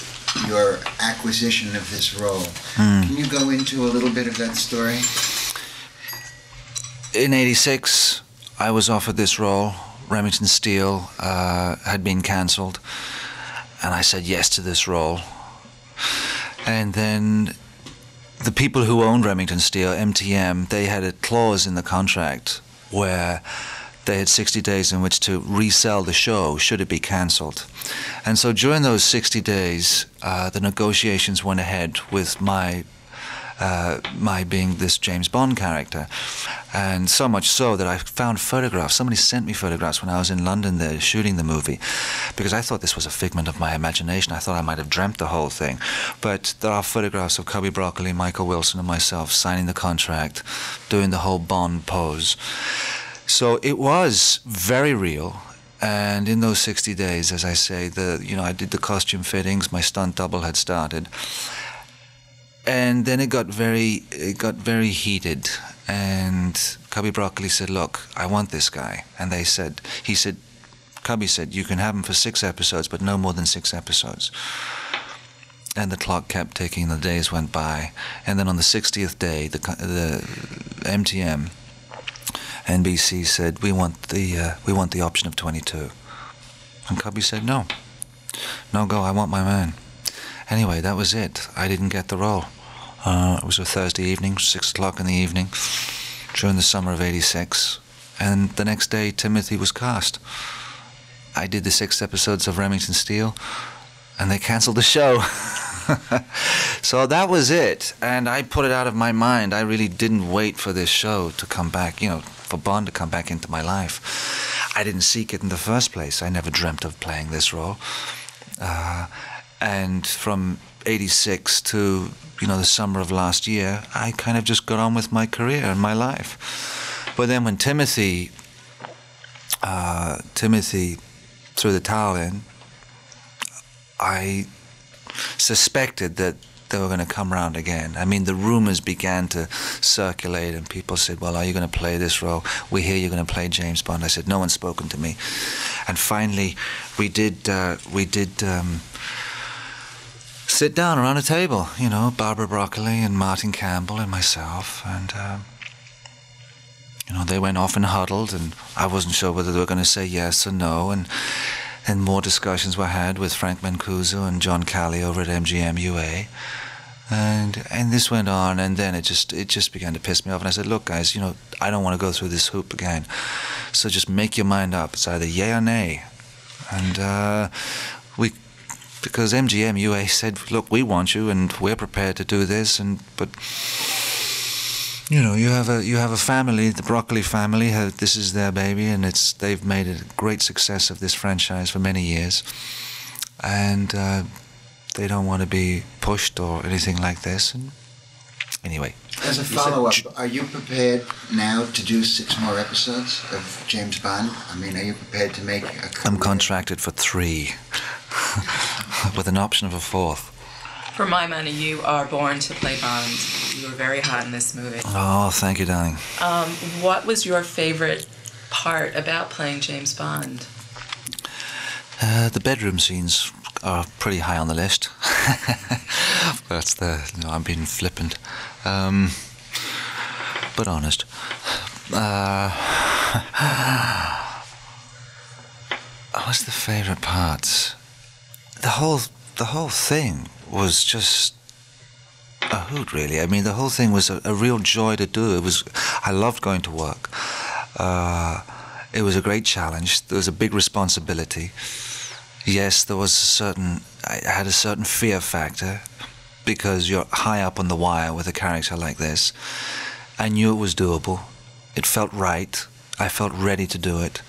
your acquisition of this role. Can you go into a little bit of that story? In '86, I was offered this role. Remington Steele had been cancelled, and I said yes to this role. And then the people who owned Remington Steele, MTM, they had a clause in the contract where they had 60 days in which to resell the show should it be cancelled. And so during those 60 days, the negotiations went ahead with my being this James Bond character. And so much so that I found photographs. Somebody sent me photographs when I was in London there shooting the movie, because I thought this was a figment of my imagination. I thought I might have dreamt the whole thing. But there are photographs of Cubby Broccoli, Michael Wilson and myself signing the contract, doing the whole Bond pose. So it was very real, and in those 60 days, as I say, I did the costume fittings. My stunt double had started, and then it got very heated. And Cubby Broccoli said, "Look, I want this guy," and Cubby said, "You can have him for 6 episodes, but no more than 6 episodes." And the clock kept ticking. The days went by, and then on the 60th day, the MTM. NBC said, we want the option of 22. And Cubby said, no go, I want my man. Anyway, that was it. I didn't get the role. It was a Thursday evening, 6 o'clock in the evening, during the summer of '86. And the next day, Timothy was cast. I did the 6 episodes of Remington Steele, and they canceled the show. So that was it, and I put it out of my mind. I really didn't wait for this show to come back, for Bond to come back into my life. I didn't seek it in the first place. I never dreamt of playing this role. And from 86 to, the summer of last year, I kind of just got on with my career and my life. But then when Timothy threw the towel in, I suspected that they were going to come around again. I mean, the rumors began to circulate, and people said, well, are you going to play this role? We hear you're going to play James Bond. I said, no one's spoken to me. And finally, we did sit down around a table, Barbara Broccoli and Martin Campbell and myself, and they went off and huddled, and I wasn't sure whether they were going to say yes or no, and more discussions were had with Frank Mancuso and John Calley over at MGM UA, and this went on, and then it just began to piss me off, and I said, look guys, I don't want to go through this hoop again, so just make your mind up. It's either yay or nay. And because MGM UA said, look, we want you and we're prepared to do this, but you have a family, the Broccoli family. This is their baby, and they've made a great success of this franchise for many years, and they don't want to be pushed or anything like this. And anyway, as a follow-up, are you prepared now to do 6 more episodes of James Bond? I mean, are you prepared to make a career? I'm contracted for 3, with an option of a 4th. For my money, you are born to play Bond. You were very hot in this movie. Oh, thank you, darling. What was your favorite part about playing James Bond? The bedroom scenes are pretty high on the list. That's I'm being flippant, but honest. What's the favorite parts? The whole thing was just a hoot, really. I mean, the whole thing was a real joy to do. I loved going to work. It was a great challenge. There was a big responsibility. Yes, there was I had a certain fear factor, because you're high up on the wire with a character like this. I knew it was doable. It felt right. I felt ready to do it.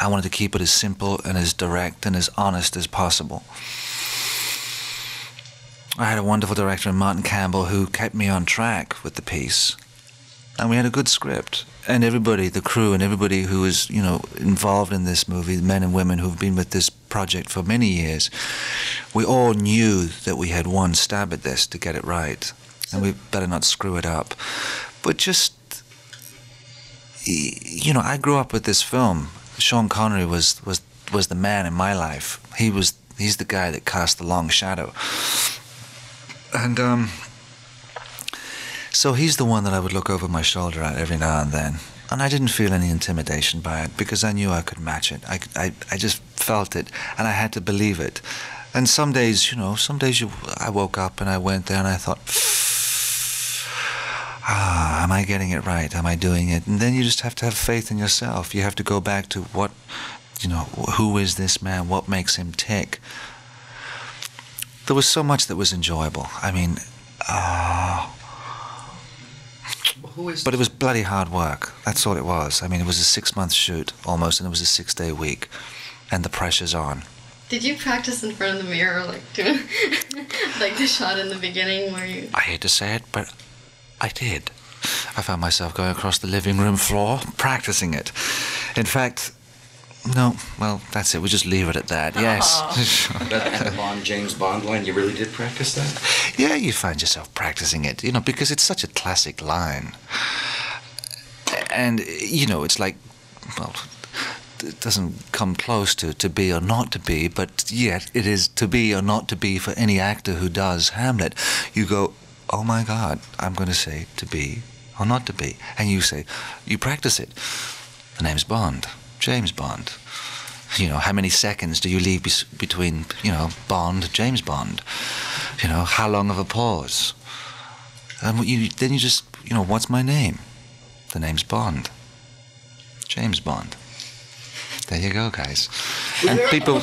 I wanted to keep it as simple and as direct and as honest as possible. I had a wonderful director in Martin Campbell who kept me on track with the piece. And we had a good script. And everybody, the crew and everybody who was, involved in this movie, the men and women who've been with this project for many years, we all knew that we had one stab at this to get it right. And we better not screw it up. But just, I grew up with this film. Sean Connery was the man in my life. He's the guy that cast the long shadow. And so he's the one that I would look over my shoulder at every now and then. And I didn't feel any intimidation by it, because I knew I could match it. I just felt it, and I had to believe it. And some days, I woke up and I went there and I thought, am I getting it right? Am I doing it? And then you just have to have faith in yourself. You have to go back to who is this man? What makes him tick? There was so much that was enjoyable. I mean, but it was bloody hard work. That's all it was. I mean, it was a 6-month shoot almost, and it was a 6-day week, and the pressure's on. Did you practice in front of the mirror, doing the shot in the beginning where you? I hate to say it, but I did. I found myself going across the living room floor, practicing it. In fact, no, well, that's it. We just leave it at that. Yes. That Bond, James Bond line, you really did practice that? Yeah, you find yourself practicing it, because it's such a classic line. And, it's like, well, it doesn't come close to be or not to be, but yet it is to be or not to be for any actor who does Hamlet. You go, oh my God, I'm going to say to be or not to be. And you practice it. The name's Bond. James Bond. How many seconds do you leave between, Bond, James Bond? How long of a pause? And then you just, what's my name? The name's Bond. James Bond. There you go, guys. And people.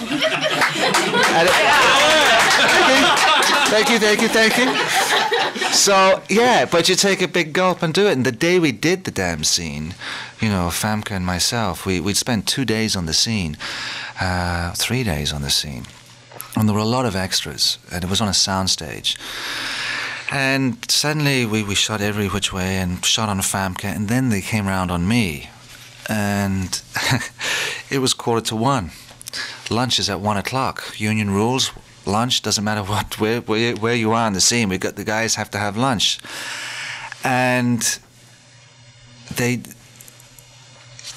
Thank you. So yeah, but you take a big gulp and do it. And the day we did the damn scene, you know, Famke and myself, we'd spent 2 days on the scene, 3 days on the scene, and there were a lot of extras, and it was on a soundstage. And suddenly we shot every which way and shot on Famke, and then they came round on me, and it was 1:45. Lunch is at 1 o'clock. Union rules. Lunch doesn't matter where you are in the scene. The guys have to have lunch, and they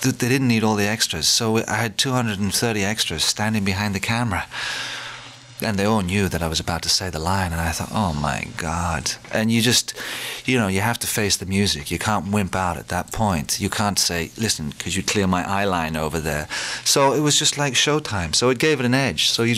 didn't need all the extras. So I had 230 extras standing behind the camera. And they all knew that I was about to say the line, and I thought, oh my God. And you just, you know, you have to face the music. You can't wimp out at that point. You can't say, listen, could you clear my eye line over there? So it was just like showtime. So it gave it an edge. So I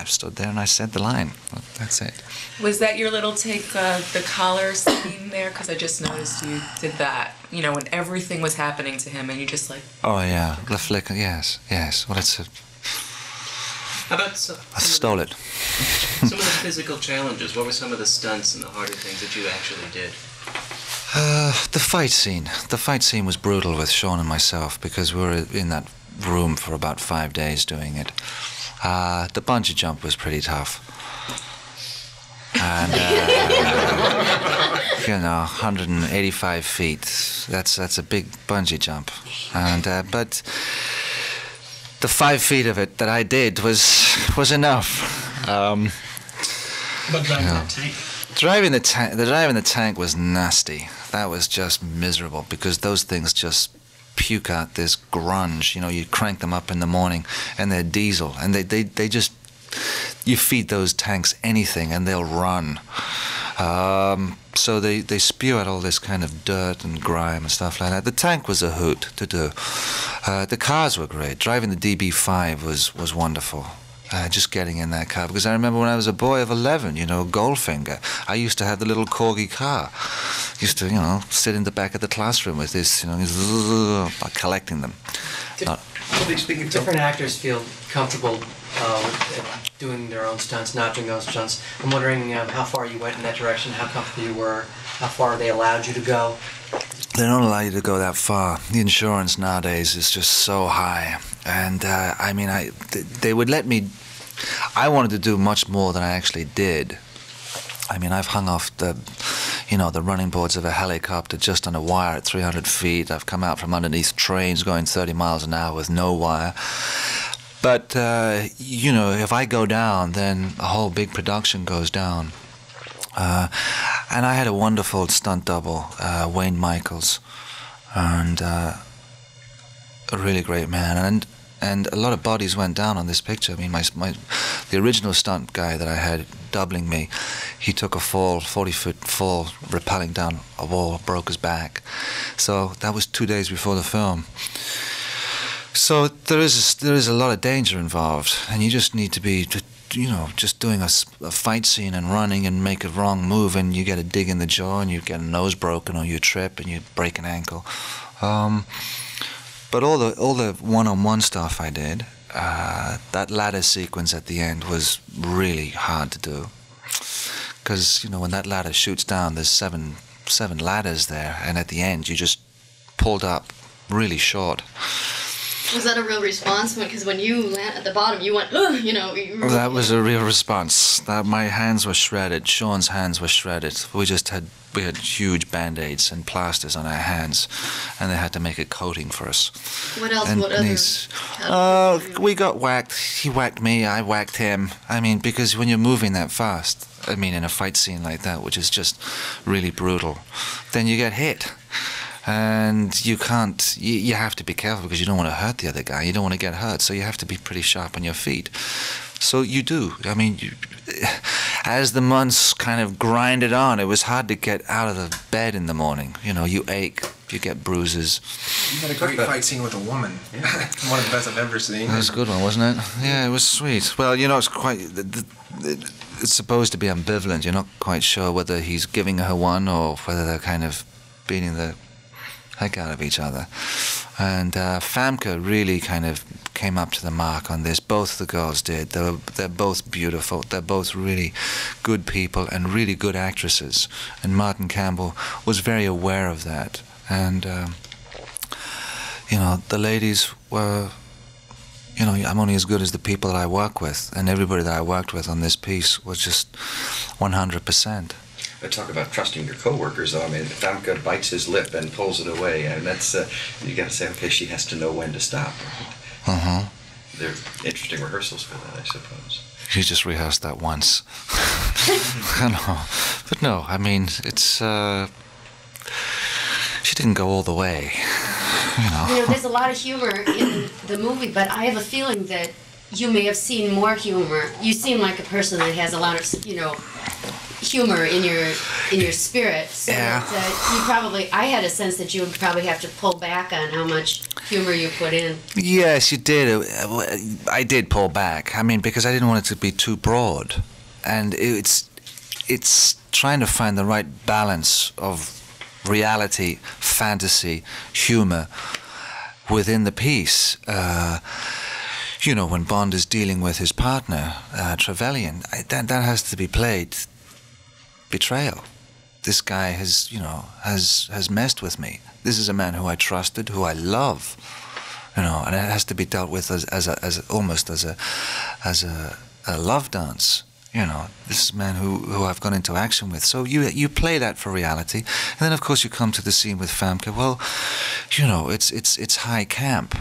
stood there and I said the line. That's it. Was that your little take, the collar scene there? Because I just noticed you did that, you know, when everything was happening to him, and you just like... Oh yeah, the flick, yes. Well, it's a... How about I stole it. Some of the physical challenges? What were some of the stunts and the harder things that you actually did? The fight scene. The fight scene was brutal with Sean and myself because we were in that room for about 5 days doing it. The bungee jump was pretty tough. And, you know, 185 feet. That's a big bungee jump. And, but... the 5 feet of it that I did was enough. But driving that tank? Driving the tank was nasty. That was just miserable because those things just puke out this grunge. You know, you crank them up in the morning and they're diesel, and they just, you feed those tanks anything and they'll run. So they spew out all this kind of dirt and grime and stuff like that. The tank was a hoot to do. The cars were great. Driving the DB5 was wonderful. Just getting in that car, because I remember when I was a boy of 11, you know, Goldfinger, I used to have the little corgi car. Used to, you know, sit in the back of the classroom with this, you know, collecting them. Different actors feel comfortable with doing their own stunts, not doing their own stunts. I'm wondering how far you went in that direction, how comfortable you were, how far they allowed you to go. They don't allow you to go that far. The insurance nowadays is just so high. And, I mean, they would let me... I wanted to do much more than I actually did. I mean, I've hung off the, you know, the running boards of a helicopter just on a wire at 300 feet. I've come out from underneath trains going 30 miles an hour with no wire. But, you know, if I go down, then a whole big production goes down. And I had a wonderful stunt double, Wayne Michaels, and a really great man. And a lot of bodies went down on this picture. I mean, the original stunt guy that I had doubling me, he took a fall, 40-foot fall, rappelling down a wall, broke his back. So that was 2 days before the film. So there is a lot of danger involved, and you just need to be, you know, just doing a fight scene and running and make a wrong move, and you get a dig in the jaw, and you get a nose broken, or you trip and you break an ankle. But all the one-on-one stuff I did, that ladder sequence at the end was really hard to do, because, you know, when that ladder shoots down, there's seven ladders there, and at the end you just pulled up really short. Was that a real response? Because when you land at the bottom, you went, ugh, you know. That was a real response. That my hands were shredded. Sean's hands were shredded. We had huge band-aids and plasters on our hands, and they had to make a coating for us. What else? And what other? We got whacked. He whacked me. I whacked him. I mean, because when you're moving that fast, I mean, in a fight scene like that, which is just really brutal, then you get hit. And you can't, you have to be careful because you don't want to hurt the other guy. You don't want to get hurt, so you have to be pretty sharp on your feet. So you do. I mean, as the months kind of grinded on, it was hard to get out of the bed in the morning. You know, you ache, you get bruises. You had a great fight scene with a woman. One of the best I've ever seen. That was a good one, wasn't it? Yeah, it was sweet. Well, you know, it's quite... It's supposed to be ambivalent. You're not quite sure whether he's giving her one or whether they're kind of beating the heck out of each other. And Famke really kind of came up to the mark on this. Both the girls did. They're both beautiful. They're both really good people and really good actresses. And Martin Campbell was very aware of that. And, you know, the ladies were, you know, I'm only as good as the people that I work with. And everybody that I worked with on this piece was just 100%. I talk about trusting your coworkers, though. I mean, Famke bites his lip and pulls it away, and that's you got to say, okay, she has to know when to stop. Right? They're interesting rehearsals for that, I suppose. She just rehearsed that once. I know, but no, I mean, it's she didn't go all the way. You know, there's a lot of humor in the movie, but I have a feeling that you may have seen more humor. You seem like a person that has a lot of, you know, humor in your spirit. So yeah. That, you probably, I had a sense that you would probably have to pull back on how much humor you put in. Yes, you did. I did pull back. I mean, because I didn't want it to be too broad, and it's trying to find the right balance of reality, fantasy, humor within the piece. You know, when Bond is dealing with his partner, Trevelyan, that has to be played. Betrayal. This guy has, you know, has messed with me. This is a man who I trusted, who I love, you know, and it has to be dealt with as almost as a love dance. You know, this is a man who I've gone into action with. So you play that for reality, and then of course you come to the scene with Famke. Well, you know, it's high camp,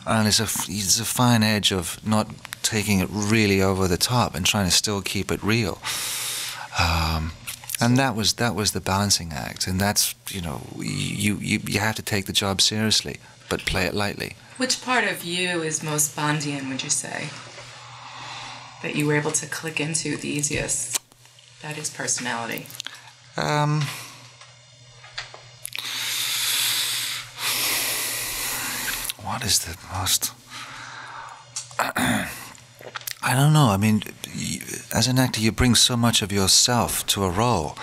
and it's a fine edge of not taking it really over the top and trying to still keep it real. And that was the balancing act, and that's, you know, you have to take the job seriously, but play it lightly. Which part of you is most Bondian, would you say? That you were able to click into the easiest? That is personality. What is the most? I don't know. I mean, as an actor, you bring so much of yourself to a role.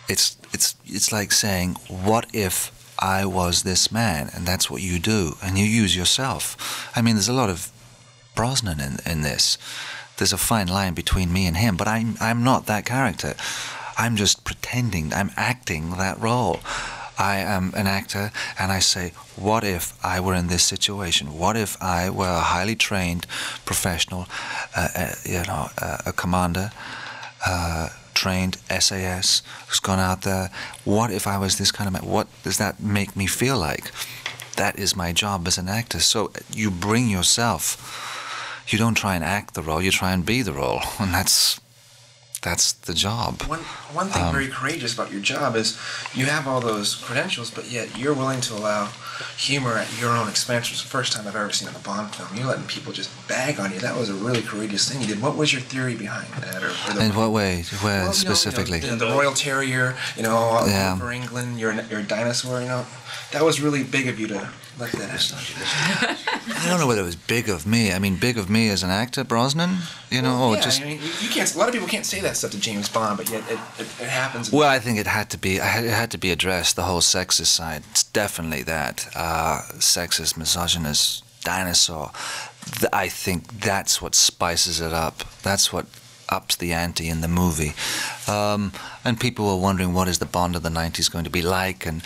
It's like saying, "What if I was this man?" And that's what you do, and you use yourself. I mean, there's a lot of Brosnan in this. There's a fine line between me and him, but I'm not that character. I'm just pretending. I'm acting that role. I am an actor, and I say, what if I were in this situation? What if I were a highly trained professional, a commander, trained SAS, who's gone out there? What if I was this kind of man? What does that make me feel like? That is my job as an actor. So you bring yourself. You don't try and act the role, you try and be the role, and that's the job. One thing very courageous about your job is you have all those credentials, but yet you're willing to allow humor at your own expense. It was the first time I've ever seen in a Bond film. You're letting people just bag on you. That was a really courageous thing you did. What was your theory behind that? In what way? Where specifically? You know, the Royal Terrier, you know, all over England, you're a dinosaur, you know. That was really big of you to let that happen. I don't know whether it was big of me. I mean, big of me as an actor, Brosnan? You know, yeah, I mean, you can't. A lot of people can't say that stuff to James Bond, but yet it happens. Well, I think it had to be addressed. The whole sexist side. It's definitely that sexist, misogynist dinosaur. I think that's what spices it up. That's what ups the ante in the movie. And people were wondering, what is the Bond of the 90s going to be like? And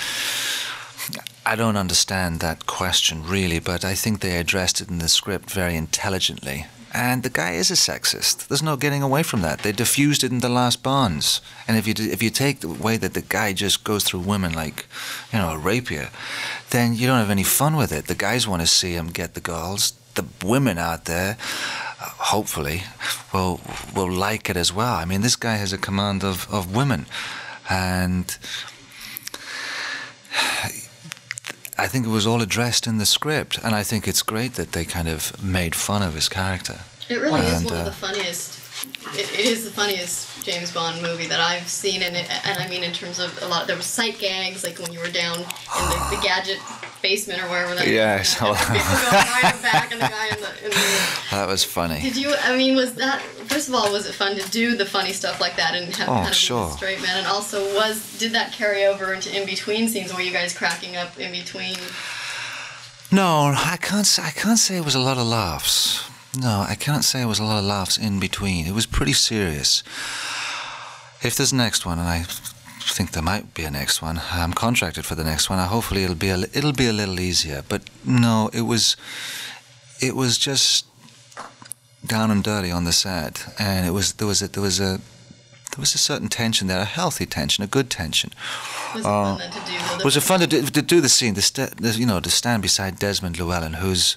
I don't understand that question really, but I think they addressed it in the script very intelligently. And the guy is a sexist. There's no getting away from that. They diffused it in the last Bonds. And if you take the way that the guy just goes through women like, you know, a rapier, then you don't have any fun with it. The guys want to see him get the girls. The women out there, hopefully, will like it as well. I mean, this guy has a command of women. And I think it was all addressed in the script, and I think it's great that they kind of made fun of his character. It really is one of the funniest. It is the funniest James Bond movie that I've seen, and I mean in terms of a lot. There were sight gags, like when you were down in the gadget basement or wherever that Yes. people going behind the back and the guy in the That was funny. Did you, I mean, was that, first of all, was it fun to do the funny stuff like that and have kind of sure. be a straight man? And also, did that carry over into in-between scenes? Were you guys cracking up in between? No, I can't say it was a lot of laughs. No, I can't say it was a lot of laughs in between. It was pretty serious. If there's a next one, and I think there might be a next one, I'm contracted for the next one. Hopefully it'll be a little easier. But no, it was just down and dirty on the set, and there was a certain tension there, a healthy tension, a good tension. Was it fun then to do? Was it fun to do the scene? To stand beside Desmond Llewellyn, who's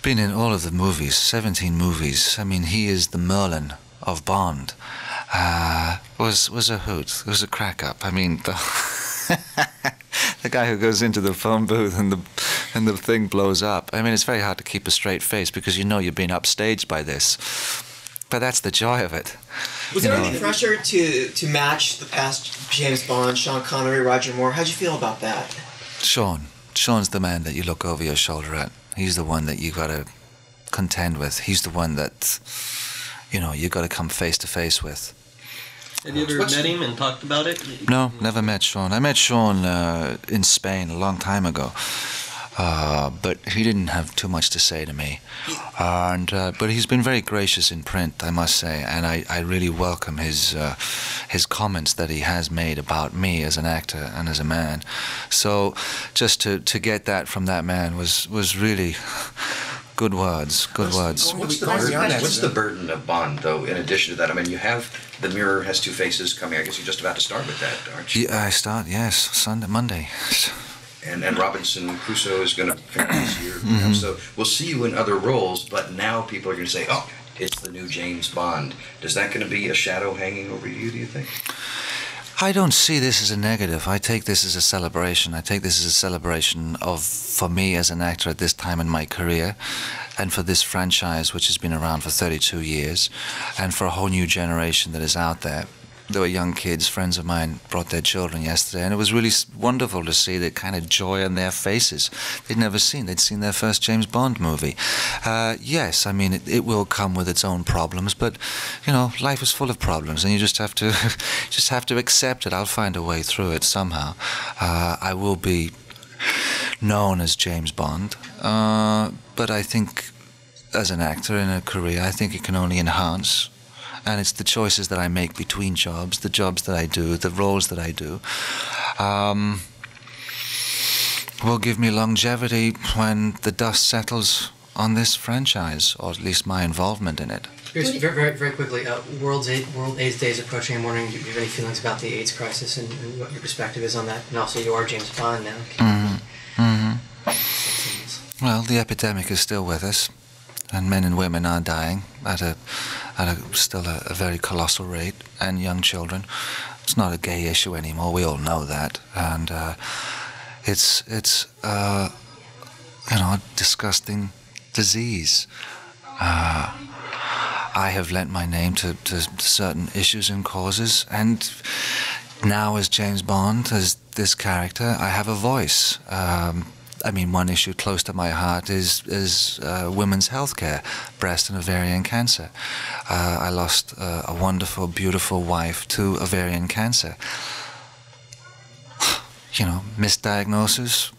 been in all of the movies, 17 movies. I mean, he is the Merlin of Bond. Was a hoot. It was a crack up. I mean, the guy who goes into the phone booth and the thing blows up. I mean, it's very hard to keep a straight face because you know you're being upstaged by this. But that's the joy of it. Was there any pressure to match the past James Bond, Sean Connery, Roger Moore? How'd you feel about that? Sean's the man that you look over your shoulder at. He's the one that you got to contend with. He's the one that, you got to come face to face with. Have you ever met him and talked about it? No, never met Sean. I met Sean in Spain a long time ago. But he didn't have too much to say to me. But he's been very gracious in print, I must say, and I really welcome his comments that he has made about me as an actor and as a man. So just to get that from that man was really good words. What's the burden of Bond, though, in addition to that? I mean, you have The Mirror Has Two Faces coming. I guess you're just about to start with that, aren't you? Yeah, I start, yes, Monday. And Robinson Crusoe is going to finish this year. Mm-hmm. So we'll see you in other roles, but now people are going to say, oh, it's the new James Bond. Is that going to be a shadow hanging over you, do you think? I don't see this as a negative. I take this as a celebration. I take this as a celebration for me as an actor at this time in my career, and for this franchise, which has been around for 32 years, and for a whole new generation that is out there. There were young kids, friends of mine, brought their children yesterday, and it was really wonderful to see the kind of joy on their faces. They'd seen their first James Bond movie. Yes, I mean, it will come with its own problems, but, life is full of problems, and you just have to accept it. I'll find a way through it somehow. I will be known as James Bond, but I think as an actor in a career, I think it can only enhance. And it's the choices that I make between jobs, the jobs that I do, the roles that I do, will give me longevity when the dust settles on this franchise, or at least my involvement in it. Here's very, very quickly, World AIDS Day is approaching. I'm wondering, do you have any feelings about the AIDS crisis and what your perspective is on that? And also, you are James Bond now. Well, the epidemic is still with us, and men and women are dying at still a very colossal rate, and young children. It's not a gay issue anymore. We all know that, and it's a disgusting disease. I have lent my name to certain issues and causes, and now as James Bond, as this character, I have a voice. One issue close to my heart is women's health care, breast and ovarian cancer. I lost a wonderful, beautiful wife to ovarian cancer. Misdiagnosis?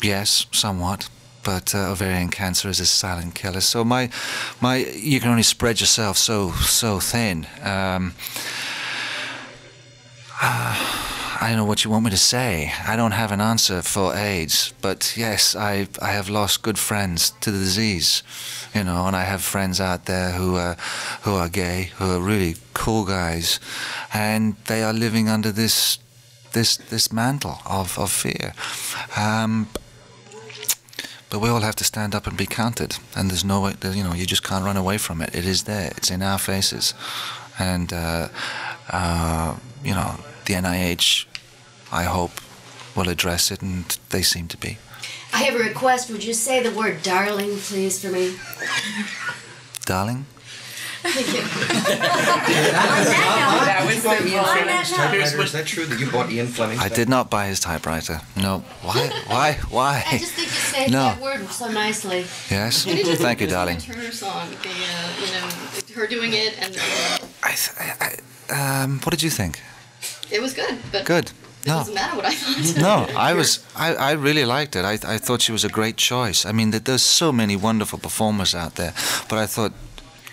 Yes, somewhat. But ovarian cancer is a silent killer. So you can only spread yourself so thin. I don't know what you want me to say. I don't have an answer for AIDS, but yes, I have lost good friends to the disease, and I have friends out there who are gay, who are really cool guys, and they are living under this mantle of fear. But we all have to stand up and be counted, and there's no way. You just can't run away from it. It is there. It's in our faces, and the NIH, I hope, will address it, and they seem to be. I have a request. Would you say the word darling, please, for me? Darling? Thank you. That was so typewriter. Is that true that you bought Ian Fleming's? I did not buy his typewriter. No. Why? Why? I just think you said No. that word so nicely. Yes. Can you just Thank you, listen darling. to Turner song, her doing it, and What did you think? it was good. But Good. it No. doesn't matter what I thought. No, I really liked it. I thought she was a great choice. I mean, there's so many wonderful performers out there, but I thought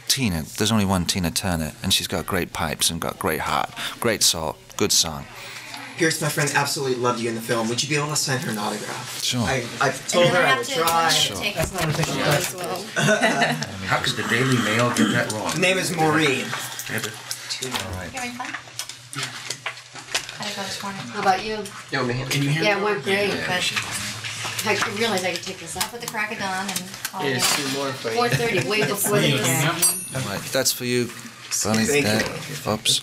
Tina, there's only one Tina Turner, and she's got great pipes and got great heart, great soul, good song. Pierce, my friend, absolutely loved you in the film. Would you be able to sign her an autograph? Sure. I told her I would try. Take That's not official. as well. How could the Daily Mail get that wrong? Her name is Maureen. All right. You having fun? How'd it go this morning? How about you? Yo, man. Can you hear Yeah, me? it went great, but I realized I could take this off With the crack of dawn and all Here's day. 2 more for you. 4:30, way before the Right, that's for you, Bunny. Thank you. There. Oops.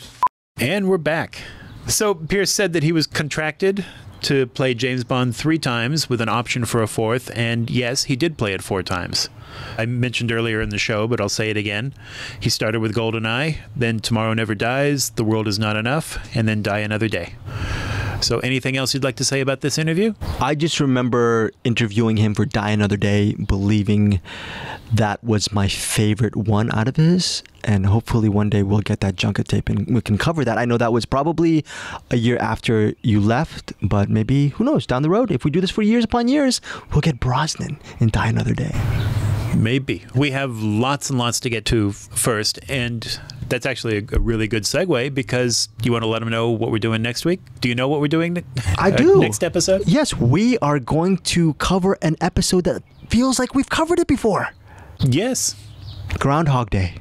And we're back. So Pierce said that he was contracted to play James Bond 3 times with an option for a 4th, and yes, he did play it 4 times. I mentioned earlier in the show, but I'll say it again. He started with GoldenEye, then Tomorrow Never Dies, The World Is Not Enough, and then Die Another Day. So anything else you'd like to say about this interview? I just remember interviewing him for Die Another Day, believing that was my favorite one out of his. And hopefully one day we'll get that junket tape and we can cover that. I know that was probably a year after you left, but maybe, who knows, down the road, if we do this for years upon years, we'll get Brosnan in Die Another Day. Maybe. We have lots and lots to get to first, and that's actually a really good segue because you want to let them know what we're doing next week? Do you know what we're doing I do. next episode? Yes, we are going to cover an episode that feels like we've covered it before. Yes. Groundhog Day.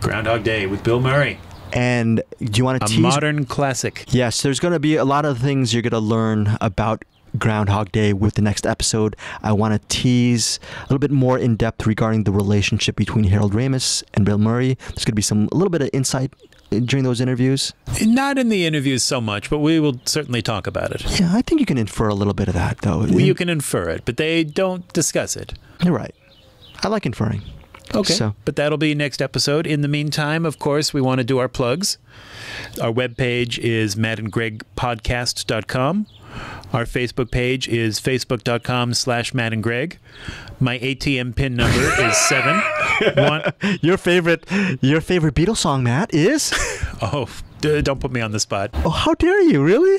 Groundhog Day with Bill Murray. And do you want to A tease? modern classic. Yes, there's going to be a lot of things you're going to learn about Groundhog Day with the next episode. I want to tease a little bit more in depth regarding the relationship between Harold Ramis and Bill Murray. There's going to be a little bit of insight during those interviews. Not in the interviews so much, but we will certainly talk about it. Yeah, I think you can infer a little bit of that, though. Well, you can infer it, but they don't discuss it. You're right. I like inferring. Okay, So, but that'll be next episode. In the meantime, of course, we want to do our plugs. Our webpage is mattandgregpodcast.com. Our Facebook page is facebook.com/mattandgreg. My ATM PIN number is 7. Your favorite Beatles song, Matt, is? Oh, don't put me on the spot. Oh, how dare you, really?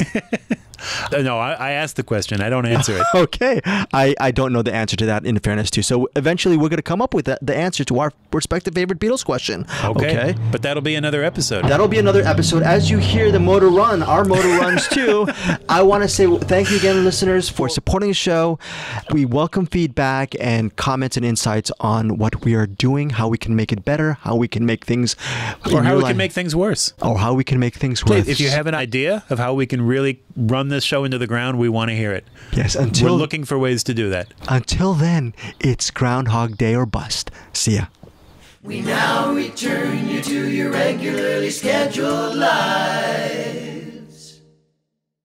No, I asked the question. I don't answer it. Okay. I don't know the answer to that, in fairness, too. So eventually we're going to come up with the answer to our respective favorite Beatles question. Okay. But that'll be another episode. That'll be another episode. As you hear the motor run, our motor runs too. I want to say thank you again, listeners, for supporting the show. We welcome feedback and comments and insights on what we are doing, how we can make it better, how we can make things... Or how we can make things worse. Or how we can make things Please, worse. if you have an idea of how we can really run this show into the ground, we want to hear it. Yes, We're looking for ways to do that. Until then, it's Groundhog Day or bust. See ya. We now return you to your regularly scheduled life.